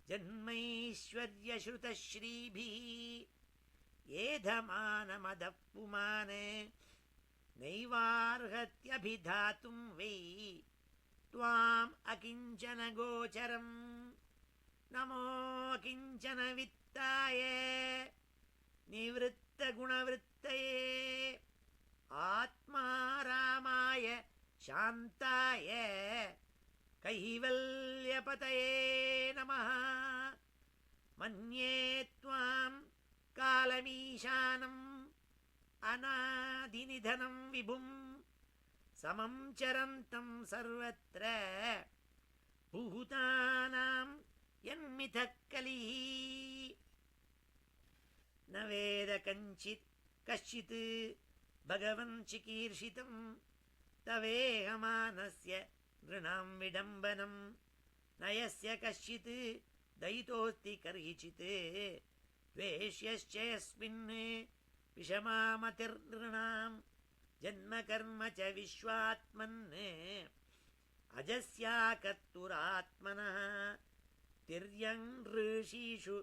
जन्मैश्वर्यश्रुतश्रीभिः एधमानमदः पुमान् नैवार्हत्यभिधातुं वै त्वाम् अकिञ्चन गोचरम् नमो किञ्चन वित्ताय निवृत्तगुणवृत्तये आत्मारामाय शान्ताय कैवल्यपतये नमः मन्ये त्वां कालमीशानम् अनादिनिधनं विभुं समं चरन्तं सर्वत्र भूतानां यन्मिथः कलिः न वेद कश्चित् भगवन् चिकीर्षितं तवेहमानस्य नृणां विडम्बनं न यस्य कश्चित् दयितोऽस्ति कर्हिचित् द्वेष्यश्च यस्मिन् विषमामतिर्नृणां जन्म कर्म च विश्वात्मन् अजस्याकर्तुरात्मनः तिर्यं ऋषीषु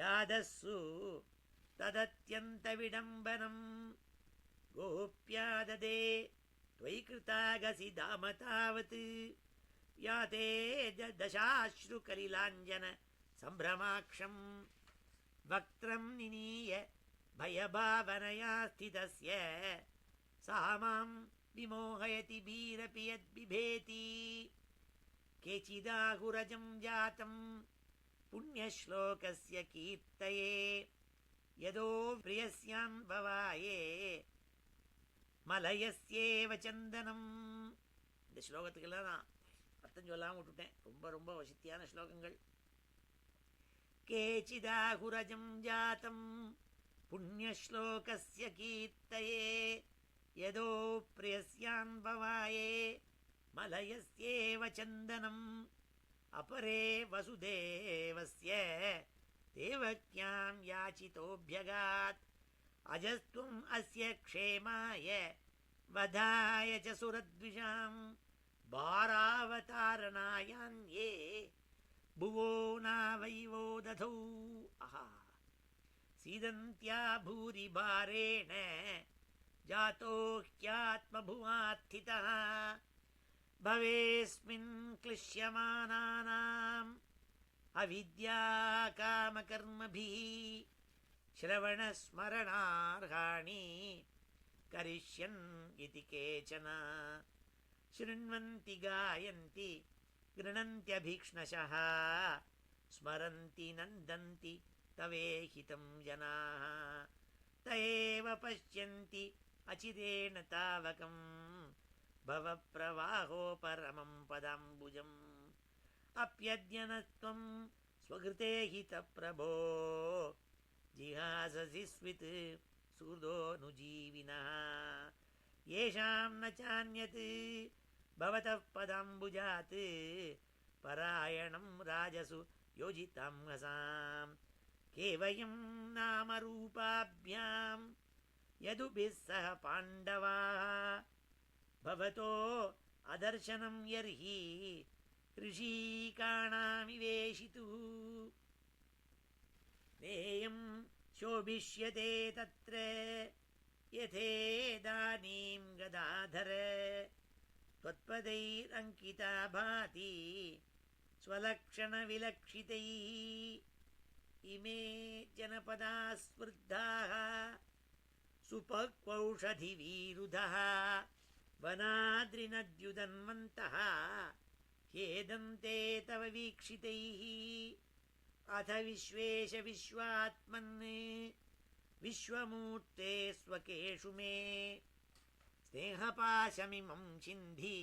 यादस्सु तदत्यन्तविडम्बनम् गोप्या ददे त्वयि कृतागसि धाम तावत् याते दशाश्रुकलिलाञ्जन सम्भ्रमाक्षम् वक्त्रं निनीय भयभावनया स्थितस्य सा मां विमोहयति भीरपि यद्बिभेति केचिदाहुरजं जातं पुण्यश्लोकस्य कीर्तये यदो प्रियस्यान्भवाये மலயஸ்யேவ சந்தனம். இந்த ஸ்லோகத்துக்கெல்லாம் நான் அர்த்தம் சொல்லாமல் விட்டுட்டேன். ரொம்ப ரொம்ப வசதியான ஸ்லோகங்கள். கேச்சிதாகுரஜம் ஜாத்தம் புண்ணியஸ்லோகஸ்ய கீர்த்தயே யதோ பிரியஸ்யான்பவாயே மலயஸ்யேவ சந்தனம் अपरे वसुदेवस्य देवक्यां याचितोऽभ्यगात् अजस्त्वम् अस्य क्षेमाय वधाय च सुरद्विषां भारावतारणायान्ये भुवो नावैवो दधौ आहा सीदन्त्या भूरि भारेण जातो ह्यात्मभुवात्थितः भवेस्मिन् क्लिश्यमानानाम् अविद्याकामकर्मभिः श्रवणस्मरणार्हाणि करिष्यन् इति केचन शृण्वन्ति गायन्ति गृह्णन्त्यभीक्ष्णशः स्मरन्ति नन्दन्ति तवेहितं जनाः त एव पश्यन्ति अचिरेण तावकम् भवप्रवाहो परमं पदाम्बुजम् अप्यद्यनत्वं स्वकृते हितप्रभो जिहाससि स्वित् सुहृदोऽनुजीविनः येषां न चान्यत् भवतः पदाम्बुजात् परायणं राजसु योजितांहसां केवयं नामरूपाभ्यां यदुभिः सह पाण्डवाः भवतो अदर्शनं यर्हि ऋषिकाणामिवेशितुः नेयं शोभिष्यते तत्र यथेदानीं गदाधर त्वत्पदैरङ्किता भाति स्वलक्षणविलक्षितैः इमे जनपदा स्मृद्धाः सुपक्वौषधिवीरुधः वनाद्रिनद्युदन्वन्तः ह्येदन्ते तव वीक्षितैः अथ विश्वेश विश्वात्मन् विश्वमूर्ते स्वकेषु मे स्नेहपाशमिमं छिन्धि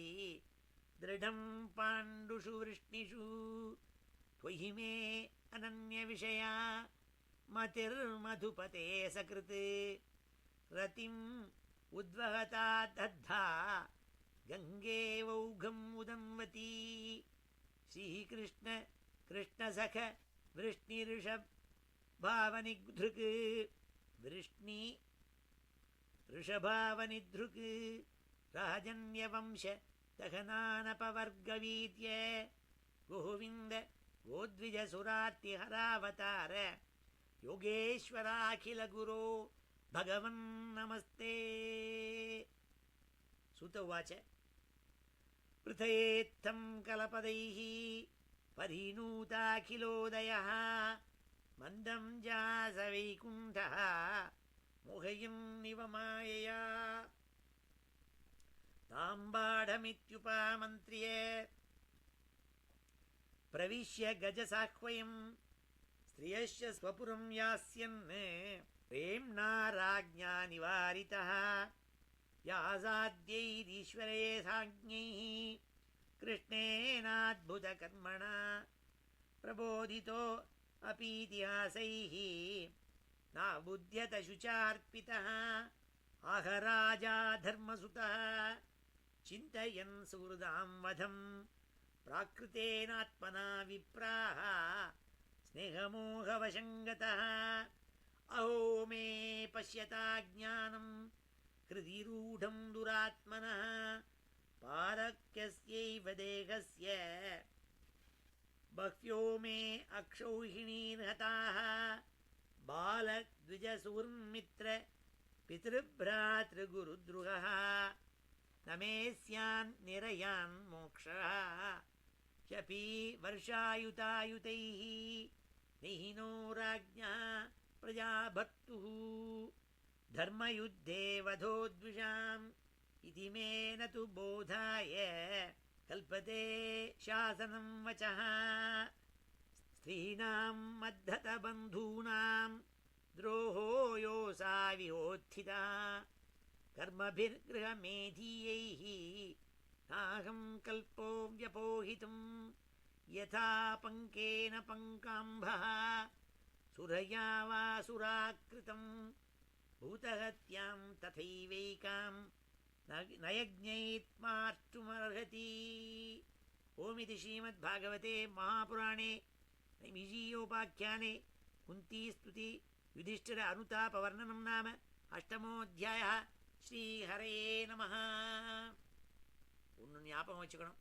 दृढं पाण्डुषु वृष्णिषु त्वयि मे अनन्यविषया मतिर्मधुपते सकृत् रतिम् उद्वहता दद्धा गङ्गेवौघम् उदन्वती श्रीकृष्ण कृष्णसख वृष्णिऋषभावनिधृक् वृष्णि ऋषभावनिधृक् राजन्यवंश दहनानपवर्गवीर्य गोविन्द गोद्विजसुरार्तिहरावतार योगेश्वराखिलगुरो भगवन् नमस्ते. सूत उवाच पृथयेत्थं कलपदैः परिणूताखिलोदयः मन्दं जासवैकुण्ठः मोहयन्निव मायया ताम्बाढमित्युपामन्त्र्य प्रविश्य गजसाह्वयं स्त्रियश्च स्वपुरं यास्यन् प्रेम्णा राज्ञा निवारितः व्यासाद्यैरीश्वरे साज्ञैः कृष्णेनाद्भुतकर्मणा प्रबोधितो अपीतिहासैः नाबुध्यत शुचार्पितः आहराजा धर्मसुतः चिन्तयन् सुहृदां वधं प्राकृतेनात्मना विप्राः स्नेहमोहवशङ्गतः अहो मे पश्यता ज्ञानं हृदिरूढं दुरात्मनः पारक्यस्यैव देहस्य बह्व्यो मे अक्षौहिणीर्हताः बालद्विजसुहृन्मित्र पितृभ्रातृगुरुद्रुहः न मे स्यान् निरयान् मोक्षः ह्यपि वर्षायुतायुतैः निहिनो राज्ञः प्रजाभर्तुः धर्मयुद्धे वधोद्विषाम् इति मे न तु बोधाय कल्पते शासनं वचः स्त्रीणां मद्धतबन्धूनां द्रोहो योऽसा विहोत्थिता कर्मभिर्गृहमेधीयैः नाहं कल्पो व्यपोहितुं यथा पङ्केन पङ्काम्भः सुरया वा सुराकृतं भूतहत्यां तथैवैकां न यज्ञैत्मार्तुमर्हति। ओमिति श्रीमद्भागवते महापुराणे नैमिषीयोपाख्याने कुन्तीस्तुति युधिष्ठिर अनुतापवर्णनं नाम अष्टमोऽध्यायः. ஸ்ரீஹரயே நமஹ. ஒன்று ஞாபகம் வச்சுக்கணும்,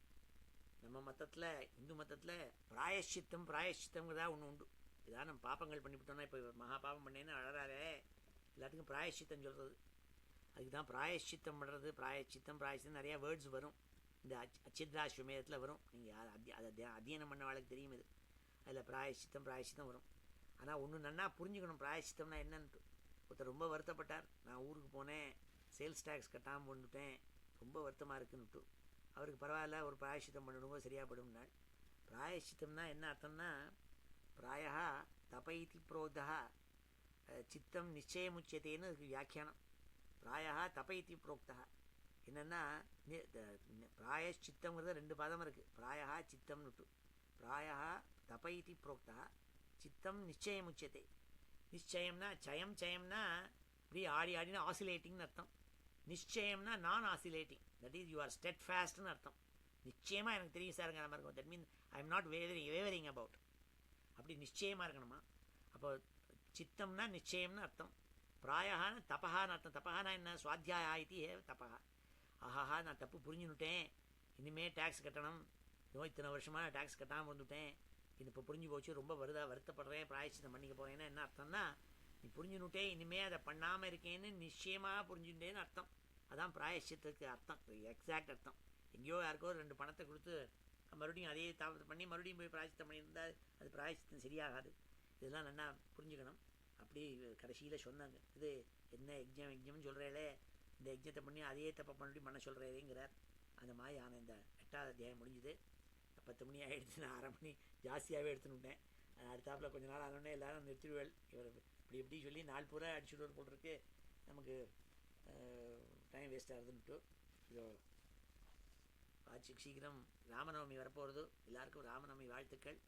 நம்ம மதத்தில், இந்து மதத்தில் பிராயஷ்சித்தங்கிறதா ஒன்று உண்டு. இதான் நம்ம பாப்பங்கள் பண்ணிவிட்டோம்னா, இப்போ மகா பாபம் பண்ணேன்னு அழறாரே, எல்லாத்துக்கும் பிராயஷ்சித்தம் சொல்கிறது. அதுக்கு தான் பிராயஷ்சித்தம் பண்ணுறது. பிராயஷ்சித்தம் நிறையா வேர்ட்ஸ் வரும். இந்த அச்சித்ராஸ்வமேதத்தில் வரும். நீங்கள் அதை அத்தியனம் பண்ண வாழ்க்கை தெரியும். இது அதில் பிராயஷ்சித்தம் வரும். ஆனால் ஒன்று நன்னா புரிஞ்சுக்கணும், பிராயஷ்சித்தம்னா என்னன்ட்டு. ஒருத்தர் ரொம்ப வருத்தப்பட்டார். நான் ஊருக்கு போனேன், சேல்ஸ் டேக்ஸ் கட்டாமல் வந்துட்டேன், ரொம்ப வருத்தமாக இருக்குன்னுட்டு. அவருக்கு பரவாயில்ல, ஒரு பிராயஷ்சித்தம் பண்ணிடுவோம், சரியாக படும்னாள். பிராயஷ்சித்தம்னா என்ன அர்த்தம்னா, பிராயா தபைதி புரோக்தா சித்தம் நிச்சயமுச்சியத்தேன்னு அதுக்கு வியாக்கியானம். பிராயா தபைதி புரோக்தா என்னென்னா, பிராயஷ்சித்தங்கிறது ரெண்டு பதம் இருக்குது. பிராயா சித்தம்னுட்டு. பிராயா தபைதி புரோக்தா சித்தம் நிச்சயமுச்சியத்தை. நிச்சயம்னா சயம்னா இப்படி ஆடினா ஆசிலேட்டிங்னு அர்த்தம். நிச்சயம்னா நான் oscillating, that is you are ஸ்டெட் ஃபாஸ்ட்னு அர்த்தம். நிச்சயமாக எனக்கு தெரியும் சாருங்க நம்ம இருக்கும். That mean I am not wavering about. அப்படி நிச்சயமாக இருக்கணுமா. அப்போ சித்தம்னா நிச்சயம்னு அர்த்தம். பிராயகான தபஹான்னு அர்த்தம். தபஹானா என்ன, சுவாத்தியாயா இது தபஹா. ஆஹாஹா, நான் தப்பு புரிஞ்சுன்னுட்டேன், இனிமேல் டேக்ஸ் கட்டணும், இத்தனை வருஷமாக டேக்ஸ் கட்டாமல் வந்துட்டேன், இது இப்போ புரிஞ்சு போச்சு, ரொம்ப வருத்தப்படுறேன், பிராயச்சித்தம் பண்ணிக்க போகிறேன்னா என்ன அர்த்தம்னா, நீ புரிஞ்சுன்னுட்டே இனிமேல் அதை பண்ணாமல் இருக்கேன்னு நிச்சயமாக புரிஞ்சுட்டேன்னு அர்த்தம். அதான் பிராயச்சித்தத்துக்கு அர்த்தம், எக்ஸாக்ட் அர்த்தம். எங்கேயோ யாருக்கோ 2 பணத்தை கொடுத்து மறுபடியும் அதே தாமதம் பண்ணி மறுபடியும் போய் பிராயச்சித்தம் பண்ணியிருந்தால் அது பிராயச்சித்தம் சரியாகாது. இதெல்லாம் நல்லா புரிஞ்சுக்கணும். அப்படி கடைசியில் சொன்னாங்க, இது என்ன யஜ்யம்னு சொல்கிறேளே, இந்த யஜ்யத்தை பண்ணி அதே தப்பை மறுபடியும் பண்ண சொல்கிறேங்கிறார். அந்த மாதிரி ஆனால் இந்த 8வது அத்தியாயம் முடிஞ்சுது. 10 மணி ஆகிடுச்சு, நான் 1/2 மணி ஜாஸ்தியாகவே எடுத்துனுட்டேன். அடுத்தாப்பில் கொஞ்ச நாள் ஆனோடனே எல்லோரும் நிறுத்திடுவேள். இவர் இப்படி சொல்லி நாள் பூரா அடிச்சுடுவர் போட்டிருக்கு, நமக்கு டைம் வேஸ்ட் ஆகுதுன்ட்டு. இதோ ஆட்சிக்கு சீக்கிரம் ராமநவமி வரப்போகிறது. எல்லாருக்கும் ராமநவமி வாழ்த்துக்கள்.